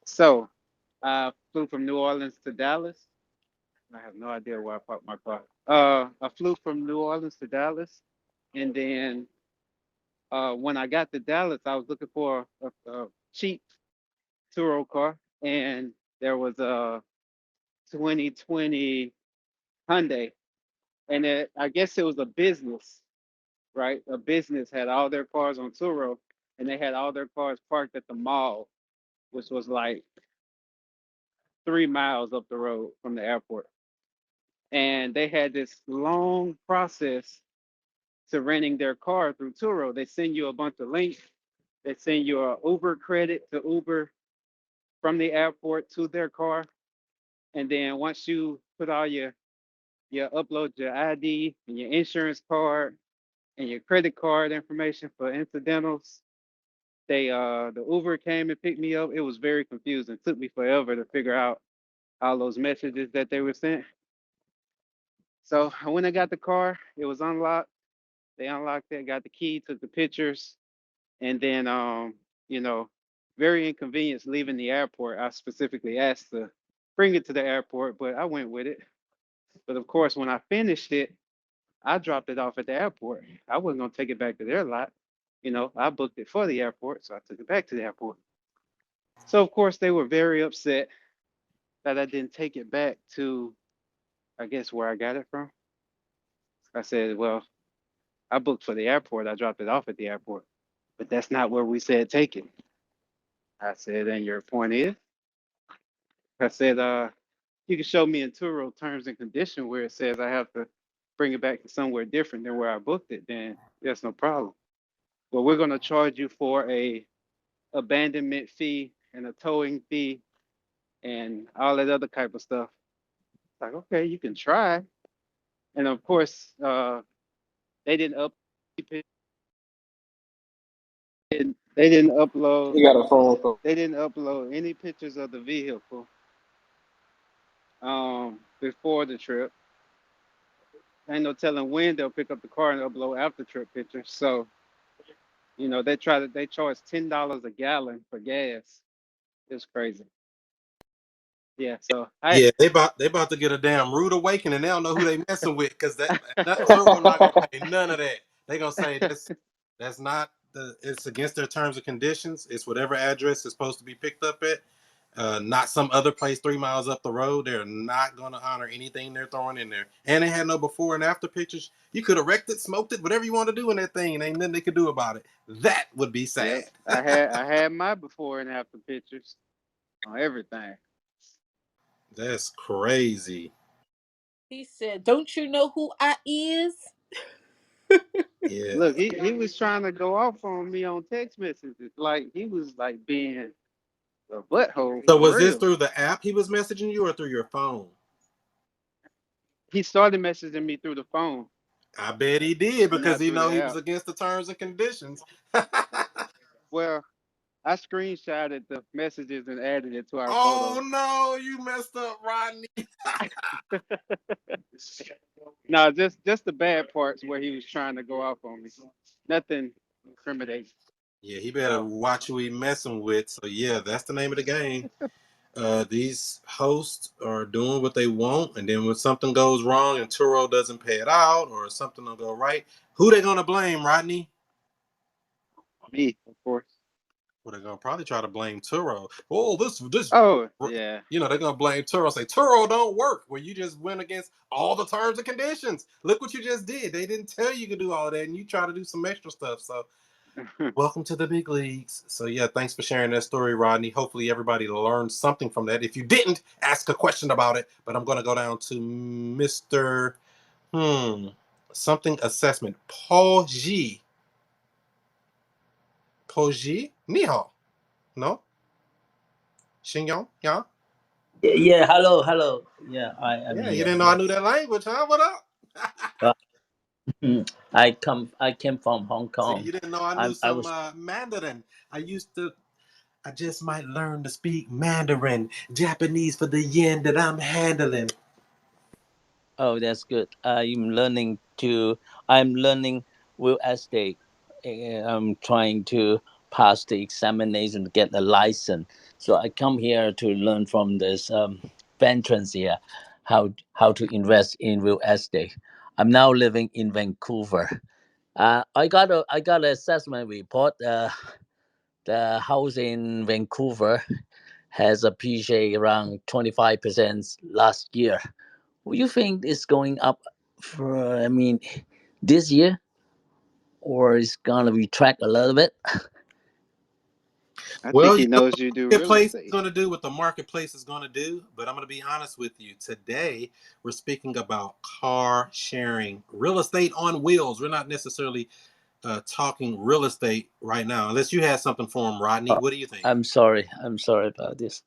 So I flew from New Orleans to Dallas. I have no idea where I parked my car. I flew from New Orleans to Dallas, and then when I got to Dallas, I was looking for a cheap Turo car, and there was a 2020 Hyundai, and I guess it was a business, right? A business had all their cars on Turo. and they had all their cars parked at the mall, which was like 3 miles up the road from the airport. And they had this long process to renting their car through Turo. They send you a bunch of links. They send you a Uber credit to Uber from the airport to their car. And then once you put all your upload your ID and your insurance card and your credit card information for incidentals, the Uber came and picked me up. It was very confusing. It took me forever to figure out all those messages that they were sent. So when I got the car, it was unlocked. They unlocked it, got the key, took the pictures, and then you know, very inconvenienced leaving the airport. I specifically asked to bring it to the airport, but I went with it. But of course, when I finished it, I dropped it off at the airport. I wasn't gonna take it back to their lot. I booked it for the airport, so I took it back to the airport. So of course they were very upset that I didn't take it back to, I guess, where I got it from. I said, well, I booked for the airport. I dropped it off at the airport, but that's not where we said take it. I said, and your point is, I said, you can show me in Turo terms and condition where it says I have to bring it back to somewhere different than where I booked it, then that's no problem. Well, we're gonna charge you for a abandonment fee and a towing fee and all that other type of stuff. Like, okay, you can try. And of course, they didn't up they didn't upload He got a phone call. they didn't upload any pictures of the vehicle before the trip. Ain't no telling when they'll pick up the car and upload after trip pictures. So, they charge $10 a gallon for gas. It's crazy. Yeah, so I Yeah, they about to get a damn rude awakening. They don't know who they messing with because that Turo not gonna pay none of that. They gonna say that's not it's against their terms and conditions. It's whatever address is supposed to be picked up at. Not some other place 3 miles up the road. They're not going to honor anything they're throwing in there. And they had no before and after pictures. You could have wrecked it, smoked it, whatever you want to do in that thing, and ain't nothing they could do about it. That would be Yep, sad. I had my before and after pictures on everything. That's crazy. He said, "Don't you know who I is?" Yeah. Look, he was trying to go off on me on text messages. Like he was like being a butthole So for was this real. through the app he was messaging you or through your phone? He started messaging me through the phone, I bet he did because not he through the know he was app. against the terms and conditions. Well, I screenshotted the messages and added it to our Oh photos. no, you messed up, Rodney. No, just the bad parts where he was trying to go off on me. Nothing incriminating. Yeah, he better So watch who he messing with. So yeah, that's the name of the game. These hosts are doing what they want, and then when something goes wrong and Turo doesn't pay it out or something don't go right, who they gonna blame, Rodney? me, of course. Well, they're gonna probably try to blame Turo. Oh, this, Oh yeah. they're gonna blame Turo. Say Turo don't work. Well, you just went against all the terms and conditions. Look what you just did. They didn't tell you could do all that, and you try to do some extra stuff. So welcome to the big leagues. So yeah, thanks for sharing that story, Rodney. Hopefully everybody learned something from that. If you didn't, ask a question about it. But I'm gonna go down to Mr. Something assessment. Paul G. Paul G. Ni hao. No? Xingyong? Yeah? Yeah, hello, hello. Yeah, I am Yeah, you here. didn't know I knew Yes. that language, huh? What up? Uh, I came from Hong See, Kong. you didn't know I knew I some was Mandarin. I just might learn to speak Mandarin, Japanese for the yen that I'm handling. Oh, that's good. I'm learning real estate. I'm trying to pass the examination to get the license. So I come here to learn from this veterans here how to invest in real estate. I'm now living in Vancouver. I got an assessment report. The house in Vancouver has appreciated around 25% last year. Do you think it's going up this year, or it's gonna retract a little bit? I think Well, he you know knows what you do the real marketplace is estate. going to do what the marketplace is going to do, but I'm going to be honest with you. Today, we're speaking about car sharing, real estate on wheels. We're not necessarily talking real estate right now, unless you had something for him, Rodney. Uh, What do you think? I'm sorry. I'm sorry about this.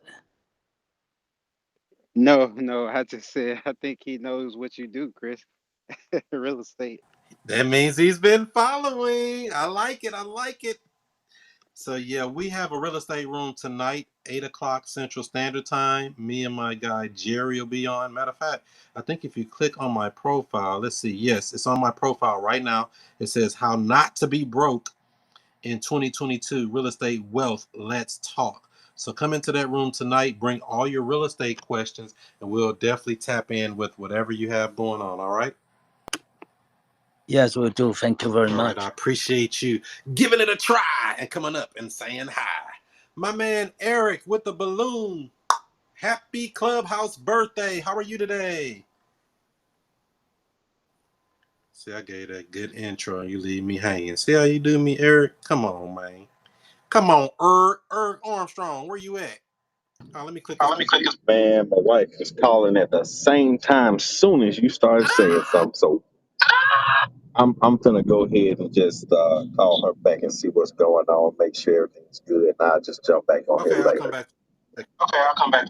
No, no, I just said I think he knows what you do, Chris. Real estate. That means he's been following. I like it. I like it. So yeah, we have a real estate room tonight, 8 o'clock Central Standard Time. Me and my guy Jerry will be on. Matter of fact, I think if you click on my profile, let's see. Yes, it's on my profile right now. It says "How Not to Be Broke in 2022: Real Estate Wealth. Let's talk." So come into that room tonight. Bring all your real estate questions, and we'll definitely tap in with whatever you have going on. All right. Yes, we do. Thank you very All right, I much. appreciate you giving it a try and coming up and saying hi. My man Eric with the balloon. Happy Clubhouse birthday. How are you today? See, I gave that good intro and you leave me hanging. See how you do me, Eric? Come on, man. Come on, Erg Armstrong. Where you at? Let me click his. Let me click this. Man, my wife is calling at the same time soon as you started saying something. So I'm gonna go ahead and just call her back and see what's going on, make sure everything's good, and I'll just jump back on here Okay, I'll come later. back. Okay, I'll come back.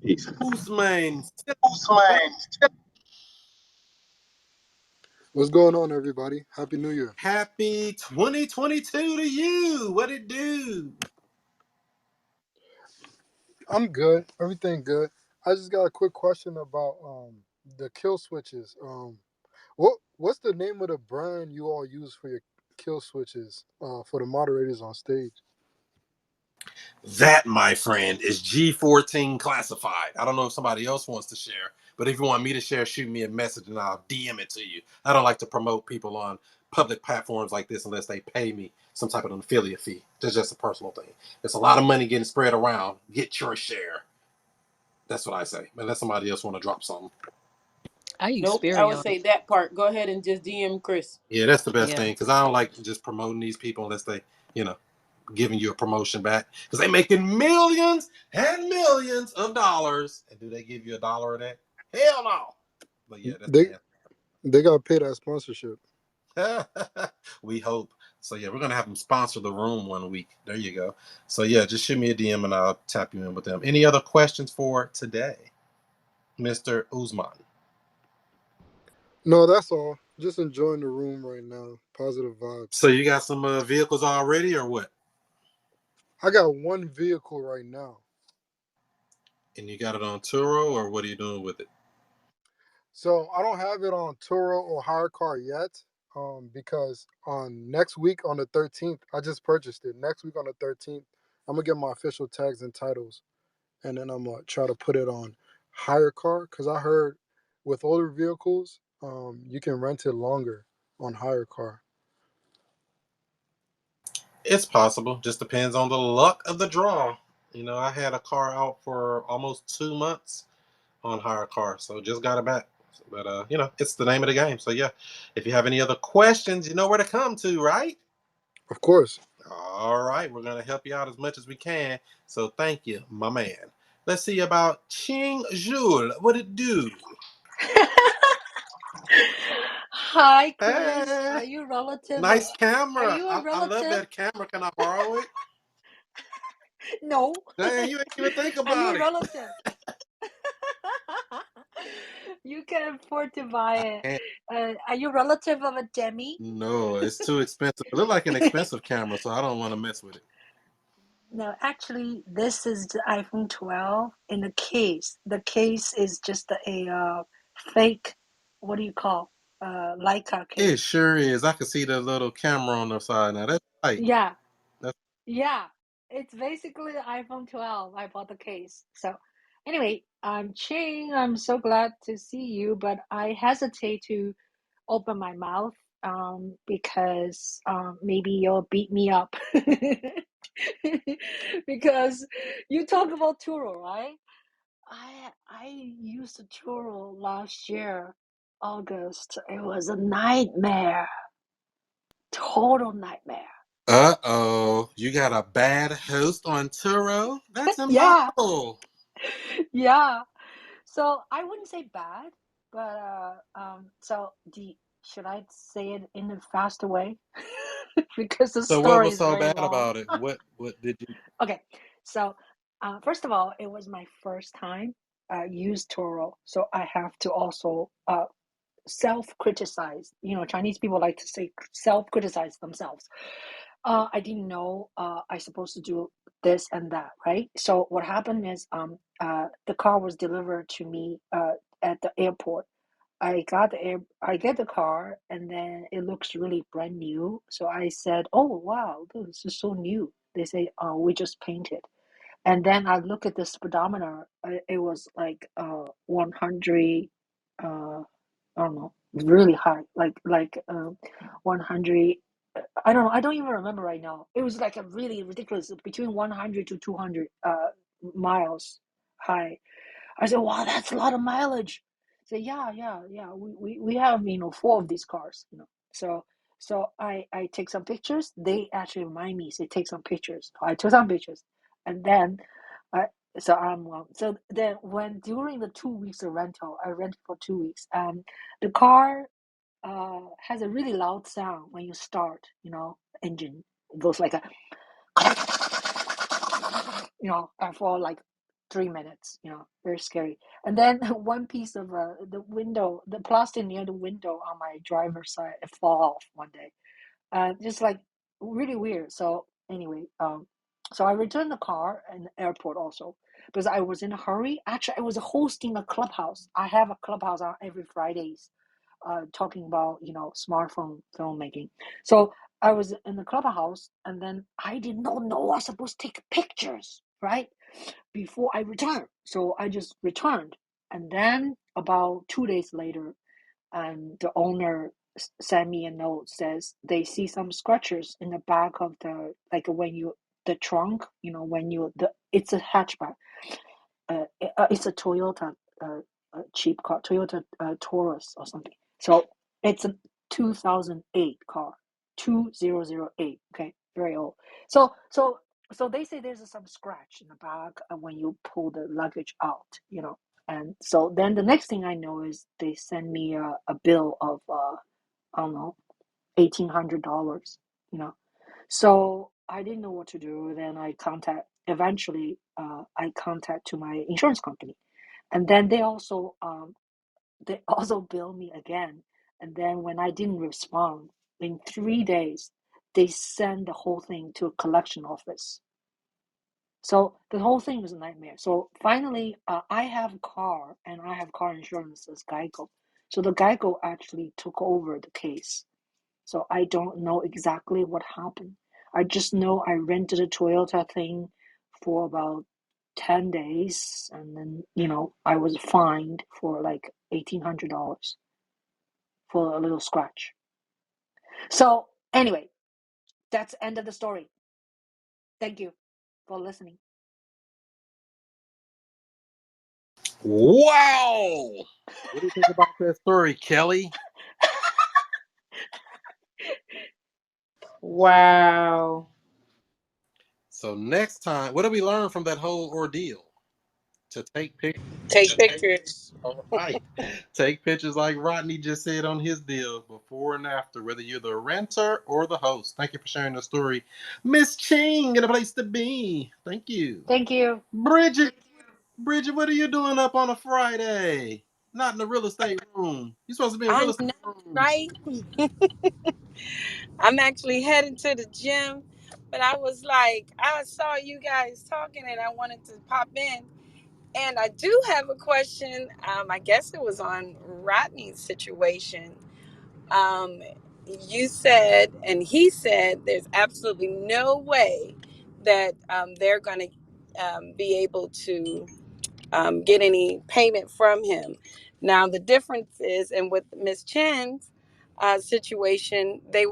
Peace. Usman. Usman. What's going on, everybody? Happy New Year. Happy 2022 to you. What it do? I'm good. Everything good. I just got a quick question about the kill switches. What's the name of the brand you all use for your kill switches for the moderators on stage? That, my friend, is G14 classified. I don't know if somebody else wants to share, but if you want me to share, shoot me a message and I'll DM it to you. I don't like to promote people on public platforms like this unless they pay me some type of an affiliate fee. That's just a personal thing. It's a lot of money getting spread around. Get your share. That's what I say. Unless somebody else want to drop something. I use Nope, I would Farion. say that part. Go ahead and just DM Chris. Yeah, that's the best Yeah. thing because I don't like just promoting these people unless they, you know, giving you a promotion back because they making millions and millions of dollars. And do they give you a dollar of that? Hell no. But yeah, that's They the they got to pay that sponsorship. answer. We hope. So yeah, we're gonna have them sponsor the room one week. There you go. So yeah, just shoot me a DM and I'll tap you in with them. Any other questions for today, Mr. Usman? No, that's all. Just enjoying the room right now. Positive vibes. So you got some vehicles already or what? I got one vehicle right now. And you got it on Turo or what are you doing with it? So I don't have it on Turo or HyreCar yet, because on next week on the 13th, I just purchased it. Next week on the 13th, I'm gonna get my official tags and titles, and then I'm gonna try to put it on HyreCar because I heard with older vehicles, you can rent it longer on HyreCar. It's possible. Just depends on the luck of the draw. You know, I had a car out for almost 2 months on HyreCar, so just got it back. But you know, it's the name of the game. So yeah, if you have any other questions, you know where to come to, right? Of course. All right, we're gonna help you out as much as we can. So thank you, my man. Let's see about Ching Jul. What it do? Hi, Chris. Hey, Are you relative of? nice Are camera. you a I love relative? that camera. Can I borrow it? No. Dang, you ain't even think Are you about a it. relative? You can afford to buy I it. can't. Are you relative of a Demi? No, it's too expensive. It look like an expensive camera, so I don't want to mess with it. No, actually, this is the iPhone 12 in the case. The case is just a fake. What do you call? Leica It case. sure is. I can see the little camera on the side now. That's right. Yeah, That's yeah, it's basically the iPhone 12. I bought the case. So, anyway, I'm Ching. I'm so glad to see you, but I hesitate to open my mouth because maybe you'll beat me up. Because you talk about Turo, right? I used a Turo last year, August. It was a nightmare, total nightmare. Uh-oh. You got a bad host on Turo? That's Yeah, impossible. yeah. So I wouldn't say bad, but so should I say it in a faster way? Because the So what story was is so very bad long. about it? What did you Okay, so first of all, it was my first time use Toro, so I have to also self-criticize. You know, Chinese people like to say self-criticize themselves. I didn't know I supposed to do this and that, right? So what happened is the car was delivered to me at the airport. I get the car and then it looks really brand new. So I said, "Oh wow, this is so new." They say, "Oh, we just painted." And then I look at the speedometer. It was like 100. I don't know, really high, like 100. I don't know. I don't even remember right now. It was like a really ridiculous between 100 to 200 miles high. I said, wow, that's a lot of mileage. So yeah, yeah, yeah. We have four of these cars. So I take some pictures. They actually remind me, say take some pictures. I took some pictures, and then I so then when during the 2 weeks of rental, I rented for 2 weeks. The car has a really loud sound when you start. Engine it goes like a for like 3 minutes, very scary. And then one piece of the window, the plastic near the window on my driver's side, it fall off one day. Just like really weird. So anyway, so I returned the car in the airport also because I was in a hurry. Actually, I was hosting a clubhouse. I have a clubhouse on every Fridays, talking about smartphone filmmaking. So I was in the clubhouse, and then I did not know I was supposed to take pictures right before I returned. So I just returned, and then about 2 days later, and the owner sent me a note says they see some scratches in the back of the like when you the trunk, when you the it's a hatchback, it's a Toyota, cheap car, Toyota Taurus or something. So it's a 2008 car, 2008. Okay, very old. So they say there's some scratch in the back when you pull the luggage out. And so then the next thing I know is they send me a bill of I don't know, $1,800. You know, so I didn't know what to do. Then eventually, I contact to my insurance company, and then they also bill me again. And then when I didn't respond in 3 days, they send the whole thing to a collection office. So the whole thing was a nightmare. So finally, I have a car and I have car insurance as Geico. So the Geico actually took over the case. So I don't know exactly what happened. I just know I rented a Toyota thing for about 10 days, and then, I was fined for like $1,800 for a little scratch. So anyway, that's the end of the story. Thank you for listening. Wow! What do you think about that story, Kelly? Wow. So next time, what did we learn from that whole ordeal? To take pictures. Take pictures. All right. Take pictures like Rodney just said on his deal, before and after, whether you're the renter or the host. Thank you for sharing the story. Miss Ching, in a place to be. Thank you. Thank you. Bridget, what are you doing up on a Friday? Not in the real estate room. You're supposed to be in real I estate know, rooms. right? I'm actually heading to the gym, but I was like, I saw you guys talking and I wanted to pop in. And I do have a question. I guess it was on Rodney's situation. Um, you said, and he said, there's absolutely no way that they're going to be able to get any payment from him. Now the difference is, and with Miss Chen's situation, they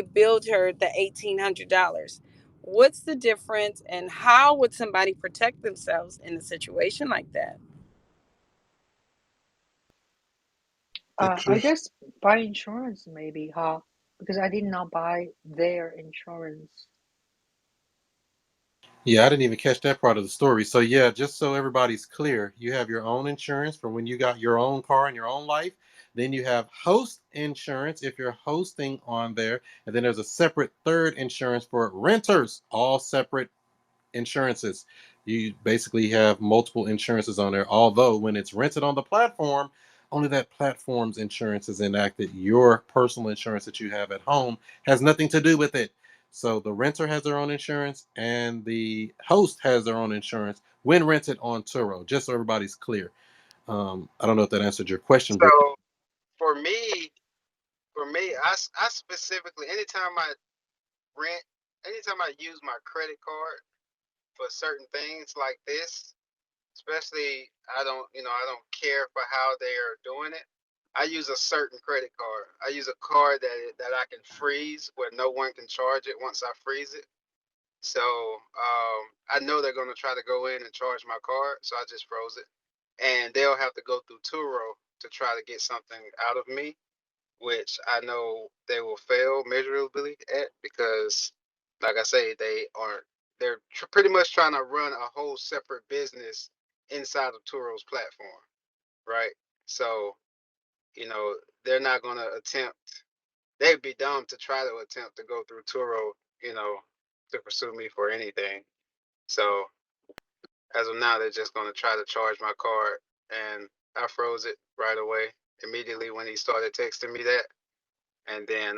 billed her the $1,800. What's the difference, and how would somebody protect themselves in a situation like that? Hey, I Chris. guess buy insurance maybe, huh? because I did not buy their insurance. Yeah, I didn't even catch that part of the story. So yeah, just so everybody's clear, you have your own insurance for when you got your own car in your own life. Then you have host insurance if you're hosting on there, and then there's a separate third insurance for renters, all separate insurances. You basically have multiple insurances on there. Although when it's rented on the platform, only that platform's insurance is enacted. Your personal insurance that you have at home has nothing to do with it. So the renter has their own insurance and the host has their own insurance when rented on Turo, just so everybody's clear. I don't know if that answered your question, So but for me, I specifically, rent, anytime I use my credit card for certain things like this, especially I don't care for how they are doing it. I use a certain credit card. I use a card that I can freeze where no one can charge it once I freeze it. So I know they're gonna try to go in and charge my card, so I just froze it, and they'll have to go through Turo to try to get something out of me, which I know they will fail miserably at because, like I say, they're pretty much trying to run a whole separate business inside of Turo's platform, right? So, they're not going to attempt, they'd be dumb to try to attempt to go through Turo, to pursue me for anything. So, as of now, they're just going to try to charge my card, and I froze it right away, immediately when he started texting me that. And then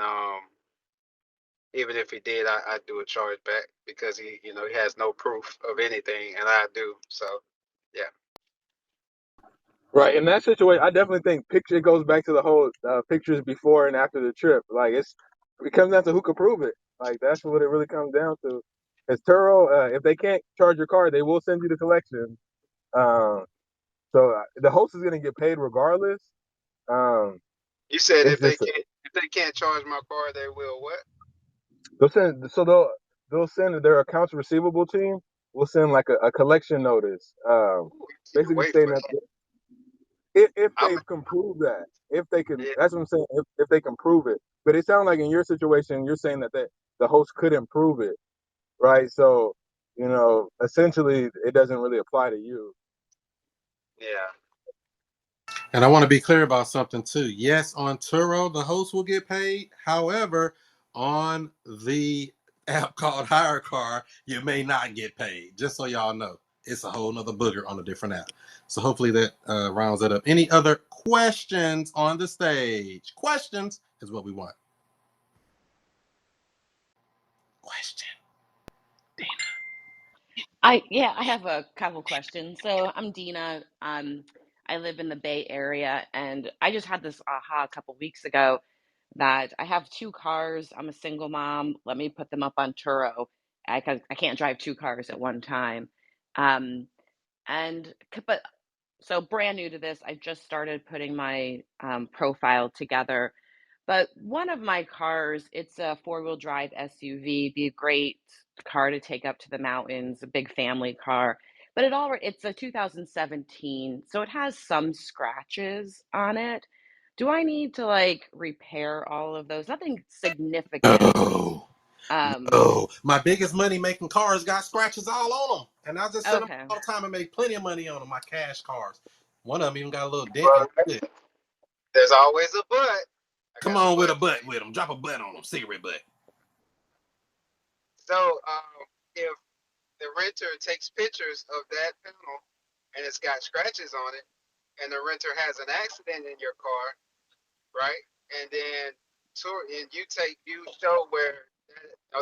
even if he did, I'd do a charge back because he has no proof of anything, and I do. So yeah. Right. In that situation, I definitely think picture it goes back to the whole pictures before and after the trip. Like it comes down to who can prove it. Like that's what it really comes down to. Because Turo, if they can't charge your car, they will send you the collection. Um, so the host is gonna get paid regardless. Um, You said it's just if they can't charge my car, they will what? they'll send their accounts receivable team will send like a collection notice, Ooh, I can't basically wait stating for that that. if I'm they can prove that, if they can, yeah, that's what I'm saying, if they can prove it. But it sounds like in your situation, you're saying that the host couldn't prove it, right? So, essentially, it doesn't really apply to you. yeah. and I want to be clear about something too. Yes, on Turo, the host will get paid. However, on the app called HyreCar, you may not get paid. Just so y'all know, it's a whole nother booger on a different app. So hopefully that rounds that up. Any other questions on the stage? Questions is what we want. Question. I have a couple questions. So I'm Dina. I live in the Bay Area, and I just had this aha a couple weeks ago that I have two cars. I'm a single mom. Let me put them up on Turo. I can't drive two cars at one time. Um, but so brand new to this, I just started putting my profile together. But one of my cars, it's a four-wheel drive SUV, be a great car to take up to the mountains, a big family car. But it's a 2017, so it has some scratches on it. Do I need to like repair all of those? Nothing significant. No. Um, Oh, my biggest money making cars got scratches all on them, and I just sell them okay. all the time and make plenty of money on them. My cash cars. One of them even got a little dent in Well, it. there's always a but. I Come got a on with but a for butt you. with them. Drop a butt on them. Cigarette butt. So if the renter takes pictures of that panel and it's got scratches on it, and the renter has an accident in your car, right? And then you show where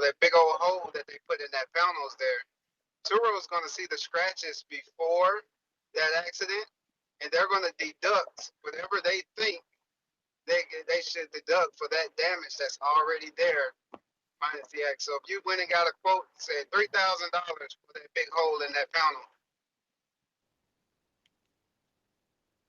that big old hole that they put in that panel is there. Turo is going to see the scratches before that accident, and they're going to deduct whatever they think they should deduct for that damage that's already there minus the X. So if you went and got a quote that said $3,000 for that big hole in that panel,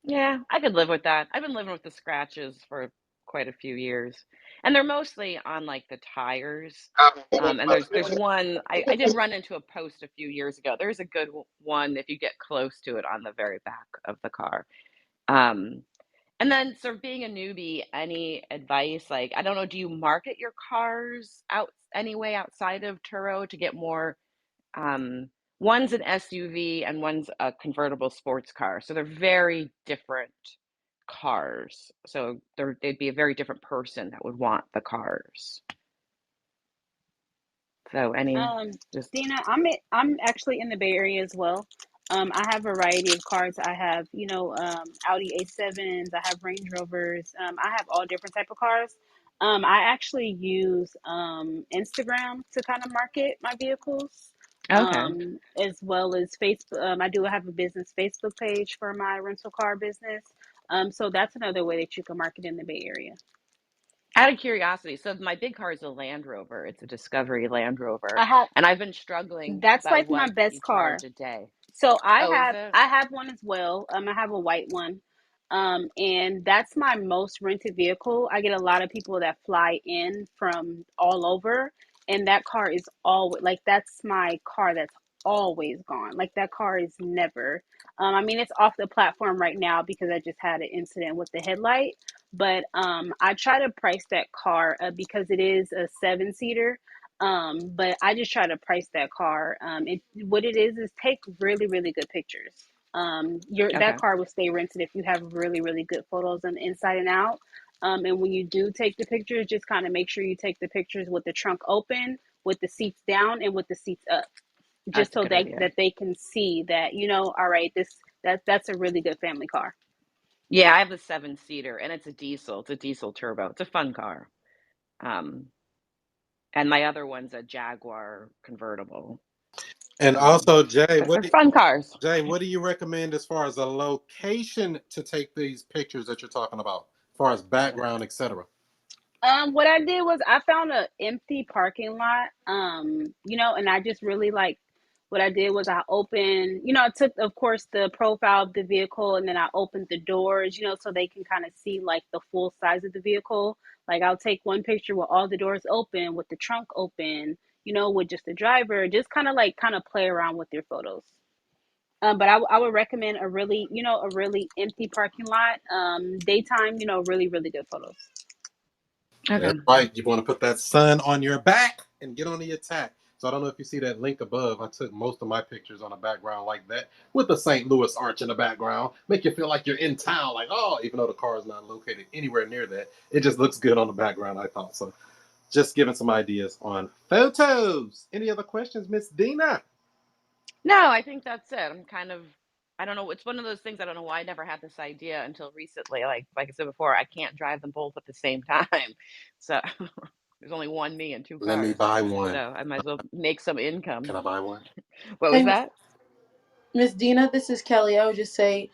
Yeah, I could live with that. I've been living with the scratches for quite a few years. And they're mostly on like the tires. And there's one I did run into a post a few years ago. There's a good one if you get close to it on the very back of the car. Um, And then, sort of being a newbie, any advice? Like, I don't know, do you market your cars out anyway outside of Turo to get more? Um, one's an SUV and one's a convertible sports car, so they're very different cars. So they'd be a very different person that would want the cars. So any Um, just Dina, I'm actually in the Bay Area as well. I have a variety of cars. I have, Audi A7s. I have Range Rovers. I have all different type of cars. I actually use Instagram to kind of market my vehicles, okay. as well as Facebook. I do have a business Facebook page for my rental car business. So that's another way that you can market in the Bay Area. Out of curiosity, so my big car is a Land Rover. It's a Discovery Land Rover, I have and I've been struggling That's about like my what you best car. charge a day. So I Oh, is have it? I have one as well. I have a white one. And that's my most rented vehicle. I get a lot of people that fly in from all over, and that car is always like that's my car that's always gone. Like that car is never. I mean, it's off the platform right now because I just had an incident with the headlight. But I try to price that car because it is a seven seater. But I just try to price that car. What it is take really, really good pictures. Your Okay, That car will stay rented if you have really, really good photos on the inside and out. And when you do take the pictures, just kind of make sure you take the pictures with the trunk open, with the seats down, and with the seats up, just that's a so good idea. that they can see that all right, that's a really good family car. Yeah, I have a seven-seater, and it's a diesel. It's a diesel turbo. It's a fun car. Um, and my other one's a Jaguar convertible. And also, Jay, But they're fun cars. What do you recommend as far as a location to take these pictures that you're talking about, as far as background, etc.? What I did was I found an empty parking lot. And I just really like what I did was I opened, I took, of course, the profile of the vehicle, and then I opened the doors, so they can kind of see like the full size of the vehicle. Like I'll take one picture with all the doors open, with the trunk open, with just the driver, just kind of play around with your photos. But I would recommend a really empty parking lot. Daytime, really, really good photos. Okay. That's right. You want to put that sun on your back and get on the attack. So I don't know if you see that link above. I took most of my pictures on a background like that with the St. Louis Arch in the background. Make you feel like you're in town, like, oh, even though the car is not located anywhere near that. It just looks good on the background, I thought. So just giving some ideas on photos. Any other questions, Miss Dina? No, I think that's it. I don't know. It's one of those things. I don't know why I never had this idea until recently. Like I said before, I can't drive them both at the same time. So there's only one me and two Let me cars. buy So one. I might as well make some income. Can I buy one? What was Hey, that? Miss Dina, this is Kelly. I would just say,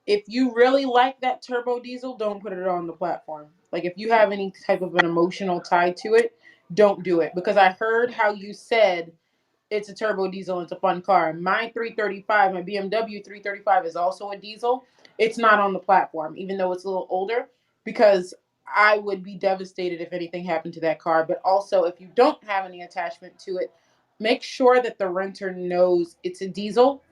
if you really like that turbo diesel, don't put it on the platform. Like, if you have any type of an emotional tie to it, don't do it. Because I heard how you said it's a turbo diesel. It's a fun car. My 335, my BMW 335 is also a diesel. It's not on the platform, even though it's a little older, because I would be devastated if anything happened to that car. But also, if you don't have any attachment to it, make sure that the renter knows it's a diesel,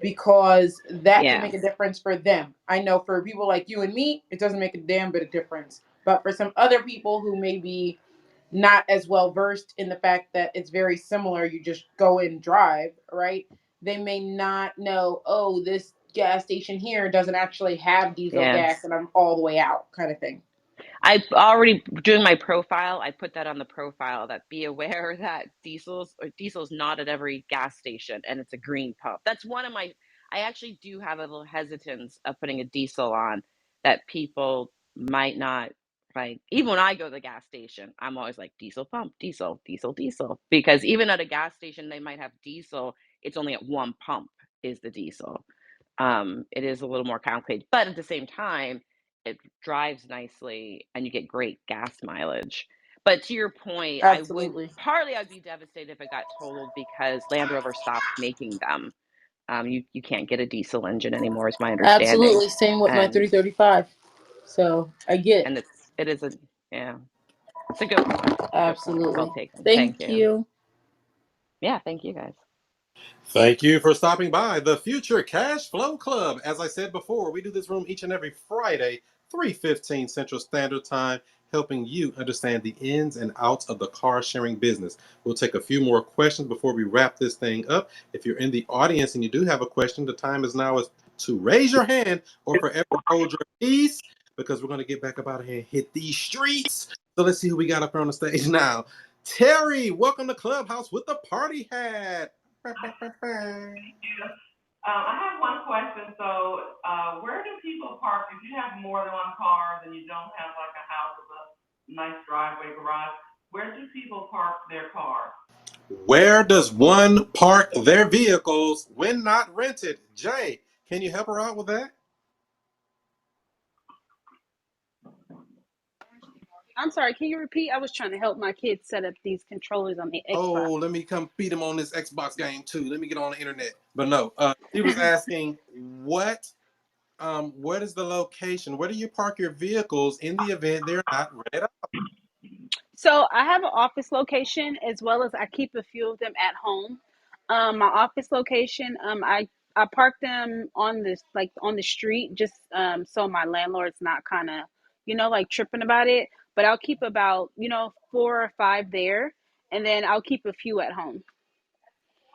because that can Yeah, make a difference for them. I know for people like you and me, it doesn't make a damn bit of difference. But for some other people who may be not as well versed in the fact that it's very similar, you just go and drive, right? They may not know, oh, this gas station here doesn't actually have diesel yeah. gas and I'm all the way out, kind of thing. I already doing my profile. I put that on the profile that be aware that diesel's not at every gas station and it's a green pump. That's one of my I actually do have a little hesitance of putting a diesel on that people might not like. Even when I go to the gas station, I'm always like diesel pump, diesel, diesel, diesel. Because even at a gas station they might have diesel, it's only at one pump is the diesel. It is a little more complicated, but at the same time, it drives nicely and you get great gas mileage. But to your point, Absolutely. I'd be devastated if it got totaled because Land Rover stopped making them. You can't get a diesel engine anymore, is my understanding. Absolutely. Same with my And 335. So I get it. and it is a yeah, it's a good point. Good point. Well Absolutely. taken. Thank Thank you. you. Yeah, thank you guys. Thank you for stopping by the Future Cash Flow Club. As I said before, we do this room each and every Friday, 3:15 Central Standard Time, helping you understand the ins and outs of the car sharing business. We'll take a few more questions before we wrap this thing up. If you're in the audience and you do have a question, the time is now to raise your hand or forever hold your peace, because we're going to get back up out of here and hit these streets. So let's see who we got up here on the stage now. Terry, welcome to Clubhouse with the party hat. I have one question. So, where do people park if you have more than one car and you don't have like a house with a nice driveway, garage? Where do people park their cars? Where does one park their vehicles when not rented? Jay, can you help her out with that? I'm sorry, can you repeat? I was trying to help my kids set up these controllers on the Xbox. Oh, let me come beat him on this Xbox game too. Let me get on the internet. But no, he was asking what is the location? Where do you park your vehicles in the event they're not rented out? So I have an office location as well as I keep a few of them at home. My office location, I park them on this like on the street, just so my landlord's not kind of like tripping about it. But I'll keep about 4 or 5 there, and then I'll keep a few at home.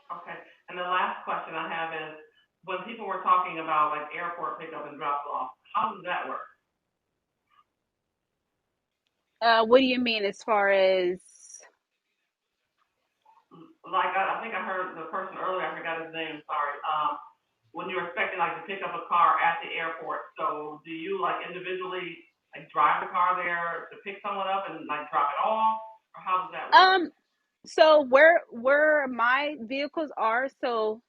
Okay. And the last question I have is, when people were talking about like airport pickup and drop off, how does that work? What do you mean as far as? Like I think I heard the person earlier, I forgot his name, sorry. When you're expecting like to pick up a car at the airport, so do you like individually like drive the car there to pick someone up and like drop it off, or how does that work? Um, so where my vehicles are, so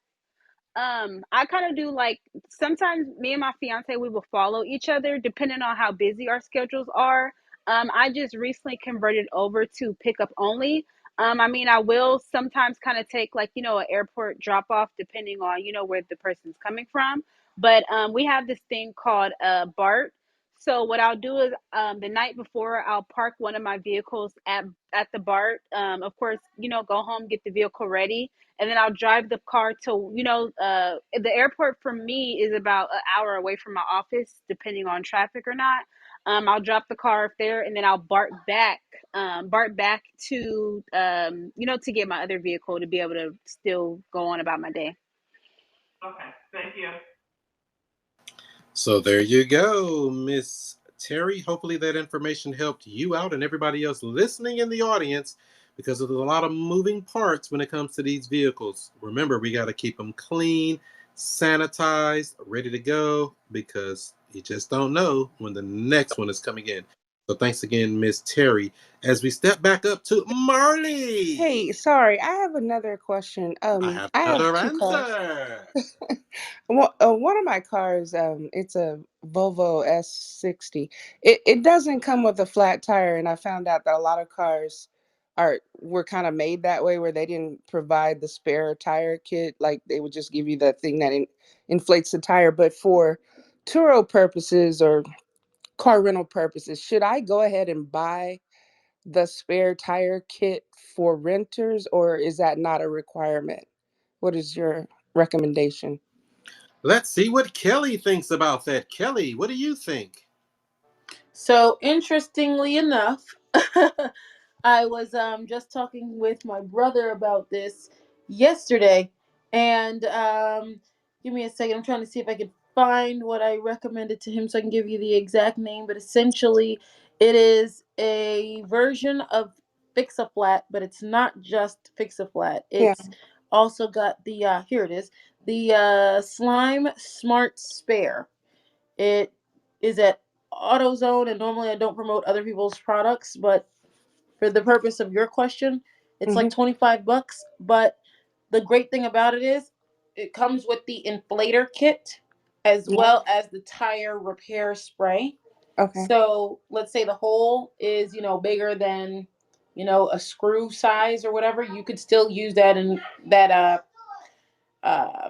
I kind of do like sometimes me and my fiance we will follow each other depending on how busy our schedules are. I just recently converted over to pickup only. I mean, I will sometimes kind of take like an airport drop off depending on where the person's coming from. But we have this thing called BART. So what I'll do is the night before I'll park one of my vehicles at the BART. Of course, go home, get the vehicle ready, and then I'll drive the car to the airport for me is about an hour away from my office, depending on traffic or not. I'll drop the car up there, and then I'll BART back to to get my other vehicle to be able to still go on about my day. Okay, thank you. So there you go, Miss Terry. Hopefully that information helped you out and everybody else listening in the audience, because there's a lot of moving parts when it comes to these vehicles. Remember, we got to keep them clean, sanitized, ready to go, because you just don't know when the next one is coming in. So thanks again, Miss Terry. As we step back up to Marley, Hey, sorry, I have another question. I have I have another two cars. answer. One of my cars, it's a Volvo S60. It doesn't come with a flat tire, and I found out that a lot of cars were kind of made that way, where they didn't provide the spare tire kit. Like they would just give you that thing that inflates the tire. But for Turo purposes or car rental purposes, should I go ahead and buy the spare tire kit for renters, or is that not a requirement? What is your recommendation? Let's see what Kelly thinks about that. Kelly, what do you think? So interestingly enough, I was just talking with my brother about this yesterday, and give me a second. I'm trying to see if I can find what I recommended to him so I can give you the exact name. But essentially, it is a version of Fix a Flat, but it's not just Fix a Flat. Yeah. It's also got the here it is, the Slime Smart Spare. It is at AutoZone, and normally I don't promote other people's products, but for the purpose of your question, it's Hmm. like $25. But the great thing about it is it comes with the inflator kit as Yeah. well as the tire repair spray. Okay. So let's say the hole is, bigger than, a screw size or whatever, you could still use that in that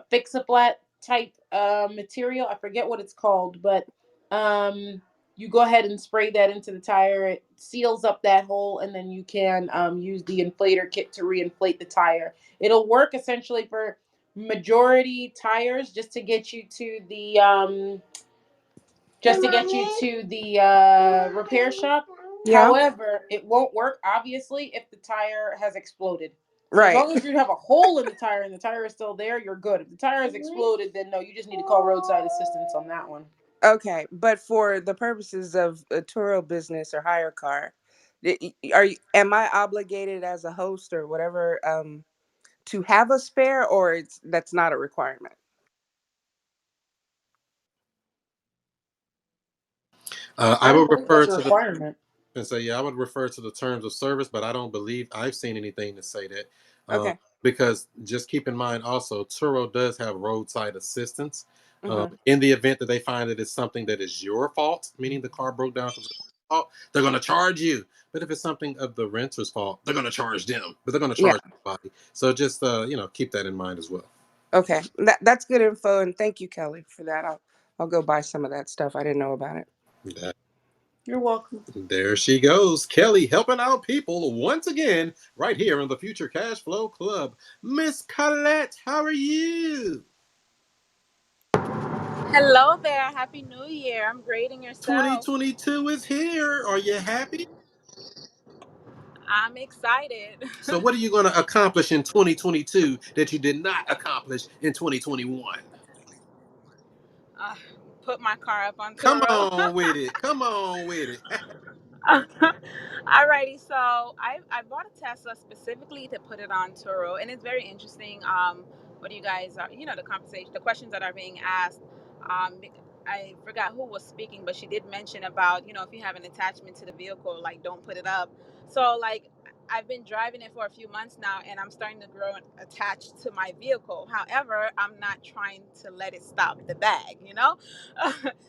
fix a flat type material. I forget what it's called, but you go ahead and spray that into the tire. It seals up that hole, and then you can use the inflator kit to reinflate the tire. It'll work essentially for majority tires just to get you to the repair shop. Yeah. However, it won't work obviously if the tire has exploded. So as Right. long as you have a hole in the tire and the tire is still there, you're good. If the tire has exploded, then no, you just need to call roadside assistance on that one. Okay, but for the purposes of a Turo business or hire car, am I obligated as a host or whatever to have a spare, or that's not a requirement? I I don't would believe refer that's a to the requirement. and say, yeah, I would refer to the terms of service, but I don't believe I've seen anything to say that. Um, Okay. because just keep in mind also, Turo does have roadside assistance. Hmm. In the event that they find that it's something that is your fault, meaning the car broke down because fault, they're going to charge you. But if it's something of the renter's fault, they're going to charge them, but they're going to Yeah. charge somebody. So just, keep that in mind as well. Okay. That's good info, and thank you, Kelly, for that. I'll go buy some of that stuff. I didn't know about it. That, You're welcome. there she goes. Kelly helping out people once again, right here in the Future Cash Flow Club. Miss Colette, how are you? Hello there. Happy New Year. I'm grading yourself. 2022 is here. Are you happy? I'm excited. So, what are you going to accomplish in 2022 that you did not accomplish in 2021? uh, Put my car up on Come Turo. on with it. Come on with it. Alrighty, so I bought a Tesla specifically to put it on Turo, and it's very interesting. What do you guys are, the conversation, the questions that are being asked. I forgot who was speaking, but she did mention about if you have an attachment to the vehicle, like don't put it up. So like I've been driving it for a few months now, and I'm starting to grow attached to my vehicle. However, I'm not trying to let it stop the bag.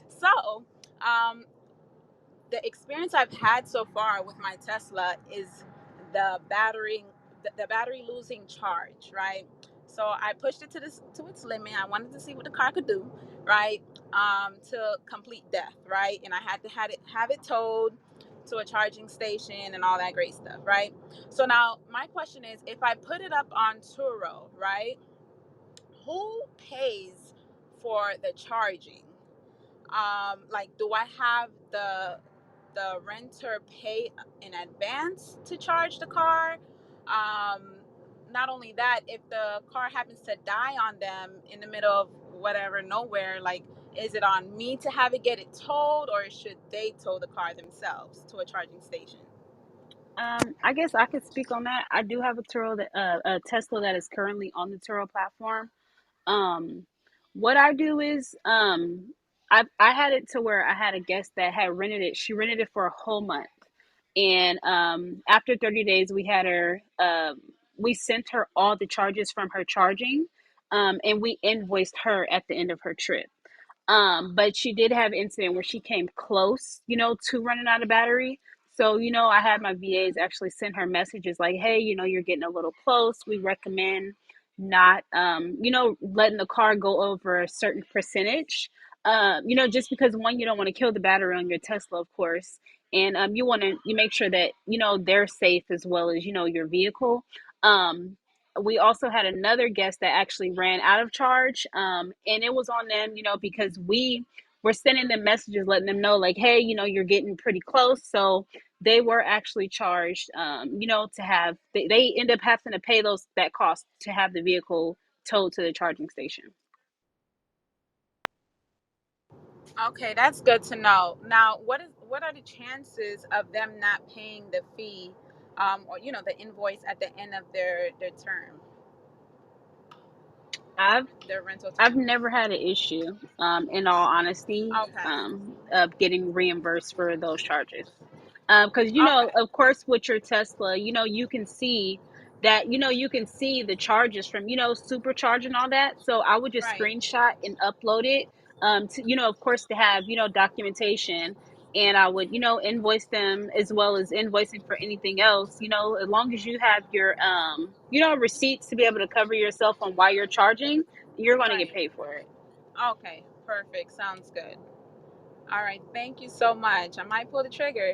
So. Um, the experience I've had so far with my Tesla is the battery losing charge, right? So I pushed it to its limit. I wanted to see what the car could do, right? To complete death, right? And I had to have it towed to a charging station and all that great stuff, right? So now my question is, if I put it up on Turo, right? Who pays for the charging? Like, do I have the renter pay in advance to charge the car? um Not only that, if the car happens to die on them in the middle of whatever nowhere, like, is it on me to have it get it towed, or should they tow the car themselves to a charging station? I guess I could speak on that. I do have a Tesla that is currently on the Turo platform. Um, what I do is, I had it to where I had a guest that had rented it. She rented it for a whole month, and after 30 days, we had her. We sent her all the charges from her charging, and we invoiced her at the end of her trip. But she did have an incident where she came close, to running out of battery. So, I had my VAs actually send her messages like, hey, you're getting a little close. We recommend not, letting the car go over a certain percentage. Just because one, you don't want to kill the battery on your Tesla, of course. And you make sure that, they're safe as well as, your vehicle. We also had another guest that actually ran out of charge, and it was on them, because we were sending them messages letting them know like, hey, you're getting pretty close. So they were actually charged, to have they end up having to pay that cost to have the vehicle towed to the charging station. Okay, that's good to know. Now, what are the chances of them not paying the fee, or the invoice at the end of their term, I've their rental I've term? never had an issue, in all honesty, Okay. of getting reimbursed for those charges. Because, Okay. of course, with your Tesla, you can see that, you can see the charges from, supercharge and all that. So I would just Right. screenshot and upload it, to, of course, to have, documentation. And I would, invoice them as well as invoicing for anything else, as long as you have your, receipts to be able to cover yourself on why you're charging, you're going to get Right. paid for it. Okay. Perfect. Sounds good. All right. Thank you so much. I might pull the trigger.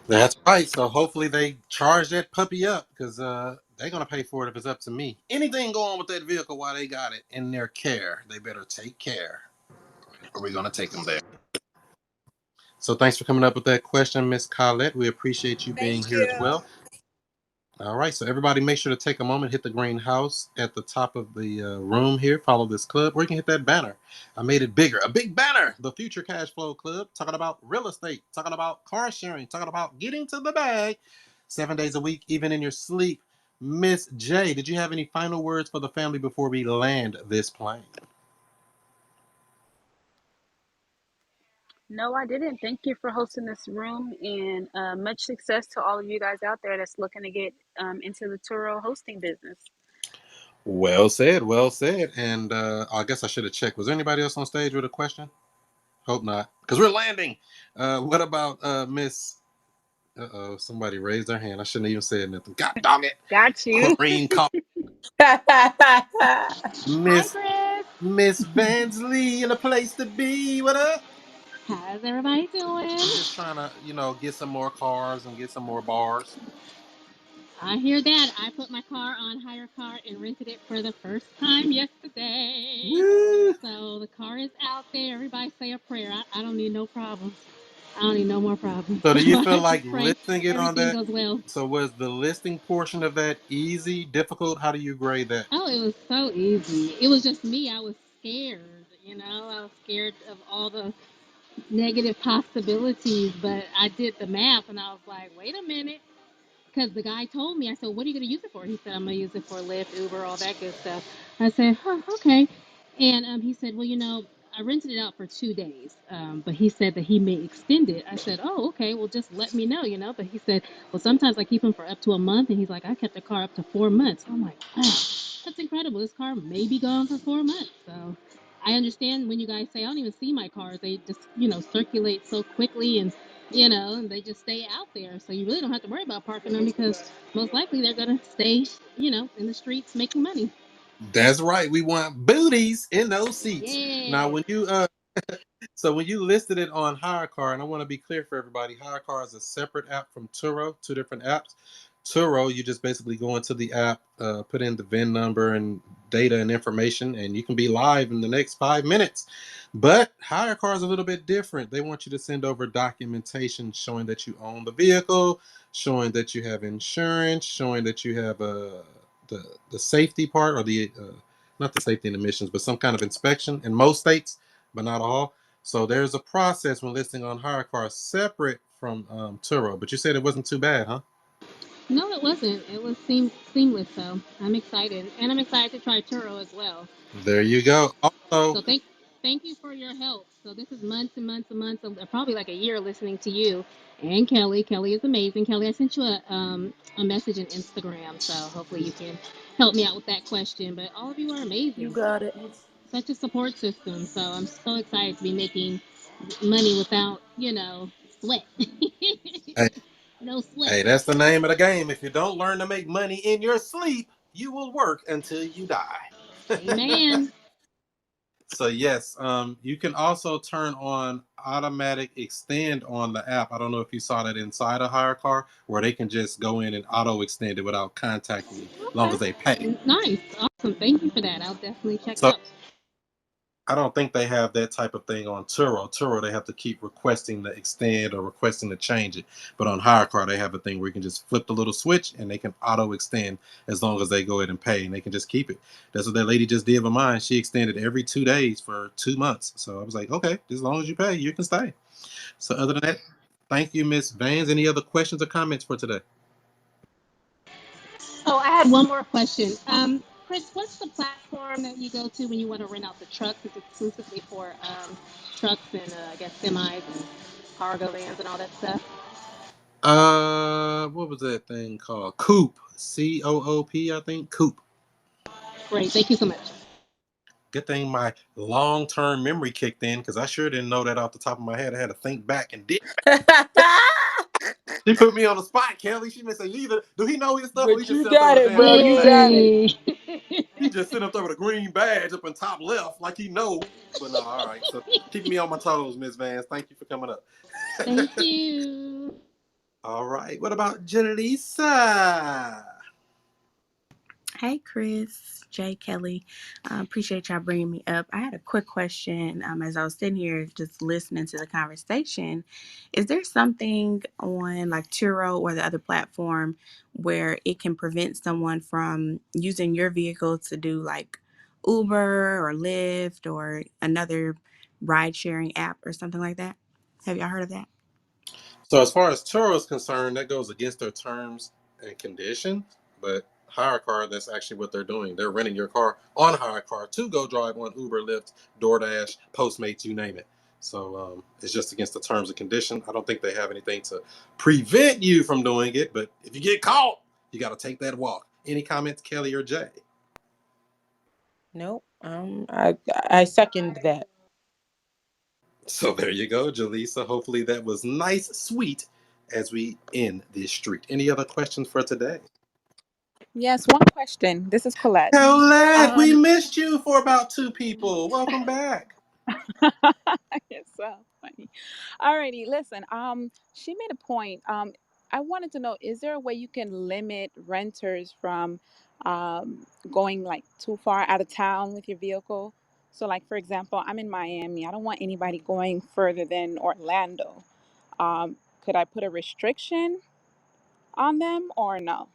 That's right. So hopefully they charge that puppy up because They're gonna pay for it if it's up to me. Anything go on with that vehicle while they got it in their care, they better take care, or we're gonna take them there. So thanks for coming up with that question, Miss Colette. We appreciate you being Thank here as you. well. All right, so everybody make sure to take a moment, hit the green house at the top of the room here, follow this club, or you can hit that banner. I made it bigger, a big banner, the Future Cash Flow Club, talking about real estate, talking about car sharing, talking about getting to the bag 7 days a week, even in your sleep. Miss J, did you have any final words for the family before we land this plane? No, I didn't. Thank you for hosting this room, and much success to all of you guys out there that's looking to get into the Turo hosting business. Well said, well said. And I guess I should have checked. Was there anybody else on stage with a question? Hope not, because we're landing. What about Miss? Somebody raised their hand. I shouldn't even said nothing. God dog it. Got you. Corrine called Hi, Miss Chris. Miss Vansley in a place to be. What up? How's everybody We're doing? just trying to, get some more cars and get some more bars. I hear that. I put my car on HyreCar and rented it for the first time yesterday. Woo! So the car is out there. Everybody say a prayer. I don't need no problems. I don't need no more problems. So do you So feel I like just pray listing it on everything that? goes well. So was the listing portion of that easy, difficult? How do you grade that? Oh, it was so easy. It was just me. I was scared. I was scared of all the negative possibilities, but I did the math and I was like, wait a minute. Because the guy told me, I said, what are you going to use it for? He said, I'm going to use it for Lyft, Uber, all that good stuff. I said, huh, okay. And he said, well, I rented it out for 2 days, but he said that he may extend it. I said, oh, okay, well, just let me know. But he said, well, sometimes I keep them for up to a month. And he's like, I kept the car up to 4 months. I'm like, wow, that's incredible. This car may be gone for 4 months. So I understand when you guys say, I don't even see my cars. They just, circulate so quickly and they just stay out there. So you really don't have to worry about parking them because most likely they're going to stay, in the streets making money. That's right. We want booties in those seats. Now, Yeah. when you listed it on HyreCar, and I want to be clear for everybody, HyreCar is a separate app from Turo, two different apps. Turo, you just basically go into the app, put in the VIN number and data and information, and you can be live in the next 5 minutes. But HyreCar is a little bit different. They want you to send over documentation showing that you own the vehicle, showing that you have insurance, showing that you have the safety part, or the not the safety and emissions, but some kind of inspection in most states, but not all. So there's a process when listing on HyreCar separate from Turo. But you said it wasn't too bad, huh? No, it wasn't. It was seamless, so I'm excited. And I'm excited to try Turo as well. There you go. Also, So thank you for your help. So this is months and months and months, of, probably like a year listening to you and Kelly. Kelly is amazing. Kelly, I sent you a message on Instagram, so hopefully you can help me out with that question. But all of you are You amazing. got it. Such a support system. So I'm so excited to be making money without, sweat. hey, No sweat. hey, that's the name of the game. If you don't learn to make money in your sleep, you will work until you die. Amen. So yes, you can also turn on automatic extend on the app. I don't know if you saw that inside a hire car, where they can just go in and auto extend it without contacting you, as long Okay. as they pay. Nice. Awesome. Thank you for that. I'll definitely check So out. I don't think they have that type of thing on Turo. Turo, they have to keep requesting to extend or requesting to change it. But on HyreCar, they have a thing where you can just flip the little switch and they can auto extend as long as they go ahead and pay, and they can just keep it. That's what that lady just did with mine. She extended every 2 days for 2 months. So I was like, okay, as long as you pay, you can stay. So other than that, thank you, Miss Vans. Any other questions or comments for today? Oh, I had one more question. Chris, what's the platform that you go to when you want to rent out the trucks? It's exclusively for trucks and I guess semis and cargo vans and all that stuff. What was that thing called? Coop. COOP, I think. Coop. Great. Thank you so much. Good thing my long term memory kicked in, because I sure didn't know that off the top of my head. I had to think back and did. She put me on the spot, Kelly. She may say, either do he know his stuff, or he But just you sit up there got with a it, damn bro. green You badge. got it. Yay. He just sit up there with a green badge up in top left, like he know. But no, all right. So keep me on my toes, Miss Vance. Thank you for coming up. Thank you. All right. What about Jaleesa? Hey, Chris, Jay, Kelly. Appreciate y'all bringing me up. I had a quick question as I was sitting here just listening to the conversation. Is there something on like Turo or the other platform where it can prevent someone from using your vehicle to do like Uber or Lyft or another ride sharing app or something like that? Have y'all heard of that? So as far as Turo is concerned, that goes against their terms and conditions. But HyreCar, that's actually what they're doing. They're renting your car on HyreCar to go drive on Uber, Lyft, DoorDash, Postmates, you name it. So it's just against the terms and conditions. I don't think they have anything to prevent you from doing it. But if you get caught, you got to take that walk. Any comments, Kelly or Jay? Nope. I second that. So there you go, Jaleesa. Hopefully that was nice, sweet as we end this street. Any other questions for today? Yes, one question. This is Colette. Colette, we Um, missed you for about two people. Welcome back. it's so funny. Alrighty, listen. She made a point. I wanted to know: is there a way you can limit renters from going like too far out of town with your vehicle? So, like for example, I'm in Miami. I don't want anybody going further than Orlando. Could I put a restriction on them or no?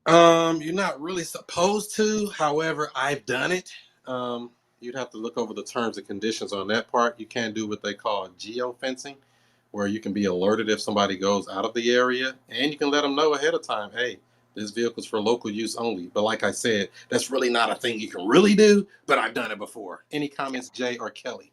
You're not really supposed to. However, I've done it. You'd have to look over the terms and conditions on that part. You can do what they call geofencing, where you can be alerted if somebody goes out of the area, and you can let them know ahead of time, hey, this vehicle's for local use only. But like I said, that's really not a thing you can really do, but I've done it before. Any comments, Jay or Kelly?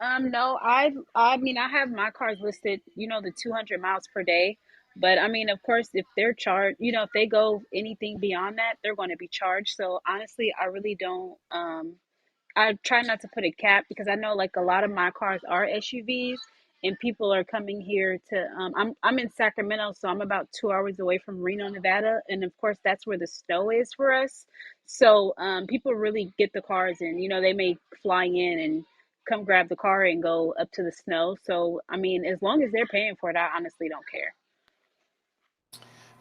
No, I mean I have my cars listed, the 200 miles per day. But I mean, of course, if they're charged, if they go anything beyond that, they're going to be charged. So honestly, I really don't. I try not to put a cap because I know like a lot of my cars are SUVs, and people are coming here to. I'm in Sacramento, so I'm about 2 hours away from Reno, Nevada, and of course that's where the snow is for us. So people really get the cars, and they may fly in and come grab the car and go up to the snow. So I mean, as long as they're paying for it, I honestly don't care.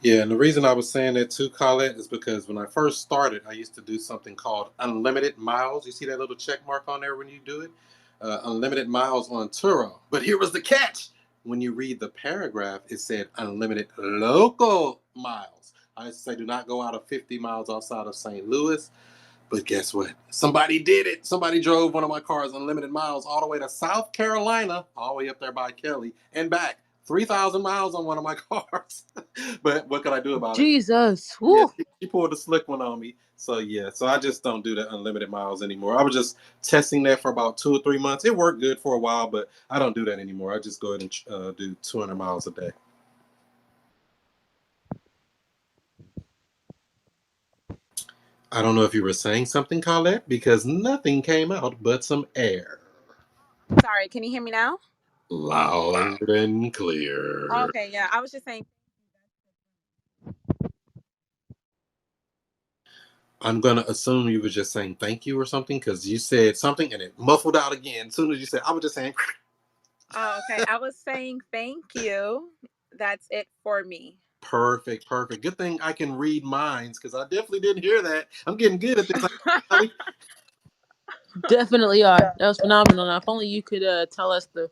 Yeah, and the reason I was saying that too, Colette, is because when I first started, I used to do something called unlimited miles. You see that little check mark on there when you do it? Unlimited miles on Turo. But here was the catch. When you read the paragraph, it said unlimited local miles. I used to say do not go out of 50 miles outside of St. Louis. But guess what? Somebody did it. Somebody drove one of my cars unlimited miles all the way to South Carolina, all the way up there by Kelly, and back. 3,000 miles on one of my cars. But what could I do about it? Jesus. Yeah, Woo. she pulled a slick one on me. So yeah, so I just don't do the unlimited miles anymore. I was just testing that for about 2 or 3 months. It worked good for a while, but I don't do that anymore. I just go ahead and do 200 miles a day. I don't know if you were saying something, Colette, because nothing came out but some air. Sorry, can you hear me now? Loud and clear. Okay, yeah. I was just saying. I'm gonna assume you were just saying thank you or something because you said something and it muffled out again. As soon as you said, I was just saying. Oh, okay. I was saying thank you. That's it for me. Perfect, perfect. Good thing I can read minds because I definitely didn't hear that. I'm getting good at this. Kelly. Definitely are. That was phenomenal. Now, if only you could tell us the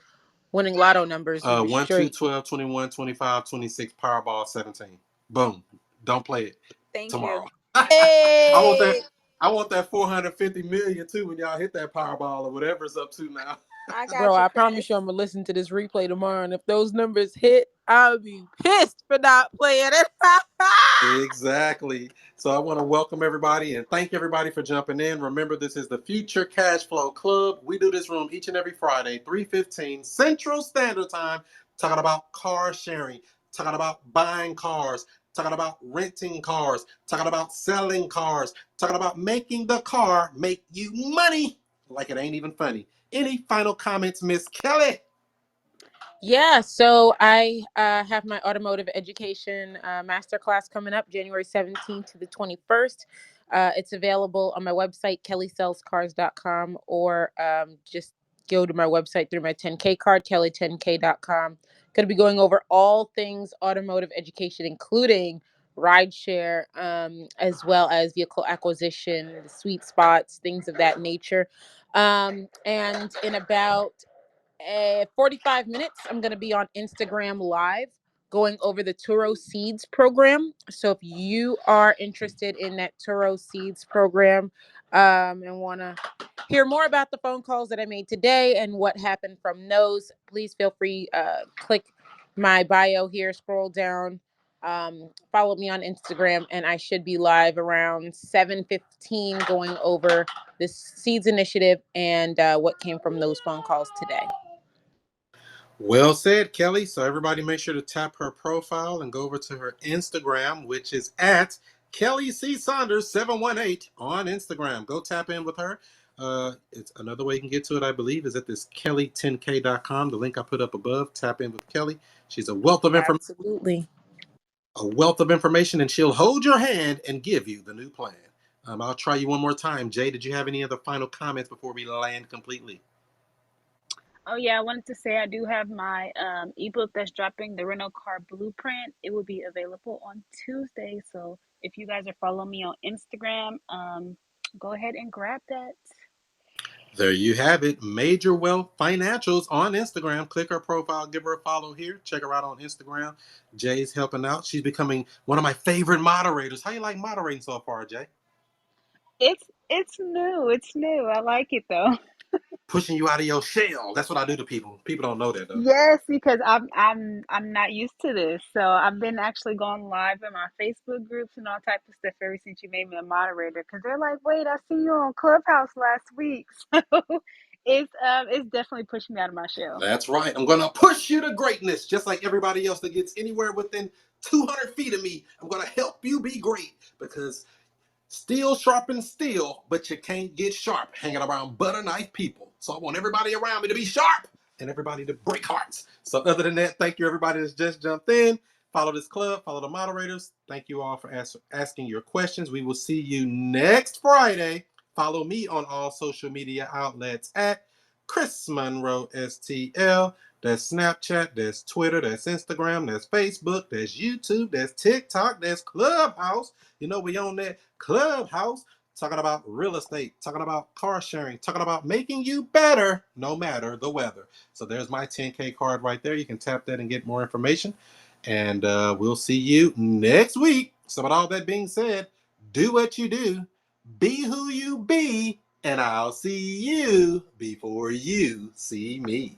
winning lotto numbers, we'd be 1, 2, straight. 12, 21, 25, 26, Powerball 17. Boom. Don't play it Thank you. tomorrow. I want that. Hey, I want that 450 million too when y'all hit that Powerball or whatever it's up to now. I bro, got you, I Chris. promise you I'm going to listen to this replay tomorrow. And if those numbers hit, I'll be pissed for not playing it. Exactly. So I want to welcome everybody and thank everybody for jumping in. Remember, this is the Future Cash Flow Club. We do this room each and every Friday, 3:15 Central Standard Time, talking about car sharing, talking about buying cars, talking about renting cars, talking about selling cars, talking about making the car make you money like it ain't even funny. Any final comments, Miss Kelly? Yeah, so I have my automotive education masterclass coming up January 17th to the 21st. It's available on my website, kellysellscars.com, or just go to my website through my 10K card, kelly10k.com. Going to be going over all things automotive education, including rideshare, as well as vehicle acquisition, the sweet spots, things of that nature. And in about 45 minutes, I'm going to be on Instagram Live going over the Turo Seeds program. So if you are interested in that Turo Seeds program, and want to hear more about the phone calls that I made today and what happened from those, please feel free, click my bio here, scroll down, follow me on Instagram, and I should be live around 7:15 going over this Seeds initiative and what came from those phone calls today. Well said, Kelly. So everybody make sure to tap her profile and go over to her Instagram, which is at Kelly C. Saunders 718 on Instagram. Go tap in with her. It's another way you can get to it, I believe, is at this Kelly10k.com. The link I put up above. Tap in with Kelly. She's a wealth of information. Absolutely. A wealth of information, and she'll hold your hand and give you the new plan. I'll try you one more time. Jay, did you have any other final comments before we land completely? Oh yeah, I wanted to say I do have my ebook that's dropping, the rental car blueprint. It will be available on Tuesday. So if you guys are following me on Instagram, go ahead and grab that. There you have it. Major Wealth Financials on Instagram. Click her profile, give her a follow here. Check her out on Instagram. Jay's helping out. She's becoming one of my favorite moderators. How you like moderating so far, Jay? It's new. It's new. I like it though. Pushing you out of your shell. That's what I do to people. People don't know that though. Yes, because I'm not used to this. So I've been actually going live in my Facebook groups and all type of stuff ever since you made me a moderator. Because they're like, "Wait, I see you on Clubhouse last week." So it's definitely pushing me out of my shell. That's right. I'm going to push you to greatness, just like everybody else that gets anywhere within 200 feet of me. I'm going to help you be great because steel sharpens steel, but you can't get sharp hanging around butter knife people. So I want everybody around me to be sharp and everybody to break hearts. So other than that, thank you everybody that's just jumped in. Follow this club, follow the moderators. Thank you all for asking your questions. We will see you next Friday. Follow me on all social media outlets at ChrisMonroeSTL. That's Snapchat, that's Twitter, that's Instagram, that's Facebook, that's YouTube, that's TikTok, that's Clubhouse. You know, we own that ClubHouse, talking about real estate, talking about car sharing, talking about making you better no matter the weather. So there's my 10K card right there. You can tap that and get more information. And we'll see you next week. So with all that being said, do what you do, be who you be, and I'll see you before you see me.